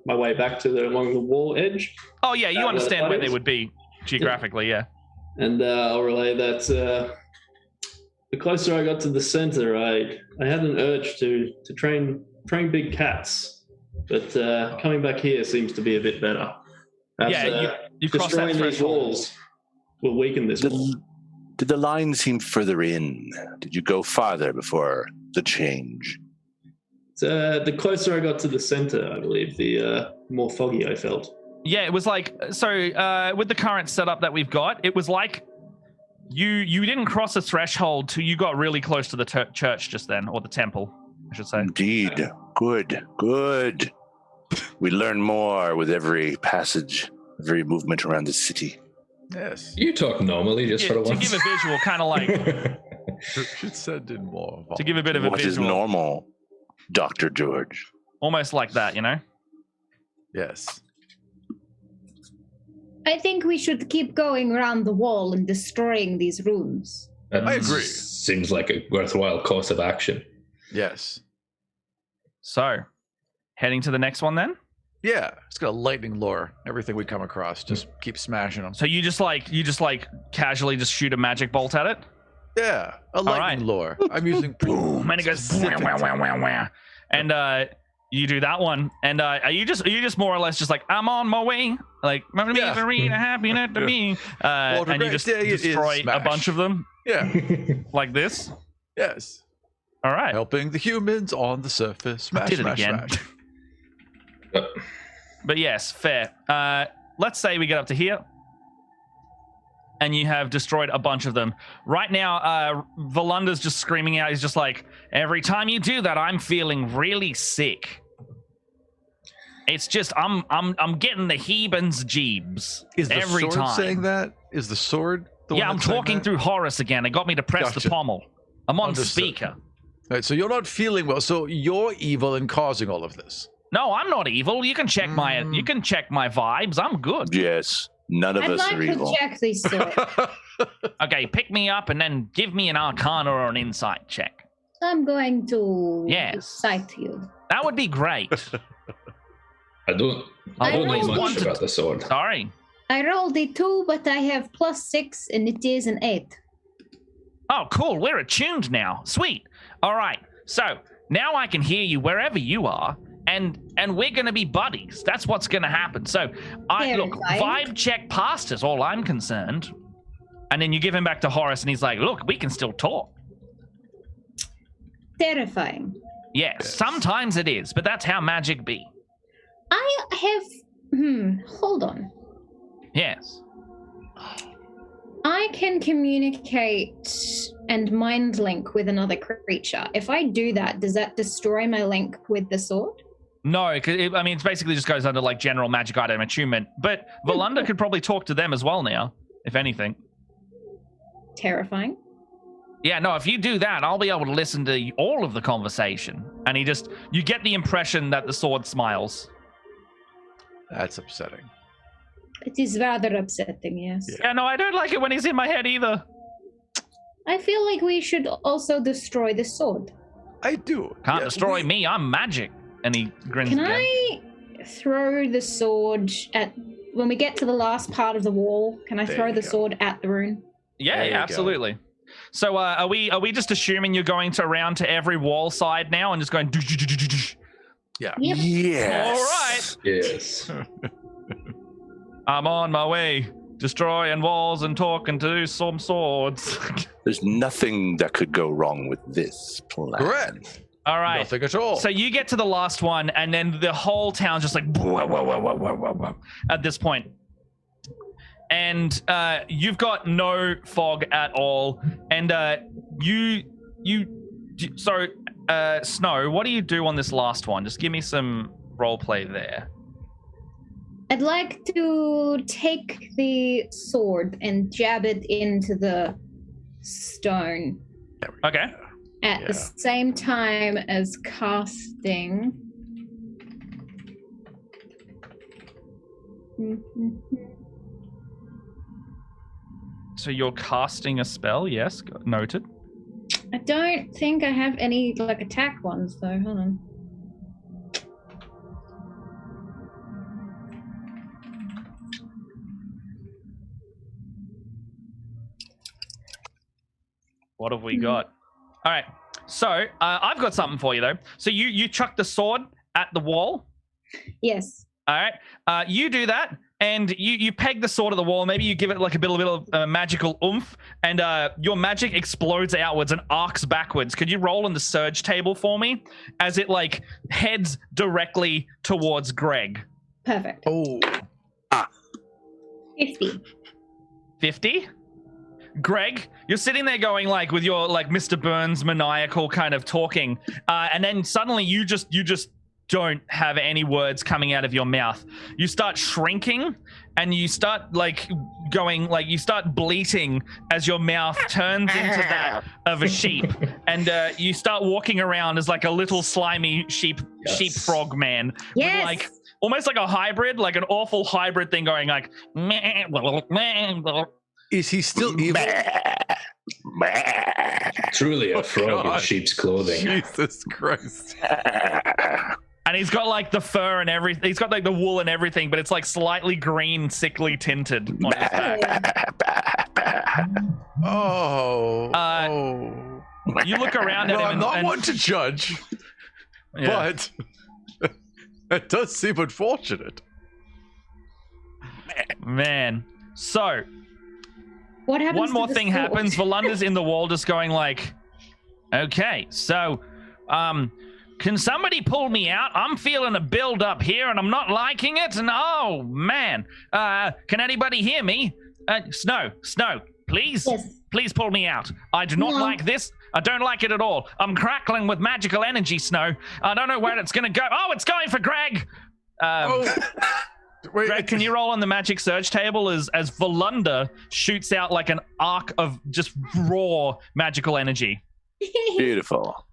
my way back to along the wall edge. Oh yeah, you understand where they is. would be geographically, yeah. And I'll relay that the closer I got to the center, I had an urge to train big cats, but coming back here seems to be a bit better. Perhaps, you crossed that destroying these threshold. walls will weaken this wall. Did the line seem further in? Did you go farther before the change? The closer I got to the center, I believe, the more foggy I felt. Yeah, it was like, so with the current setup that we've got, it was like you didn't cross a threshold till you got really close to the church just then, or the temple, I should say. Indeed. Good. We learn more with every passage, every movement around the city. Yes. You talk normally just for the To once. give a visual, kind of like, Should send in more. to give a bit of a What is visual. normal, Dr. George? Almost like that, you know? Yes. I think we should keep going around the wall and destroying these rooms. That I agree. Seems like a worthwhile course of action. Yes. So, heading to the next one then? Yeah. It's got a lightning lure. Everything we come across, just keep smashing them. So you just like casually just shoot a magic bolt at it? Yeah. A lightning lure. I'm using Boom, and it goes specific wah, wah, wah, wah, wah. And you do that one, and are you just more or less just like, I'm on my way, like Yeah. happy not to me, What a and you great just day it is, destroy a smash. bunch of them Yeah. like this. Yes. All right, Helping the humans on the surface. Smash, did it smash, again. smash. But yes, fair. Let's say we get up to here, and you have destroyed a bunch of them. Right now, Volunda's just screaming out. He's just like, every time you do that, I'm feeling really sick. It's just I'm getting the Hebens jeebs Is the every sword time. saying that? Is the sword the one Yeah, I'm that's saying talking that? through Horus again. It got me to press Gotcha. the pommel. I'm on Understood. speaker. Right, so you're not feeling well. So you're evil in causing all of this. No, I'm not evil. You can check my vibes. I'm good. Yes, none of I'd us like are to evil. check this sword. Okay, pick me up and then give me an Arcana or an Insight check. I'm going to Yes. cite you. That would be great. I don't I know always much wanted about the sword. Sorry. I rolled a 2, but I have +6, and it is an 8. Oh, cool. We're attuned now. Sweet. All right. So now I can hear you wherever you are, and we're gonna be buddies. That's what's gonna happen. So look, Terrifying. vibe check past us, all I'm concerned. And then you give him back to Horace, and he's like, "Look, we can still talk." Terrifying. Yes, sometimes it is, but that's how magic be. I have. Hold on. Yes. I can communicate and mind link with another creature. If I do that, does that destroy my link with the sword? No, 'cause it basically just goes under like general magic item attunement. But Volunda could probably talk to them as well now, if anything. Terrifying. Yeah, no, if you do that, I'll be able to listen to all of the conversation. And you get the impression that the sword smiles. That's upsetting. It is rather upsetting, yes. Yeah, no, I don't like it when he's in my head either. I feel like we should also destroy the sword. I do. Can't Yeah, destroy me, I'm magic. And he grins Can again. I throw the sword at... When we get to the last part of the wall, can I There throw you the go. sword at the rune? Yeah, There you yeah, go. absolutely. So are we just assuming you're going around to every wall side now and just going... Yeah. Yep. Yes. Yes. I'm on my way, destroying walls and talking to some swords. There's nothing that could go wrong with this plan. Correct. All right. Nothing at all. So you get to the last one, and then the whole town's just like at this point. And you've got no fog at all. And Snow, what do you do on this last one? Just give me some role play there. I'd like to take the sword and jab it into the stone Okay. at the same time as casting. So you're casting a spell, yes, noted. I don't think I have any like attack ones though. Hold on. What have we got? All right. So I've got something for you though. So you chuck the sword at the wall. Yes. All right. You do that, and you peg the sword at the wall. Maybe you give it like a bit of magical oomph, and your magic explodes outwards and arcs backwards. Could you roll on the surge table for me as it like heads directly towards Greg? Perfect. Oh. 50. 50? Greg, you're sitting there going like with your like Mr. Burns maniacal kind of talking, and then suddenly you just don't have any words coming out of your mouth. You start shrinking, and you start like going like you start bleating as your mouth turns into that of a sheep, and you start walking around as like a little slimy sheep frog man. Yes. With, like almost like a hybrid, like an awful hybrid thing going like. Is he still evil? Truly a frog in God. sheep's clothing. Jesus Christ. And he's got like the fur and everything. He's got like the wool and everything, but it's like slightly green, sickly tinted on his back. Oh. You look around at No, him. I'm not and, one to judge, yeah. but it does seem unfortunate. Man. So What happens? one to more the thing sword? happens. Valanda's in the wall just going like, okay, so can somebody pull me out? I'm feeling a build up here and I'm not liking it. And oh man, can anybody hear me? Snow, please, Yes. please pull me out. I do not No. like this. I don't like it at all. I'm crackling with magical energy, Snow. I don't know where it's going to go. Oh, it's going for Greg. Wait, Greg, can you roll on the magic surge table as Valanda shoots out like an arc of just raw magical energy? Beautiful.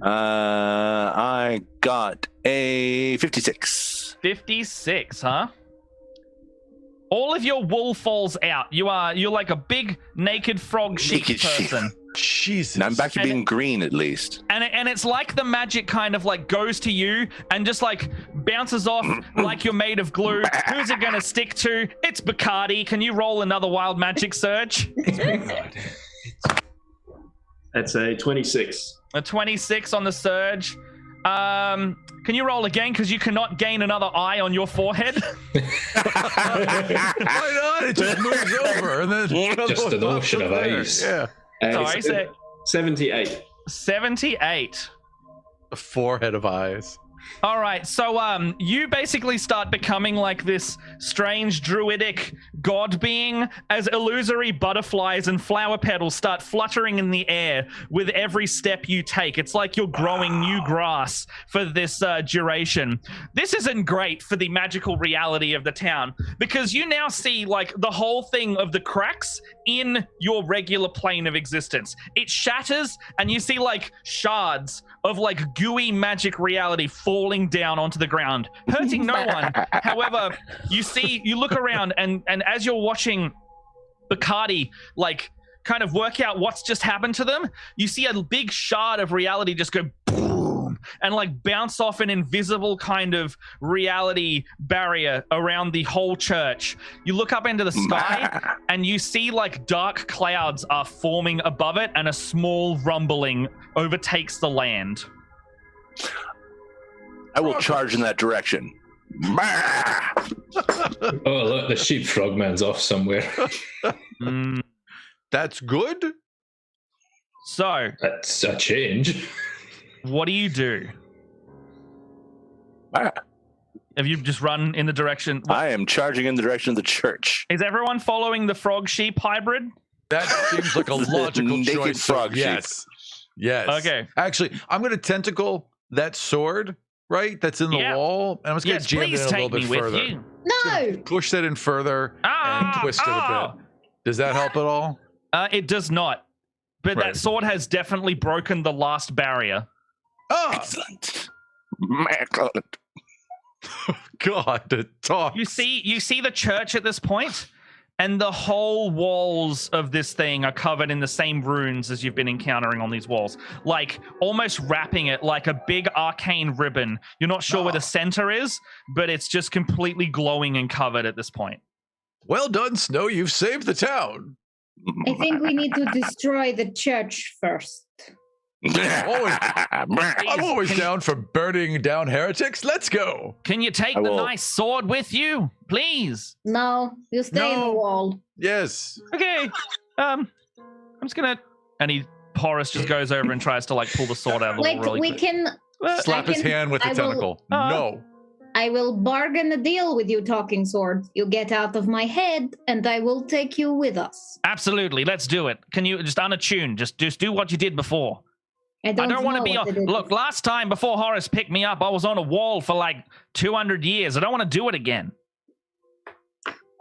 I got a 56. 56, huh? All of your wool falls out. You're like a big naked frog sheep Naked sheep. person. Jesus. And I'm back to And being green at least. And it's like the magic kind of like goes to you and just like bounces off like you're made of glue. Who's it gonna stick to? It's Bacardi. Can you roll another wild magic surge? That's a 26. A 26 on the surge. Can you roll again? Because you cannot gain another eye on your forehead. Why not? It just moves over. And then Just an ocean of there. eyes. Yeah. Sorry, so 78. 78. A forehead of eyes. All right, so you basically start becoming like this strange druidic god being as illusory butterflies and flower petals start fluttering in the air with every step you take. It's like you're growing new grass for this duration. This isn't great for the magical reality of the town because you now see like the whole thing of the cracks in your regular plane of existence. It shatters and you see like shards of like gooey magic reality falling down onto the ground, hurting no one. However, you look around and as you're watching Bacardi like kind of work out what's just happened to them, you see a big shard of reality just go boom and like bounce off an invisible kind of reality barrier around the whole church. You look up into the sky and you see like dark clouds are forming above it and a small rumbling overtakes the land. I will charge in that direction. Oh, look, the sheep frogman's off somewhere. That's good. So, That's a change. what do you do? Have you just run in the direction? I am charging in the direction of the church. Is everyone following the frog sheep hybrid? That seems like a logical Naked choice. So frog sheep. yes. Yes. Okay. Actually, I'm going to tentacle that sword, right? That's in the Yeah. wall. And I'm just going to Yes, jam it please in a little take me bit with further. you. No. Push that in further and twist it a bit. Does that help at all? It does not. But Right. that sword has definitely broken the last barrier. Oh, Excellent. God, to talk. You see the church at this point, and the whole walls of this thing are covered in the same runes as you've been encountering on these walls, like almost wrapping it like a big arcane ribbon. You're not sure where the center is, but it's just completely glowing and covered at this point. Well done, Snow. You've saved the town. I think we need to destroy the church first. I'm always down for burning down heretics. Let's go. Can you take the nice sword with you, please? No, you stay in the wall. Yes. Okay. I'm just gonna. And Horace just goes over and tries to like pull the sword out of the wall. Really we quick. can slap his hand with the tentacle. No. I will bargain a deal with you, talking sword. You get out of my head, and I will take you with us. Absolutely, let's do it. Can you just unattune? Just do what you did before. I don't want to be on. Look, last time before Horace picked me up, I was on a wall for like 200 years. I don't want to do it again.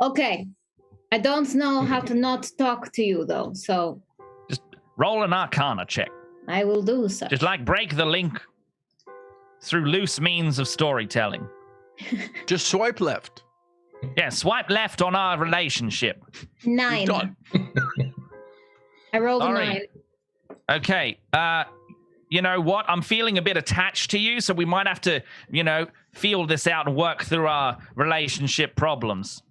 Okay. I don't know how to not talk to you, though, so... Just roll an Arcana check. I will do so. Just like break the link through loose means of storytelling. Just swipe left. Yeah, swipe left on our relationship. 9. Done. I rolled a 9. Okay, you know what? I'm feeling a bit attached to you, so we might have to, feel this out and work through our relationship problems.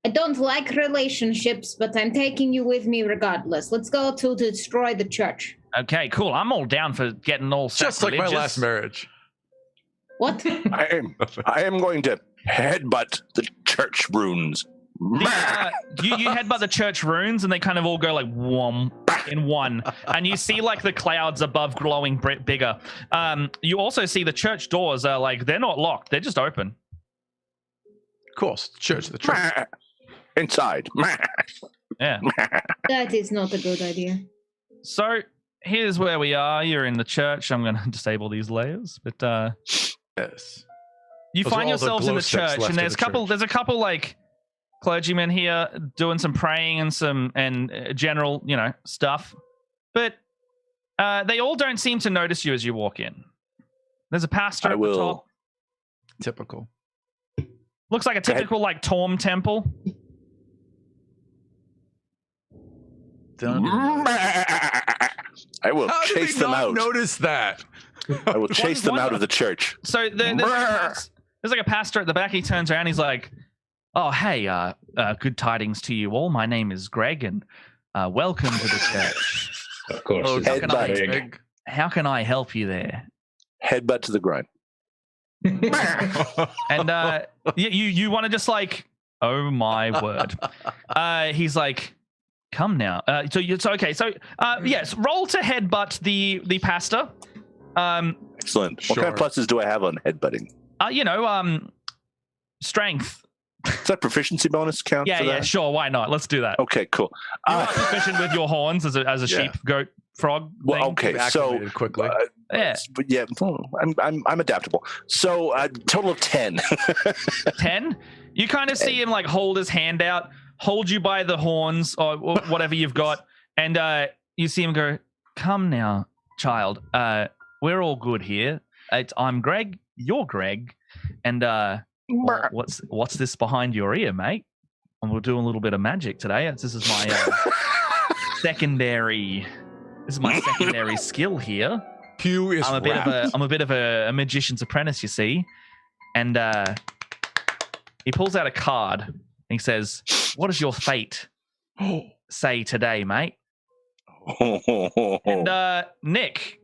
I don't like relationships, but I'm taking you with me regardless. Let's go to destroy the church. Okay, cool. I'm all down for getting all just like my last marriage. What? I am going to headbutt the church runes. You headbutt the church runes, and they kind of all go like whom in one, and you see like the clouds above glowing bigger. You also see the church doors are like they're not locked; they're just open. Of course, the church. Inside. Yeah, that is not a good idea. So here's where we are. You're in the church. I'm going to disable these layers, but yes, you find yourselves in the church, and there's a couple like clergymen here doing some praying and some general, stuff. But they all don't seem to notice you as you walk in. There's a pastor at the top. Typical. Looks like a typical like Torm temple. I will chase them out. Notice that. I will chase them out of the church. So there's like a pastor at the back. He turns around. He's like, "Oh, hey, good tidings to you all. My name is Greg, and welcome to the church." Of course. Oh, how can I help you there? Headbutt to the groin. And you want to just like, oh my word. He's like, come now. Yes, roll to headbutt the pastor. Excellent. Sure. What kind of pluses do I have on headbutting? Strength. Does that proficiency bonus count? Yeah, for that? Sure. Why not? Let's do that. Okay, cool. You are proficient with your horns as a sheep, goat, frog. Well, thing. okay, so quickly. I'm adaptable. So total of 10. 10. You kind of see him like hold his hand out, hold you by the horns or whatever you've got, and you see him go, "Come now, child. We're all good here. I'm Greg. You're Greg, and what's this behind your ear, mate? And we're doing a little bit of magic today. This is my secondary. This is my secondary skill here. Hugh is I'm a bit of a magician's apprentice, you see." And he pulls out a card and he says, "What does your fate say today, mate?" And Nick,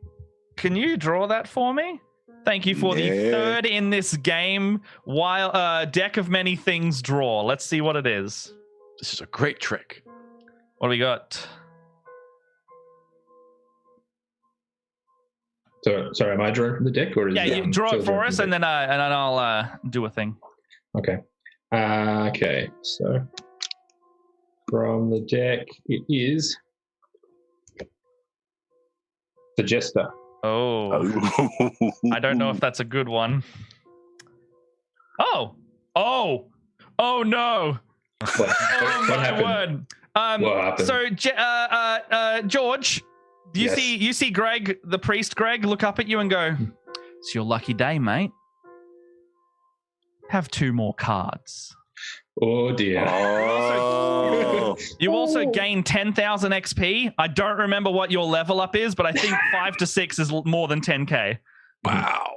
can you draw that for me? Thank you for the third in this game. While deck of many things draw. Let's see what it is. This is a great trick. What do we got? So, sorry, am I drawing from the deck, or is you draw it for us, and then I'll do a thing. Okay. Okay. So from the deck, it is the Jester. Oh, I don't know if that's a good one. Oh no! What Oh my happened? word! What happened? So, George, you see Greg, the priest Greg, look up at you and go, "It's your lucky day, mate. Have 2 more cards." Oh dear. Oh. You also gain 10,000 XP. I don't remember what your level up is, but I think 5 to 6 is more than 10k. Wow.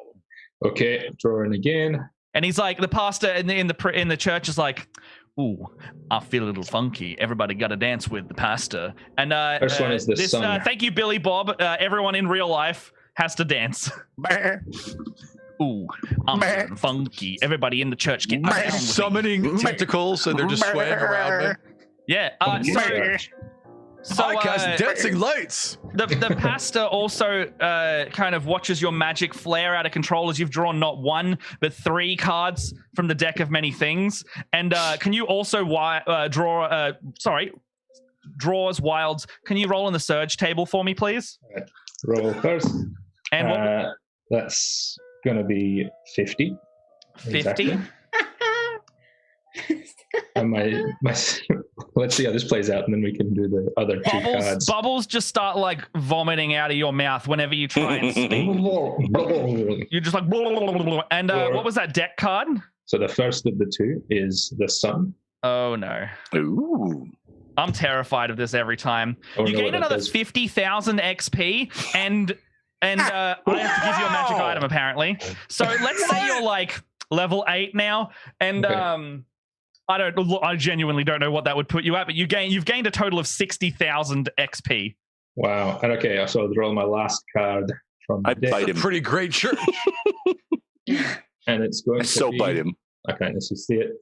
Okay, drawing again. And he's like, the pastor in the church is like, ooh, I feel a little funky. Everybody got to dance with the pastor. And First one is the sun. thank you, Billy Bob. Everyone in real life has to dance. Ooh, I'm feeling funky. Everybody in the church get down with me. Summoning tentacles, and they're just swaying around me. Yeah. So I cast dancing lights. the pastor also kind of watches your magic flare out of control as you've drawn not 1 but 3 cards from the deck of many things. And can you also draws wilds? Can you roll on the surge table for me, please? Right. Roll first. And that's going to be 50. 50. Exactly. And my let's see how this plays out, and then we can do the other 2 cards. Bubbles just start like vomiting out of your mouth whenever you try and speak. You're just like, and what was that deck card? So the first of the 2 is the sun. Oh no! Ooh. I'm terrified of this every time. Oh, you no, gain that another does. 50,000 XP, and I have to give you a magic item apparently. So let's say you're like level 8 now, and Okay. I genuinely don't know what that would put you at, but you've gained a total of 60,000 XP. Wow. And okay, so I'll draw my last card from the I deck, bite him. Pretty great church. and it's going I to so be, bite him. I can't necessarily see it.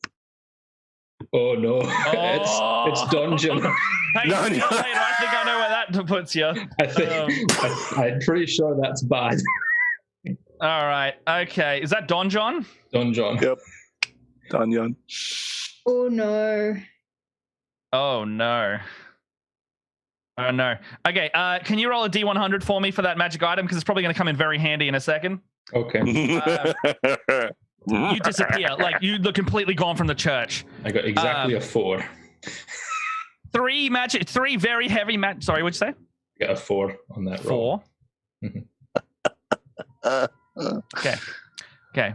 Oh no, it's dungeon. Hey, No, see you no. later. I think I know where that puts you. I think I'm pretty sure that's bad. All right. Okay. Is that Don John? Dungeon. Yep. Danyan. Oh no. Oh no. Oh no. Okay. Can you roll a D100 for me for that magic item? Because it's probably going to come in very handy in a second. Okay. You disappear. Like you look completely gone from the church. I got exactly a 4. 3 very heavy Sorry, what'd you say? I got a 4 on that roll. 4. Mhm. Okay.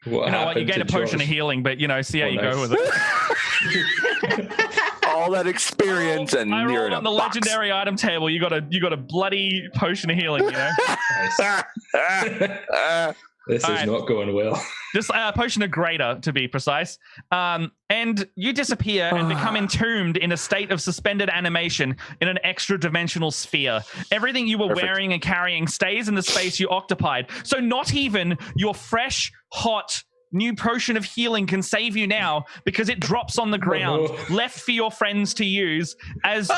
What You know what? You happened gain to a potion Josh? of healing, but you know, see how Oh, you nice. go with it. All that experience, and I you're rolled in a on the box. legendary item table. You got a bloody potion of healing. You know, Nice. This All is right. not going well. just a potion of greater to be precise. And you disappear and become entombed in a state of suspended animation in an extra dimensional sphere. Everything you were Perfect. wearing and carrying stays in the space you occupied. So not even your fresh, hot, new potion of healing can save you now because it drops on the ground, left for your friends to use as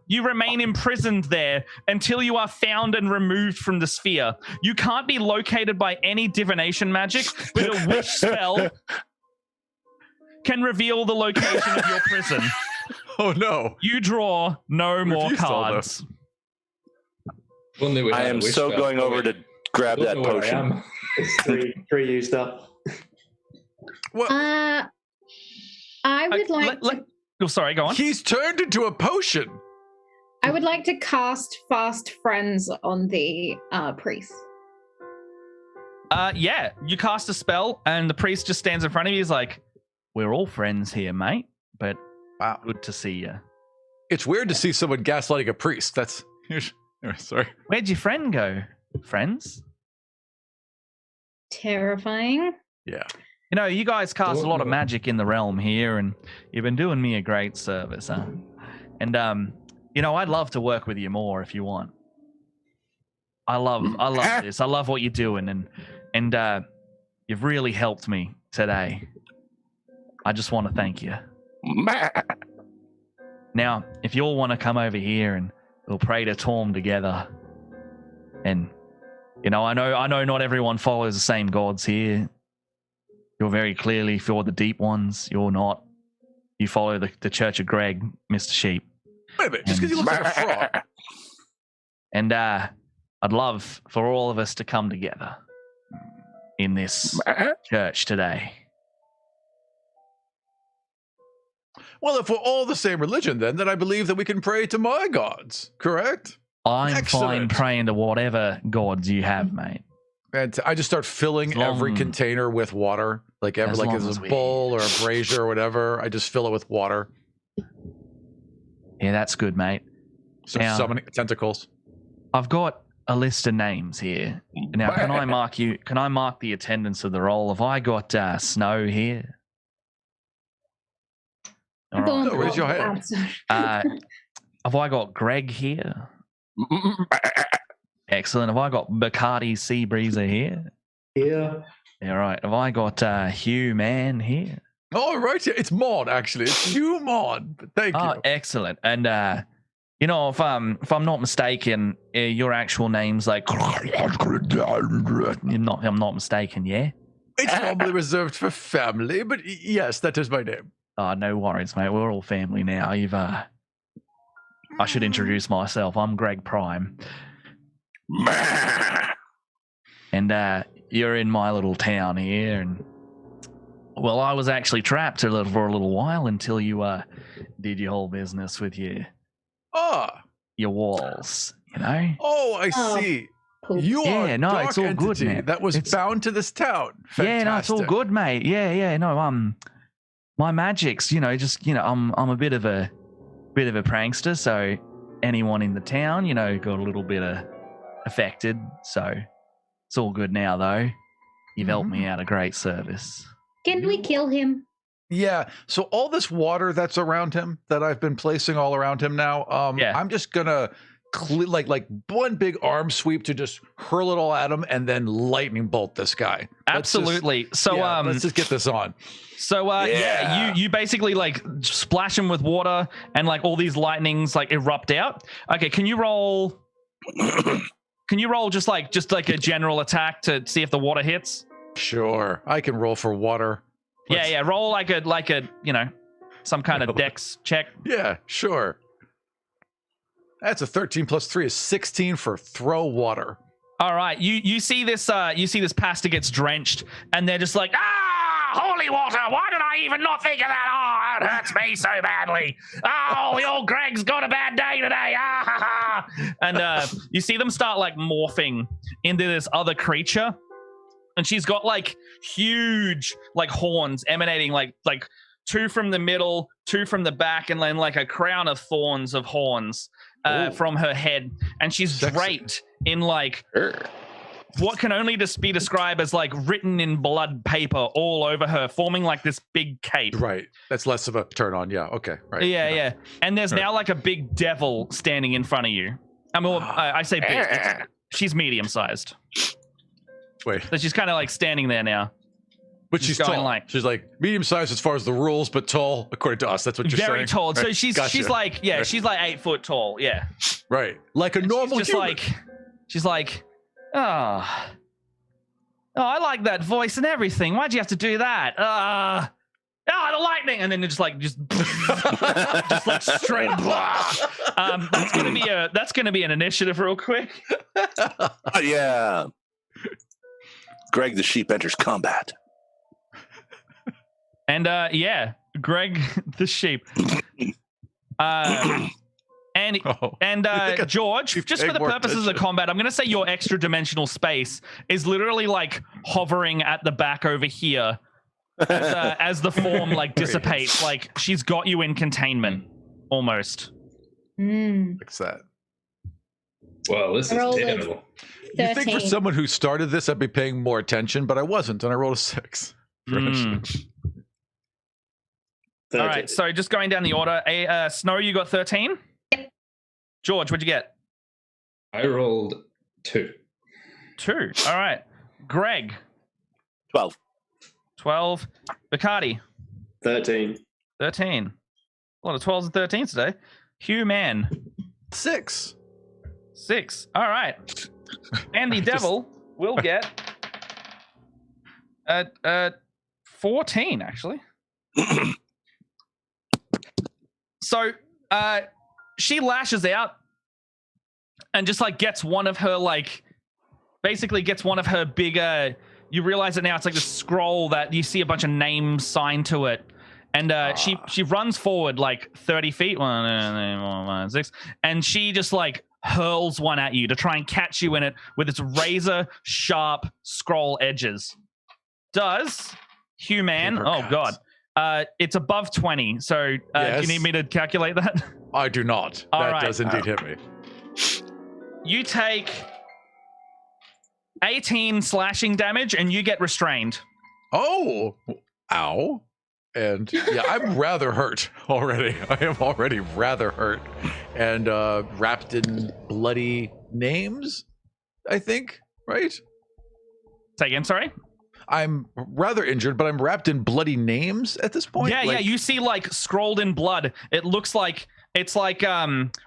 you remain imprisoned there until you are found and removed from the sphere. You can't be located by any divination magic, but a wish spell can reveal the location of your prison. Oh no. You draw no more Refused all cards. Only we I had a am wish so spell. going over to grab Don't that know where I potion. am. It's three used up. I would like to, Oh, sorry, go on. He's turned into a potion. I would like to cast Fast Friends on the priest. Yeah, you cast a spell, and the priest just stands in front of you. He's like, "We're all friends here, mate, but Wow. good to see you." It's weird to see someone gaslighting a priest. That's anyway, sorry. Where'd your friend go, friends? Terrifying. Yeah. You know, you guys cast a Don't lot of know. magic in the realm here, and you've been doing me a great service, huh? And you know, I'd love to work with you more if you want. I love this. I love what you're doing, and you've really helped me today. I just want to thank you. Now, if you all want to come over here and we'll pray to Torm together, and you know, I know not everyone follows the same gods here. You're very clearly for the deep ones. You're not. You follow the Church of Greg, Mr. Sheep. Wait a minute. Just because he looks like a frog. And I'd love for all of us to come together in this church today. Well, if we're all the same religion, then I believe that we can pray to my gods. Correct? I'm fine Excellent. praying to whatever gods you have, mate. And I just start filling every container with water, like as a bowl or a brazier or whatever. I just fill it with water. Yeah, that's good, mate. So Now, summoning tentacles. I've got a list of names here. Now, can I mark you? Can I mark the attendance of the roll? Have I got Snow here? All right. Raise your hand. Have I got Greg here? Excellent. Have I got Bacardi Sea Breezer here? Yeah. All right. Have I got Hugh Man here? Oh, right. It's Maud, actually. It's Hugh Maud. Thank you. Excellent. And you know, if I'm not mistaken, your actual name's like I'm not mistaken, yeah? It's probably reserved for family, but yes, that is my name. Oh, no worries, mate. We're all family now. I should introduce myself. I'm Greg Prime. And you're in my little town here, and well, I was actually trapped for a little while until you did your whole business with your walls, you know. Oh, I see. You are a dark it's all good, man. That was bound to this town. Fantastic. Yeah, no, it's all good, mate. Yeah, no, my magic's, I'm a bit of a prankster, so anyone in the town, got a little bit affected. So it's all good now, though. You've helped me out a great service. Can we kill him? Yeah. So all this water that's around him, that I've been placing all around him now, I'm just gonna like one big arm sweep to just hurl it all at him and then lightning bolt this guy. Absolutely. Let's just get this on. So you basically like splash him with water and like all these lightnings like erupt out. Okay, can you roll just like a general attack to see if the water hits? Sure. I can roll for water. Roll like a some kind of dex check. Yeah, sure. That's a 13 plus 3 is 16 for throw water. All right. You see this pastor gets drenched and they're just like, holy water, why did I even not think of that? Oh, it hurts me so badly. Oh, your Greg's got a bad day today. And you see them start like morphing into this other creature. And she's got like huge like horns emanating like 2 from the middle, 2 from the back, and then like a crown of thorns of horns from her head. And she's draped in like what can only just be described as like written in blood paper all over her, forming like this big cape. Right. That's less of a turn on. Yeah. Okay. Right. Yeah. And there's now like a big devil standing in front of you. I mean, I say big. She's medium sized. Wait. So she's kind of like standing there now. But she's tall. She's like medium sized as far as the rules, but tall according to us. That's what you're saying. Very tall. Right. So she's like she's like 8 foot tall. Yeah. Right. Like a normal human. She's like, oh, I like that voice and everything. Why'd you have to do that? The lightning, and then just like straight. That's gonna be an initiative real quick. Yeah. Greg the sheep enters combat. And Greg the sheep. George, just for the purposes of combat, I'm going to say your extra dimensional space is literally like hovering at the back over here as the form like dissipates. Like she's got you in containment almost. Fix that. Well, this is terrible. You think for someone who started this, I'd be paying more attention, but I wasn't, and I rolled a 6. All right, so just going down the order. Snow, you got 13? Yep. George, what'd you get? I rolled 2. 2. All right. Greg? 12. 12. Bacardi? 13. 13. A lot of 12s and 13s today. Hugh Man? 6. 6. All right. And the devil will get 14, actually. So she lashes out and just like gets one of her bigger, you realize it now, it's like the scroll that you see a bunch of names signed to it. And she runs forward like 30 feet, 1, 6, and she just like hurls one at you to try and catch you in it with its razor sharp scroll edges. Does human? Paper Oh cuts. god, it's above 20. So do Yes. you need me to calculate that? I do not. All That right. does indeed hit me. You take 18 slashing damage and you get restrained. Oh, ow. And yeah, I'm rather hurt already. I am already rather hurt and wrapped in bloody names, I think, right? Say again, sorry? I'm rather injured, but I'm wrapped in bloody names at this point. Yeah, Like, you see like scrolled in blood. It looks like it's like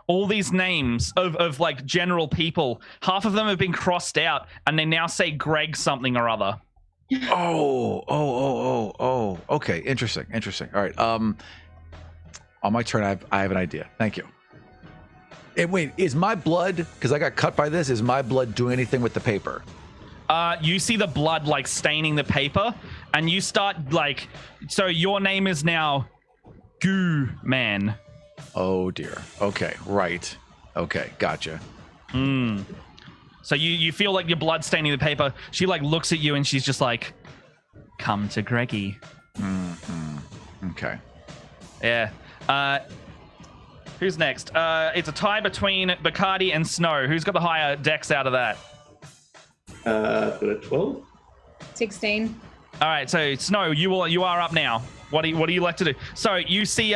all these names of like general people. Half of them have been crossed out and they now say Greg something or other. Oh. Okay, interesting. All right. On my turn, I have an idea. Thank you. And wait, is my blood, because I got cut by this, is my blood doing anything with the paper? You see the blood like staining the paper, and you start like, so your name is now Goo Man. Oh dear. Okay, right. Okay, gotcha. So you feel like your blood staining the paper. She like looks at you and she's just like, come to Greggy. Okay. Yeah. Who's next? It's a tie between Bacardi and Snow. Who's got the higher dex out of that? Got a 12. 16. All right, so Snow, you are up now. What do you like to do? So you see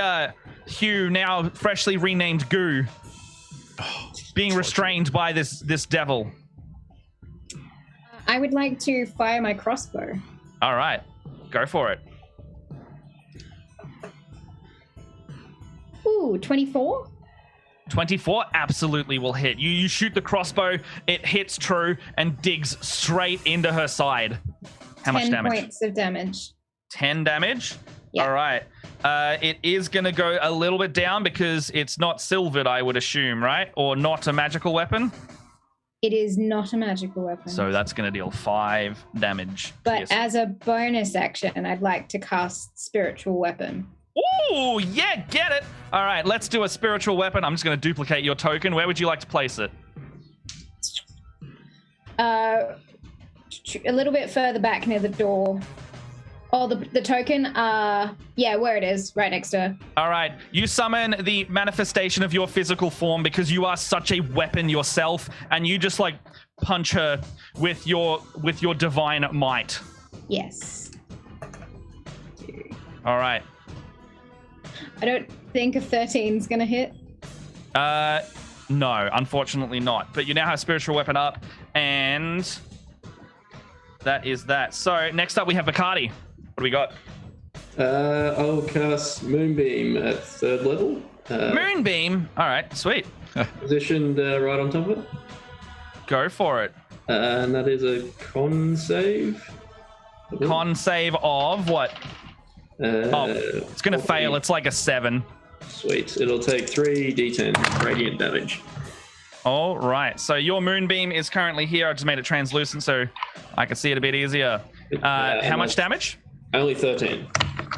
Hugh, now freshly renamed Goo, being restrained by this devil. I would like to fire my crossbow. All right, go for it. Ooh, 24? 24 absolutely will hit. You shoot the crossbow, it hits true and digs straight into her side. How much 10 damage? points of damage. 10 damage? Yeah. All right. It is going to go a little bit down because it's not silvered, I would assume, right? Or not a magical weapon? It is not a magical weapon. So that's going to deal 5 damage. But Yes. as a bonus action, I'd like to cast Spiritual Weapon. Ooh, yeah, get it. All right, let's do a spiritual weapon. I'm just going to duplicate your token. Where would you like to place it? A little bit further back near the door. Oh, the token? Yeah, where it is, right next to her. All right, you summon the manifestation of your physical form because you are such a weapon yourself, and you just like punch her with your divine might. Yes. All right. I don't think a 13 is going to hit. No, unfortunately not. But you now have spiritual weapon up, and that is that. So next up we have Bacardi. What do we got? I'll cast Moonbeam at 3rd level. Moonbeam. All right, sweet. Positioned right on top of it. Go for it. And that is a con save. Con save of what? It's going to fail. It's like a 7. Sweet. It'll take 3d10 radiant damage. All right. So your moonbeam is currently here. I just made it translucent so I can see it a bit easier. How much damage? Only 13.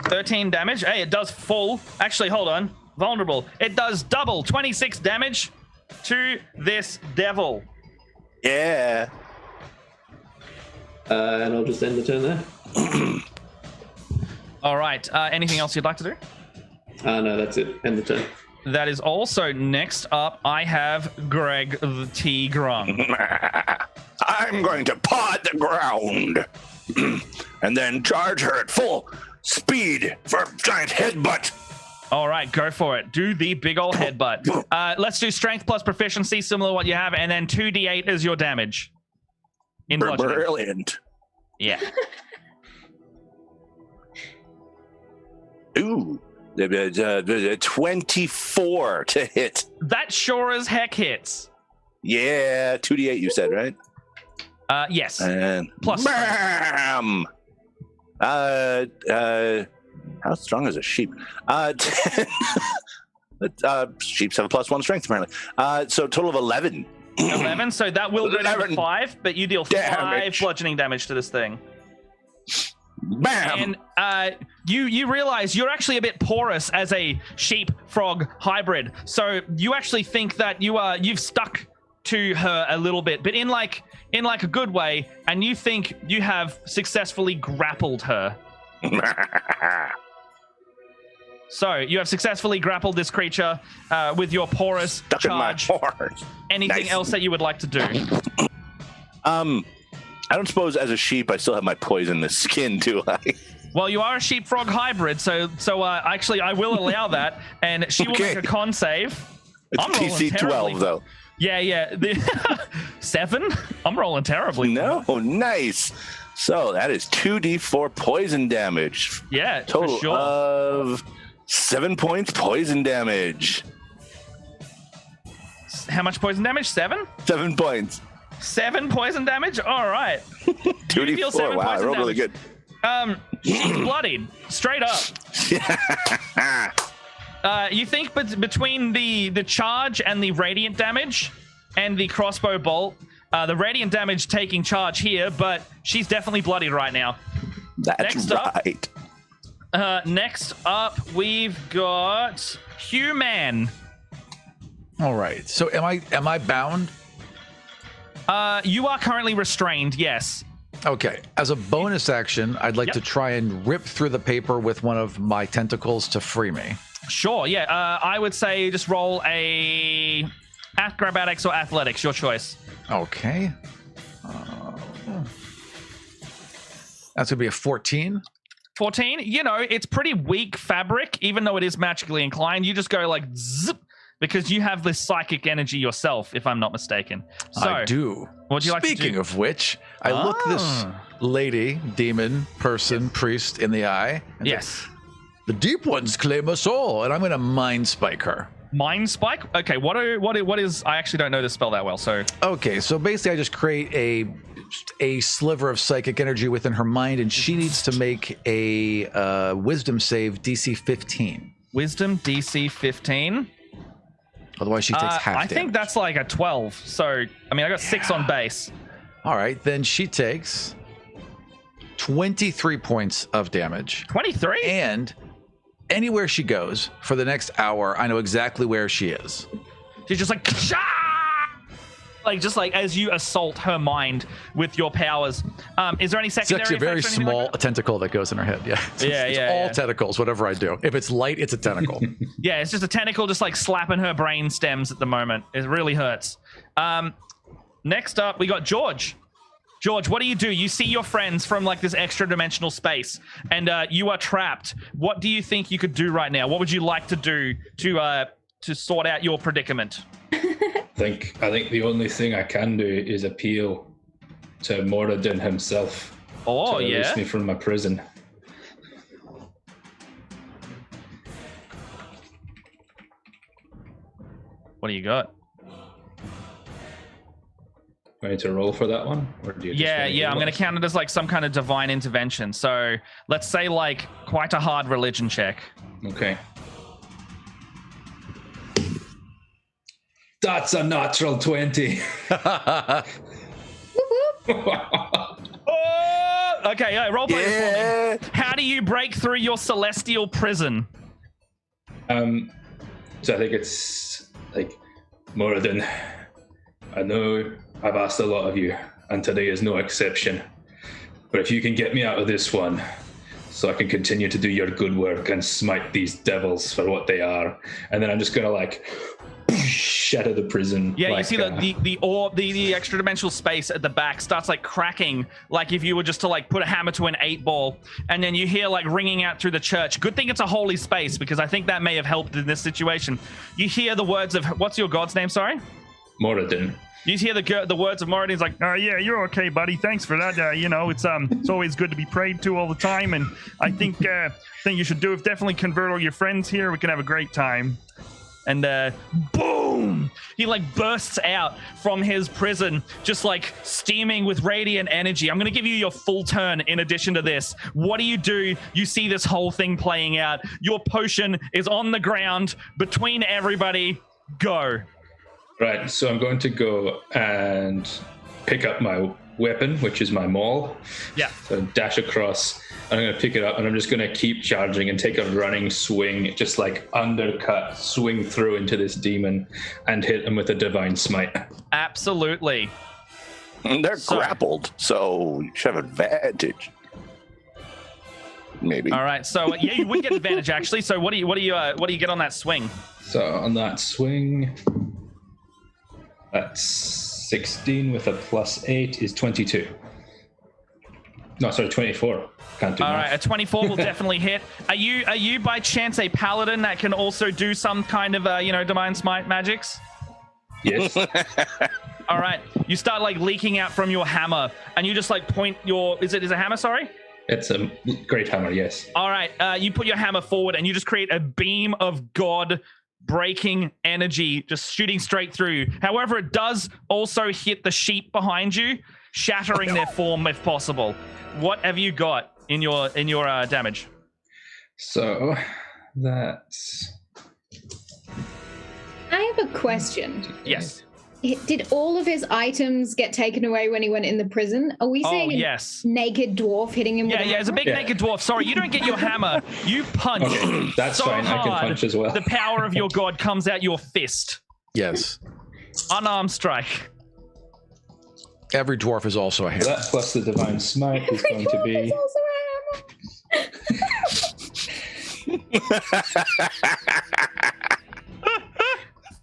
13 damage. Hey, it does full. Actually, hold on. Vulnerable. It does double. 26 damage to this devil. Yeah. And I'll just end the turn there. All right. Anything else you'd like to do? No, that's it. End the turn. That is also next up. I have Greg the T. Grung. I'm going to paw at the ground and then charge her at full speed for a giant headbutt. All right, go for it. Do the big old headbutt. Let's do strength plus proficiency, similar to what you have, and then 2d8 is your damage. In bludgeoning. Brilliant. Yeah. Ooh, 24 to hit. That sure as heck hits. Yeah, 2d8 you said, right? Yes. And Plus bam! How strong is a sheep? 10. Sheeps have a +1 strength, apparently. So total of 11. 11, so that will go down to 11 5, but you deal 5 damage. bludgeoning damage to this thing. Bam! And you realize you're actually a bit porous as a sheep frog hybrid. So you actually think that you've stuck to her a little bit, but in like a good way, and you think you have successfully grappled her. So you have successfully grappled this creature with your porous charge. In my pores. Anything else that you would like to do? I don't suppose as a sheep I still have my poisonous skin, do I? Well, you are a sheep-frog hybrid, so actually I will allow that, and she will make a con save. It's I'm rolling PC terribly. 12 though. Yeah. 7? I'm rolling terribly. No, nice. So that is 2d4 poison damage. Yeah, Total for sure. of 7 points poison damage. How much poison damage? 7? 7 points. 7 poison damage? All right. 2d4. Wow, I rolled really good. She's bloodied, straight up. You think between the charge and the radiant damage and the crossbow bolt, the radiant damage taking charge here, but she's definitely bloodied right now. That's right. Next up, we've got Human. All right. So am I bound? You are currently restrained, yes. Okay. As a bonus action, I'd like to try and rip through the paper with one of my tentacles to free me. Sure, yeah. I would say just roll a acrobatics or athletics, your choice. Okay. That's going to be a 14. 14? You know, it's pretty weak fabric, even though it is magically inclined. You just go like zip, because you have this psychic energy yourself, if I'm not mistaken. So, I do. What do you like to do? Speaking of which, I look this lady, demon, person, priest in the eye. And Yes. The deep ones claim us all, and I'm going to mind spike her. Mind spike? Okay, what is... I actually don't know this spell that well, so... Okay, so basically I just create a sliver of psychic energy within her mind, and she needs to make a wisdom save DC 15. Wisdom DC 15? Otherwise she takes half I damage. think that's like a 12, so... I mean, I got 6 on base. All right, then she takes 23 points of damage. 23? And anywhere she goes for the next hour, I know exactly where she is. She's just like... Shah! Just like as you assault her mind with your powers. Is there any It's secondary actually a very effects or anything small like that? tentacle that goes in her head. Yeah, it's all tentacles, whatever I do. If it's light, it's a tentacle. Yeah, it's just a tentacle just like slapping her brain stems at the moment. It really hurts. Next up, we got George. George, what do? You see your friends from like this extra dimensional space, and you are trapped. What do you think you could do right now? What would you like to do to sort out your predicament? I think the only thing I can do is appeal to Moradin himself to release me from my prison. What do you got? Do I need to roll for that one? Or do you just want I'm going to count it as like some kind of divine intervention. So let's say like quite a hard religion check. Okay. That's a natural 20. Oh! Okay, roll play this for me. How do you break through your celestial prison? So I think it's like, Moradin, I know I've asked a lot of you, and today is no exception. But if you can get me out of this one, so I can continue to do your good work and smite these devils for what they are, and then I'm just gonna like shatter the prison. Yeah, like, you see the extra dimensional space at the back starts like cracking, like if you were just to like put a hammer to an 8-ball, and then you hear like ringing out through the church. Good thing it's a holy space, because I think that may have helped in this situation. You hear the words of, what's your god's name? Sorry, Moradin. You hear the words of Moradin. He's like, yeah, you're okay, buddy. Thanks for that. It's always good to be prayed to all the time, and I think you should do it. Definitely convert all your friends here. We can have a great time. And boom! He like bursts out from his prison, just like steaming with radiant energy. I'm gonna give you your full turn in addition to this. What do? You see this whole thing playing out. Your potion is on the ground between everybody. Go. Right, so I'm going to go and pick up my weapon, which is my maul. Yeah. So dash across I'm going to pick it up, and I'm just going to keep charging and take a running swing, just like undercut, swing through into this demon and hit him with a divine smite. Absolutely. They're grappled, so you should have advantage. Maybe. All right. So yeah, you would get advantage actually. So what do you get on that swing? So on that swing, that's 16 with a +8 is 22. No, sorry, 24. Can't do All math. right, a 24 will definitely hit. Are you by chance a paladin that can also do some kind of divine smite magics? Yes. All right, you start like leaking out from your hammer, and you just like point your is a hammer? Sorry. It's a great hammer, yes. All right, you put your hammer forward, and you just create a beam of God-breaking energy, just shooting straight through. However, it does also hit the sheep behind you, shattering their form if possible. What have you got in your damage? So that's... I have a question. Yes. Did all of his items get taken away when he went in the prison? Are we seeing yes. a naked dwarf hitting him with a hammer? It's a big naked dwarf. Sorry, you don't get your hammer. You punch. That's so fine. I can punch as well. The power of your god comes out your fist. Yes. Unarmed strike. Every dwarf is also a hammer. That plus the divine smite is going to be...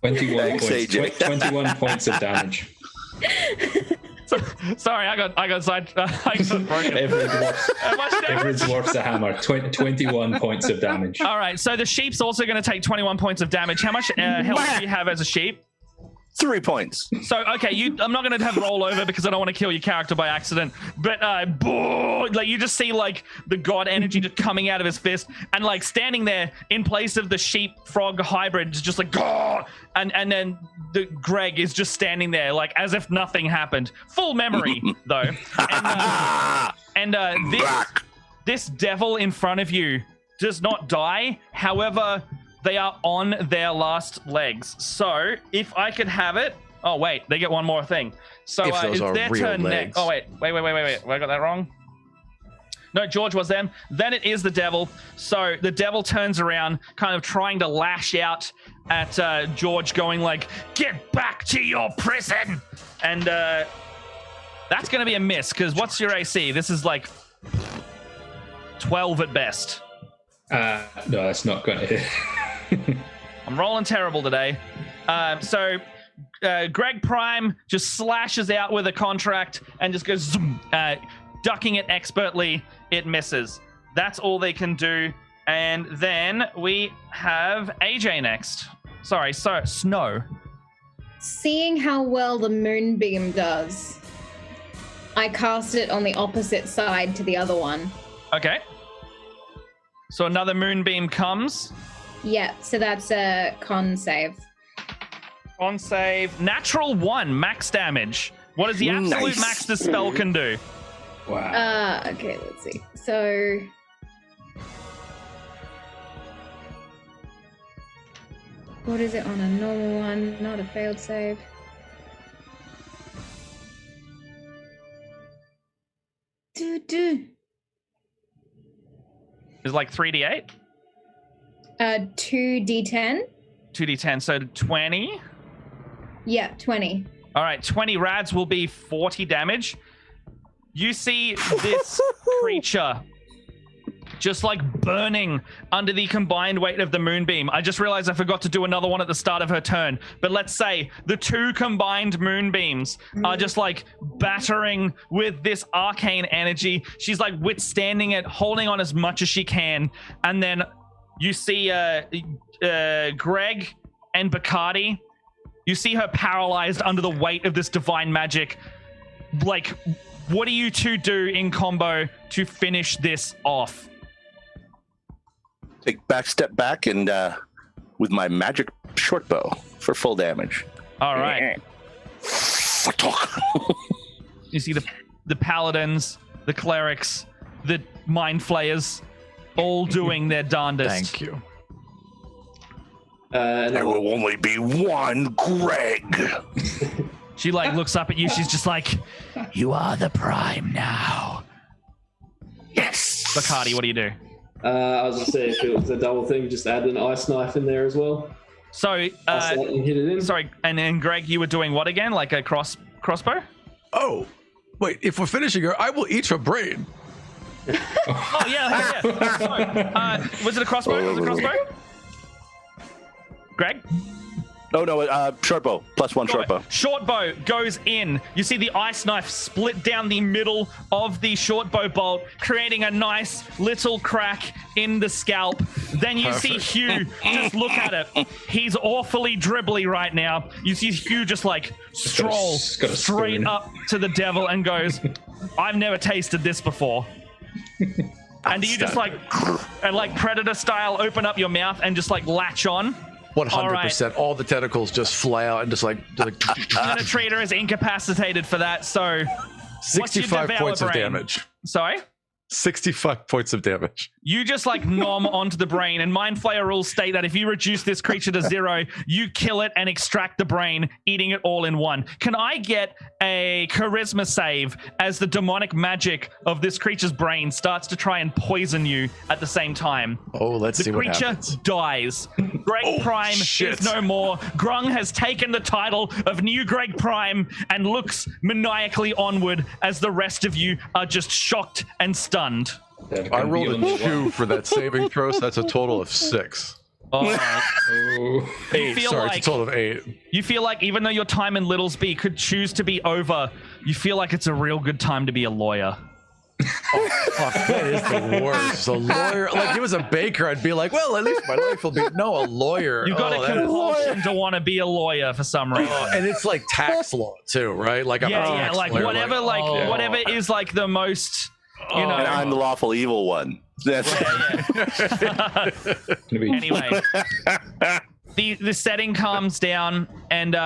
21 points of damage. Sorry, I got side. I got broken. Every dwarf's a hammer. 21 points of damage. All right, so the sheep's also going to take 21 points of damage. How much health do you have as a sheep? 3 points. So, okay, I'm not going to have roll over because I don't want to kill your character by accident. But, like, you just see, like, the god energy just coming out of his fist and, like, standing there in place of the sheep-frog hybrid, just like, Gah! And then the Greg is just standing there, like, as if nothing happened. Full memory, though. And this devil in front of you does not die. However... they are on their last legs. So, if I could have it... Oh, wait. They get one more thing. So, it's their turn next. Oh, wait. Wait. I got that wrong? No, George was them. Then it is the devil. So, the devil turns around, kind of trying to lash out at George, going like, get back to your prison! And that's going to be a miss, because what's your AC? This is like 12 at best. No, that's not going to hit. I'm rolling terrible today. So Greg Prime just slashes out with a contract and just goes zoom, ducking it expertly. It misses. That's all they can do. And then we have AJ next. Sorry, Snow. Seeing how well the moonbeam does, I cast it on the opposite side to the other one. Okay. So another moonbeam comes. Yeah, so that's a con save. Con save. Natural 1, max damage. What is the absolute max this spell can do? Wow. Okay, let's see. So... what is it on a normal one? Not a failed save. Is it like 3d8? 2d10. 2d10, so 20? Yeah, 20. All right, 20 rads will be 40 damage. You see this creature just like burning under the combined weight of the moonbeam. I just realized I forgot to do another one at the start of her turn. But let's say the two combined moonbeams are just like battering with this arcane energy. She's like withstanding it, holding on as much as she can. And then you see Greg and Bacardi. You see her paralyzed under the weight of this divine magic. Like, what do you two do in combo to finish this off? Take step back and with my magic short bow for full damage. All right. You see the paladins, the clerics, the mind flayers, all doing their darndest. Thank you. There will only be one Greg. She like looks up at you. She's just like, "You are the prime now." Yes. Bacardi, what do you do? I was gonna say if it was a double thing, just add an ice knife in there as well. So, Ice light and hit it in. sorry, and then Greg, you were doing what again? Like a crossbow? Oh, wait. If we're finishing her, I will eat her brain. Oh yeah. So, was it a crossbow? Was it a crossbow? Greg? No, short bow. +1 short bow. Short bow goes in. You see the ice knife split down the middle of the short bow bolt, creating a nice little crack in the scalp. Then you see Hugh just look at it. He's awfully dribbly right now. You see Hugh just like stroll got a straight spoon. up to the devil and goes, "I've never tasted this before." And do you just like Predator style open up your mouth and just like latch on? 100%. All the tentacles just fly out and just like Penetrator is incapacitated for that, so 65 points of damage. Sorry? 65 points of damage. You just like nom onto the brain, and Mind Flayer rules state that if you reduce this creature to 0, you kill it and extract the brain, eating it all in one. Can I get a charisma save as the demonic magic of this creature's brain starts to try and poison you at the same time? Oh, let's see what happens. The creature dies. Greg Prime is no more. Grung has taken the title of New Greg Prime and looks maniacally onward as the rest of you are just shocked and stunned. I rolled a 2 for that saving throw, so that's a total of 6. Oh. 8. Sorry, it's a total of 8. You feel like even though your time in Littlesby could choose to be over, you feel like it's a real good time to be a lawyer. Fuck, that is the worst. A lawyer, like he was a baker, I'd be like, well, at least my life will be. No, a lawyer. You've got a compulsion to want to be a lawyer for some reason. And it's like tax law too, right? Like I'm a tax like lawyer, whatever, whatever is like the most, you know. And I'm the lawful evil one. That's Anyway, the setting calms down, and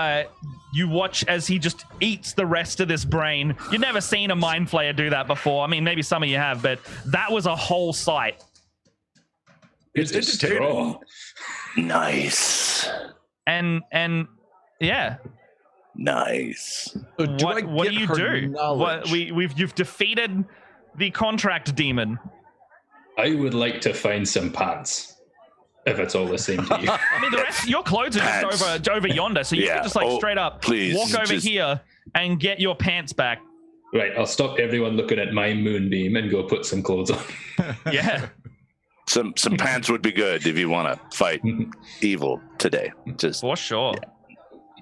you watch as he just eats the rest of this brain. You've never seen a Mind Flayer do that before. I mean, maybe some of you have, but that was a whole sight. It's entertaining. Nice. And yeah. Nice. What do you do? You've defeated the contract demon. I would like to find some pants, if it's all the same to you. I mean, the rest, your clothes are just over yonder, so you can just like straight up walk over here and get your pants back. Right, I'll stop everyone looking at my moonbeam and go put some clothes on. Yeah. Some pants would be good if you want to fight evil today. Just for sure.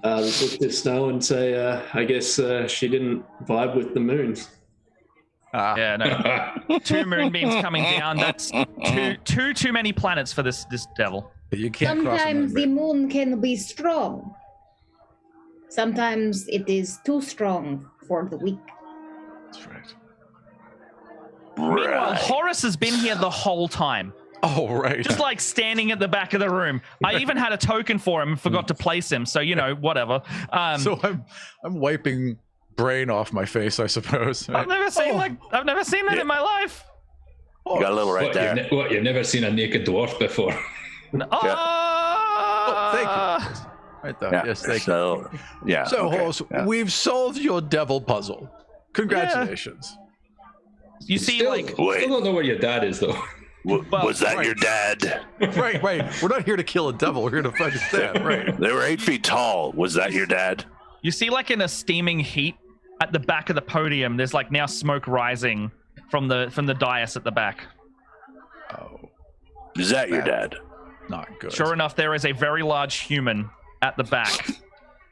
Yeah. Let's look at Snow and say, I guess she didn't vibe with the moons. Yeah, no. 2 moonbeams coming down. That's too many planets for this devil. You can't Sometimes the moon can be strong. Sometimes it is too strong for the weak. That's right. Meanwhile, Horace has been here the whole time. Oh, right. Just like standing at the back of the room. I even had a token for him and forgot to place him. So, you know, whatever. So I'm wiping brain off my face, I suppose. I've never seen that in my life. You got a little right there. You've never seen a naked dwarf before? Thank you. Right there. Yeah. Yes, thank you. Yeah. So, okay. Horse, we've solved your devil puzzle. Congratulations. You see, Still don't know where your dad is, though. Was that your dad? Right. We're not here to kill a devil. We're here to find his dad. Right. They were 8 feet tall. Was that your dad? You see, like in a steaming heat at the back of the podium, there's like now smoke rising from the dais at the back. Oh. Is that your dad? Not good. Sure enough, there is a very large human at the back,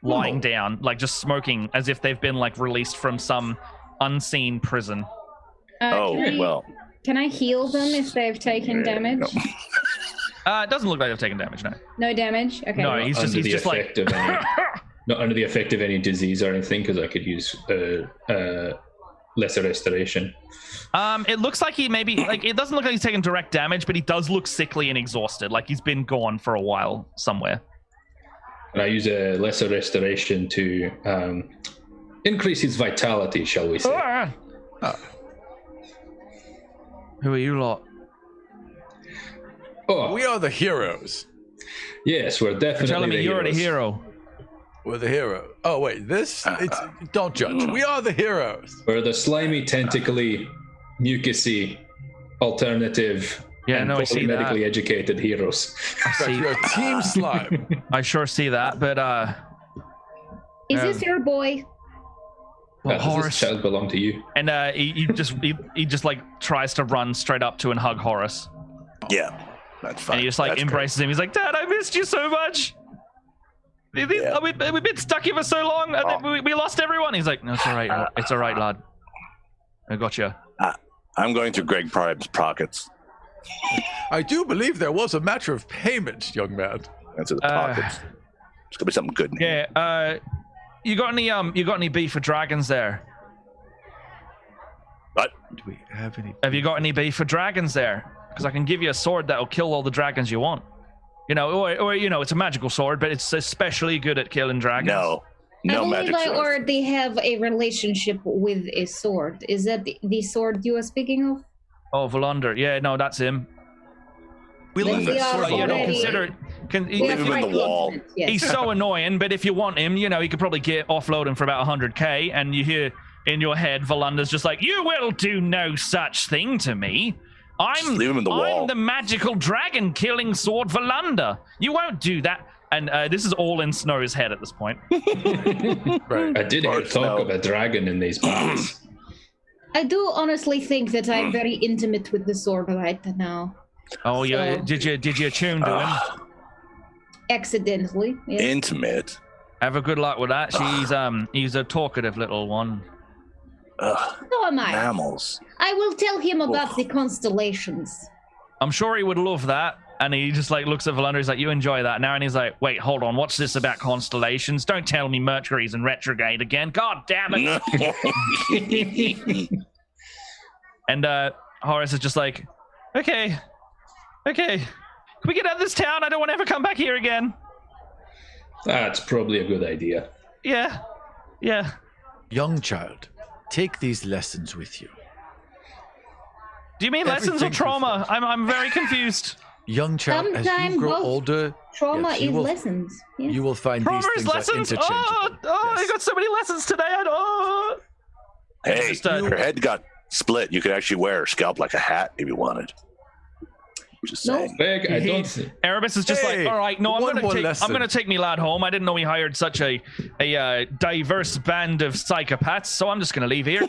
lying down, like just smoking, as if they've been like released from some unseen prison. Can I heal them if they've taken damage? It doesn't look like they've taken damage, no. No damage? Okay. No, he's just like... Not under the effect of any disease or anything, because I could use lesser restoration. It looks like he maybe... like it doesn't look like he's taken direct damage, but he does look sickly and exhausted, like he's been gone for a while somewhere. And I use a lesser restoration to increase his vitality, shall we say. Who are you lot? Oh, We are the heroes. yes, we're definitely You're telling me the you're heroes. a hero. We're the hero. Oh, wait. Don't judge. We are the heroes. We're the slimy, tentacly, mucusy alternative and I see that. medically educated heroes. I see. You're a team slime. I sure see that, but Is this your boy? well, Does this Horace, child belong to you? and he just like tries to run straight up to and hug Horace, Yeah, that's fine. and he just like That's embraces him. He's like, "Dad, I missed you so much. We've been stuck here for so long, and then we lost everyone." He's like, "No, it's all right. It's all right, lad. I got you." I'm going through Greg Prime's pockets. I do believe there was a matter of payment, young man. Into the pockets. There's gonna be something good in here. Yeah. You got any beef for dragons there? What? Do we have any? Have you got any beef for dragons there? Because I can give you a sword that'll kill all the dragons you want. You know, or you know, it's a magical sword, but it's especially good at killing dragons. No I magic believe I sword. already have a relationship with a sword. Is that the sword you are speaking of? Oh, Volander. Yeah, no, that's him. We Then left we that are sword You don't already- consider it. We Leave are him in the quite wall. confident, yes. He's so annoying, but if you want him, you know, you could probably offload him for about 100k, and you hear in your head, Volander's just like, "You will do no such thing to me. Just leave him in the wall." I'm the magical dragon killing sword Volander. You won't do that." And this is all in Snow's head at this point. Right. I did hear talk of a dragon in these parts. I do honestly think that I'm very intimate with the sword right now. Oh, yeah. So- Did you attune to him? Accidentally. Yes. Intimate. Have a good luck with that. He's a talkative little one. Ugh, So am I. mammals. I will tell him about the constellations. I'm sure he would love that. And he just like looks at Valander. He's like, "You enjoy that now?" And he's like, "Wait, hold on. What's this about constellations? Don't tell me Mercury's in retrograde again. God damn it!" And Horace is just like, "Okay. Can we get out of this town? I don't want to ever come back here again." That's probably a good idea. Yeah. Young child, take these lessons with you. Do you mean lessons or Everything trauma? I'm very confused. Young child, as Sometimes you grow both. older, Trauma yes, is lessons. Yes. you will find Trauma these is things are lessons. interchangeable. I Yes. got so many lessons today. Hey, Just, her head got split. You could actually wear her scalp like a hat if you wanted. Just No. saying. Greg, I don't think... Erebus is just Hey, like, all right, no, one more I'm lesson. gonna take me lad home. I didn't know we hired such a diverse band of psychopaths, so I'm just gonna leave here.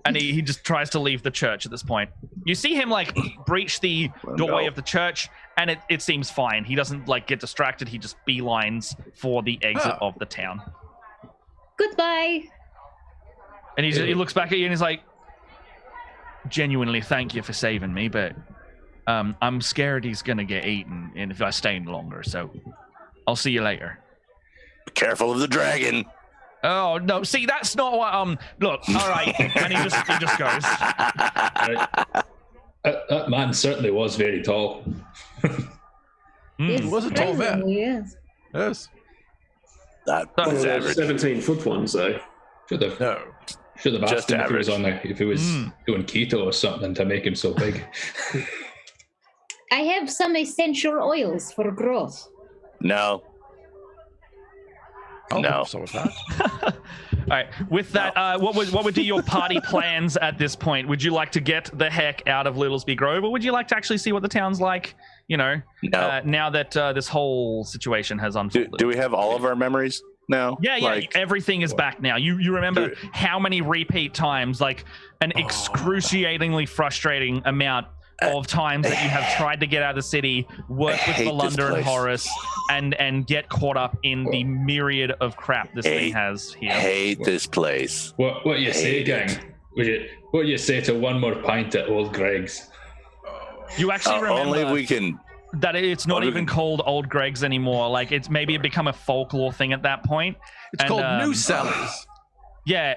And he just tries to leave the church at this point. You see him like breach the doorway of the church, and it seems fine. He doesn't like get distracted. He just beelines for the exit of the town. Goodbye. And he looks back at you and he's like, "Genuinely, thank you for saving me, but I'm scared he's gonna get eaten, and if I stay any longer, so I'll see you later." Be careful of the dragon. Oh no! See, that's not what. Look, all right, and he just goes. That man certainly was very tall. Yes, He was a tall man. surprisingly, yes. Yes. That One of is those average. 17-foot ones, though. Should have No. asked him average. if he was doing keto or something to make him so big. I have some essential oils for growth. No. Oh, No. So was that. All right. With that, what would be your party plans at this point? Would you like to get the heck out of Littlesby Grove, or would you like to actually see what the town's like? You know, No. now that this whole situation has unfolded. Do we have all of our memories now? Yeah, Like, everything is back now. You remember how many repeat times, like an excruciatingly frustrating amount of times that you have tried to get out of the city, work with hate this Valander and place. Horace, and get caught up in the myriad of crap this thing has here. hate this place. What you say, Hate gang? What you say to one more pint at Old Greg's? You actually remember Only we can. that it's not even called Old Greg's anymore. Like it's become a folklore thing at that point. It's called New Sally's. Yeah,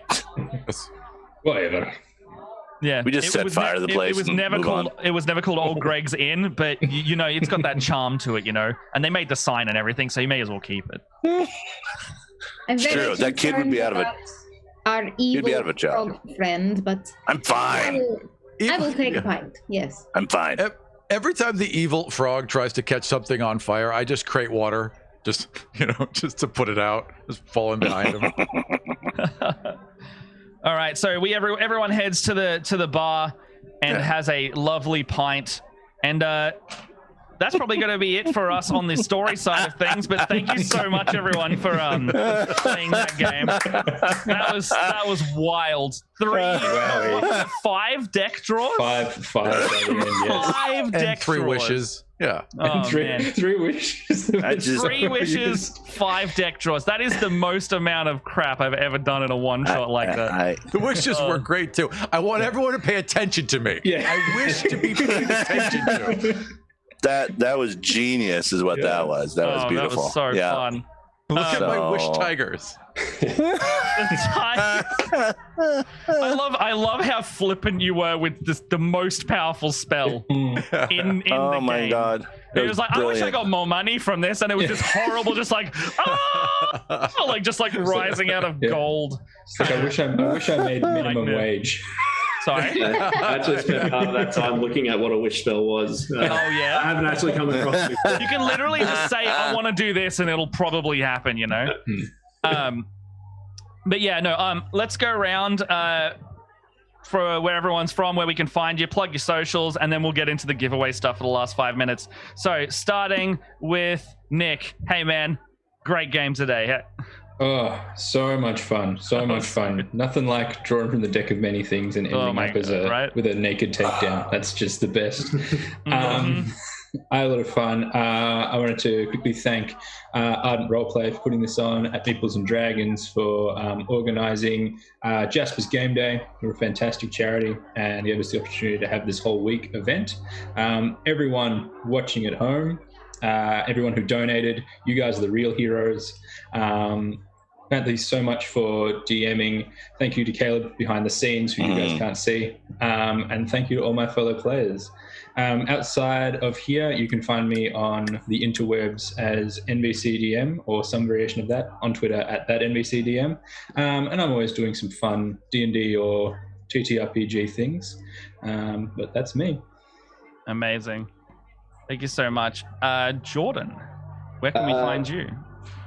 Whatever. yeah. We just set fire to the place It was and never move called. on. It was never called Old Greg's Inn, but you know it's got that charm to it, you know. And they made the sign and everything, so you may as well keep it. I'm very true, that kid would be concerned out of it. about our evil be out of a job. frog friend, but I'm fine. I will take a pint. Yes. I'm fine. Every time the evil frog tries to catch something on fire, I just crate water, just to put it out, just fall in behind him. All right, so everyone heads to the bar. and has a lovely pint. And that's probably going to be it for us on the story side of things. But thank you so much, everyone, for playing that game. That was wild. 5 deck draws. Five. At the end, yes. 5 deck And 3 draws. wishes. Yeah. Oh, man. 3 wishes. 3 wishes, 5 deck draws. That is the most amount of crap I've ever done in a one shot like that. The wishes were great too. I want everyone to pay attention to me. Yeah. I wish to be paid attention to. That was genius, is what that was. That was beautiful. That was so fun. Look at my So- wish tigers. I love how flippant you were with the most powerful spell in the game. Oh my god. It was like, brilliant. I wish I got more money from this, and it was just horrible, just like, like rising out of gold. It's like, I wish I made minimum wage. Sorry. I actually spent part of that time looking at what a wish spell was. Oh yeah. I haven't actually come across it before. You can literally just say, I want to do this, and it'll probably happen, you know? But yeah, no, let's go around for where everyone's from, where we can find you, plug your socials, and then we'll get into the giveaway stuff for the last 5 minutes. So starting with Nick. Hey man, great game today. Oh, so much fun. So much fun. Nothing like drawing from the deck of many things and ending up as with a naked takedown. That's just the best. I had a lot of fun. I wanted to quickly thank Ardent Roleplay for putting this on, at Meeples and Dragons for organising Jasper's Game Day. We're a fantastic charity and gave us the opportunity to have this whole week event. Everyone watching at home, everyone who donated, you guys are the real heroes. Thank you so much for DMing. Thank you to Caleb behind the scenes, who you guys can't see. And thank you to all my fellow players. Outside of here, you can find me on the interwebs as NBCDM or some variation of that, on Twitter at that NBCDM. And I'm always doing some fun D&D or TTRPG things. But that's me. Amazing. Thank you so much. Jordan, where can we find you?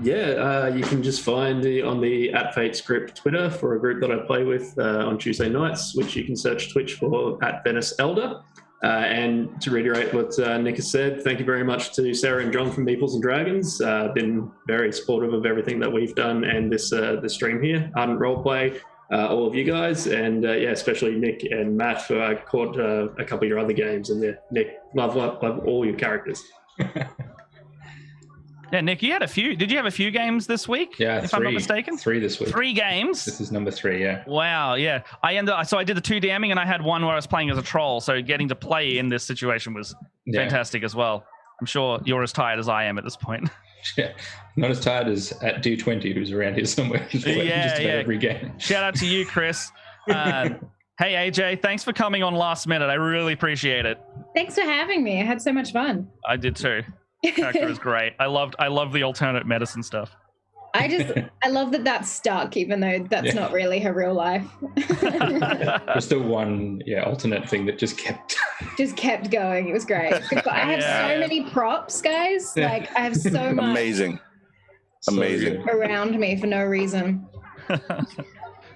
Yeah, you can just find me on the @FateScript Twitter for a group that I play with on Tuesday nights, which you can search Twitch for @VeniceElder. And to reiterate what Nick has said, thank you very much to Sarah and John from Meeples and Dragons. Been very supportive of everything that we've done and this stream here, Ardent Roleplay, all of you guys, and especially Nick and Matt, who I caught a couple of your other games. And Nick, love all your characters. Yeah, Nick, you had a few. Did you have a few games this week? Yeah, if I'm not mistaken. 3 this week. 3 games. This is number 3. Yeah. Wow. Yeah. I did the 2 DMing, and I had one where I was playing as a troll. So getting to play in this situation was fantastic as well. I'm sure you're as tired as I am at this point. Yeah, not as tired as at D20, who's around here somewhere. Just about every game. Shout out to you, Chris. Hey AJ, thanks for coming on last minute. I really appreciate it. Thanks for having me. I had so much fun. I did too. Character is great. I love the alternate medicine stuff. I love that that's stuck, even though that's not really her real life. There's the one alternate thing that just kept going. It was great. I have so many props, guys. Like I have so much amazing around me for no reason.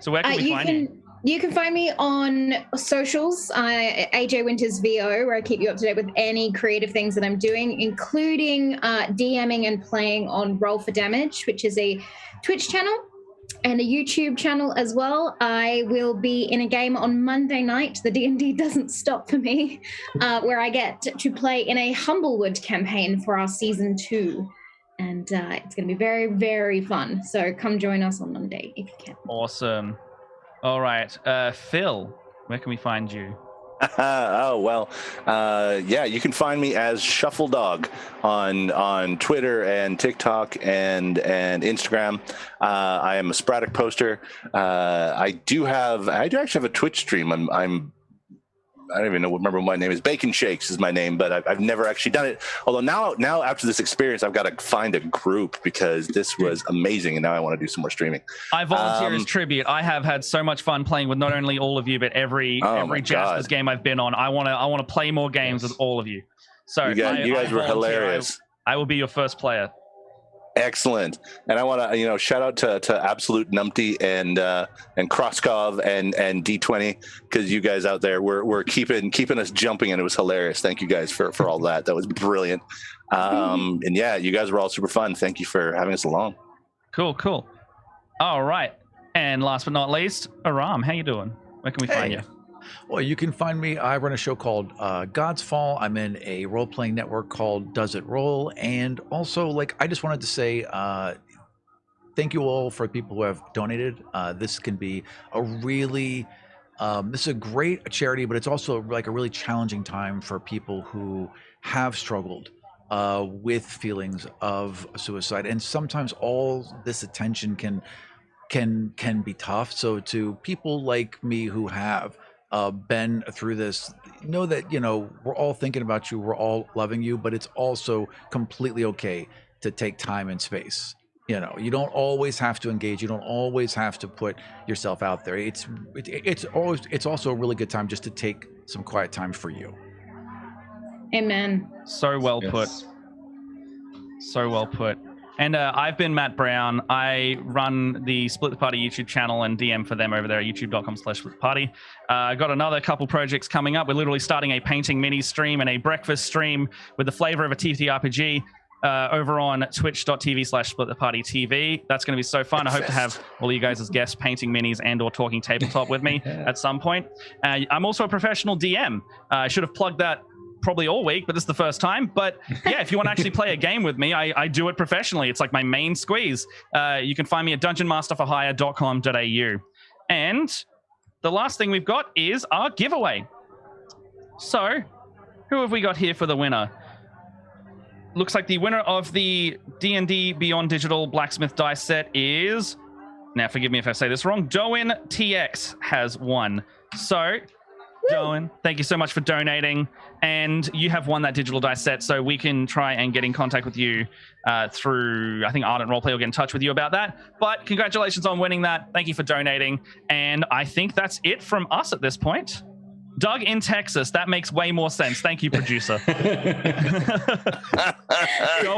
So where can we find you? You can find me on socials, AJ Winters VO, where I keep you up to date with any creative things that I'm doing, including DMing and playing on Roll for Damage, which is a Twitch channel and a YouTube channel as well. I will be in a game on Monday night. The D&D doesn't stop for me, where I get to play in a Humblewood campaign for our season 2. And it's going to be very, very fun. So come join us on Monday if you can. Awesome. All right, Phil, where can we find you? You can find me as Shuffle Dog on Twitter and TikTok and Instagram. I am a sporadic poster. I do actually have a Twitch stream. I don't even remember what my name is. Bacon Shakes is my name, but I've never actually done it. Although now after this experience, I've got to find a group because this was amazing, and now I want to do some more streaming. I volunteer as tribute. I have had so much fun playing with not only all of you, but every Jasper's game I've been on. I want to play more games with all of you. So you guys were hilarious. I will be your first player. Excellent. And I want to, shout out to Absolute Numpty and Kroskov and D20, because you guys out there were keeping us jumping, and it was hilarious. Thank you guys for all that. That was brilliant. And yeah, you guys were all super fun. Thank you for having us along. Cool. All right. And last but not least, Aram, how you doing? Where can we find you? Well, you can find me. I run a show called God's Fall. I'm in a role-playing network called Does It Roll? And also, I just wanted to say thank you all for people who have donated. This can be a really, this is a great charity, but it's also a really challenging time for people who have struggled with feelings of suicide. And sometimes all this attention can be tough. So to people like me who have been through this, know that we're all thinking about you, we're all loving you, but it's also completely okay to take time and space. You don't always have to engage, you don't always have to put yourself out there. It's also a really good time just to take some quiet time for you. Amen. So well put. And I've been Matt Brown. I run the Split the Party YouTube channel and DM for them over there at youtube.com/splittheparty. I got another couple projects coming up. We're literally starting a painting mini stream and a breakfast stream with the flavor of a TTRPG over on twitch.tv/splitthepartytv. That's going to be so fun. I hope to have all you guys as guests painting minis and or talking tabletop with me at some point. I'm also a professional DM. I should have plugged that probably all week, but this is the first time. But yeah, if you want to actually play a game with me, I do it professionally. It's like my main squeeze. You can find me at dungeonmasterforhire.com.au. And the last thing we've got is our giveaway. So who have we got here for the winner? Looks like the winner of the D&D Beyond Digital Blacksmith dice set is, now forgive me if I say this wrong, Doin TX has won. So Joan, thank you so much for donating, and you have won that digital dice set, so we can try and get in contact with you through, I think Ardent Roleplay will get in touch with you about that. But congratulations on winning that. Thank you for donating, and I think that's it from us at this point. Doug in Texas, that makes way more sense. Thank you, producer. Go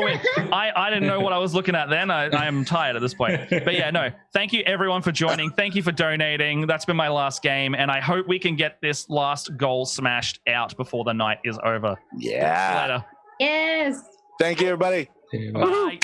in. I didn't know what I was looking at then. I am tired at this point. But yeah, no. Thank you, everyone, for joining. Thank you for donating. That's been my last game, and I hope we can get this last goal smashed out before the night is over. Yeah. See you later. Yes. Thank you, everybody. Bye.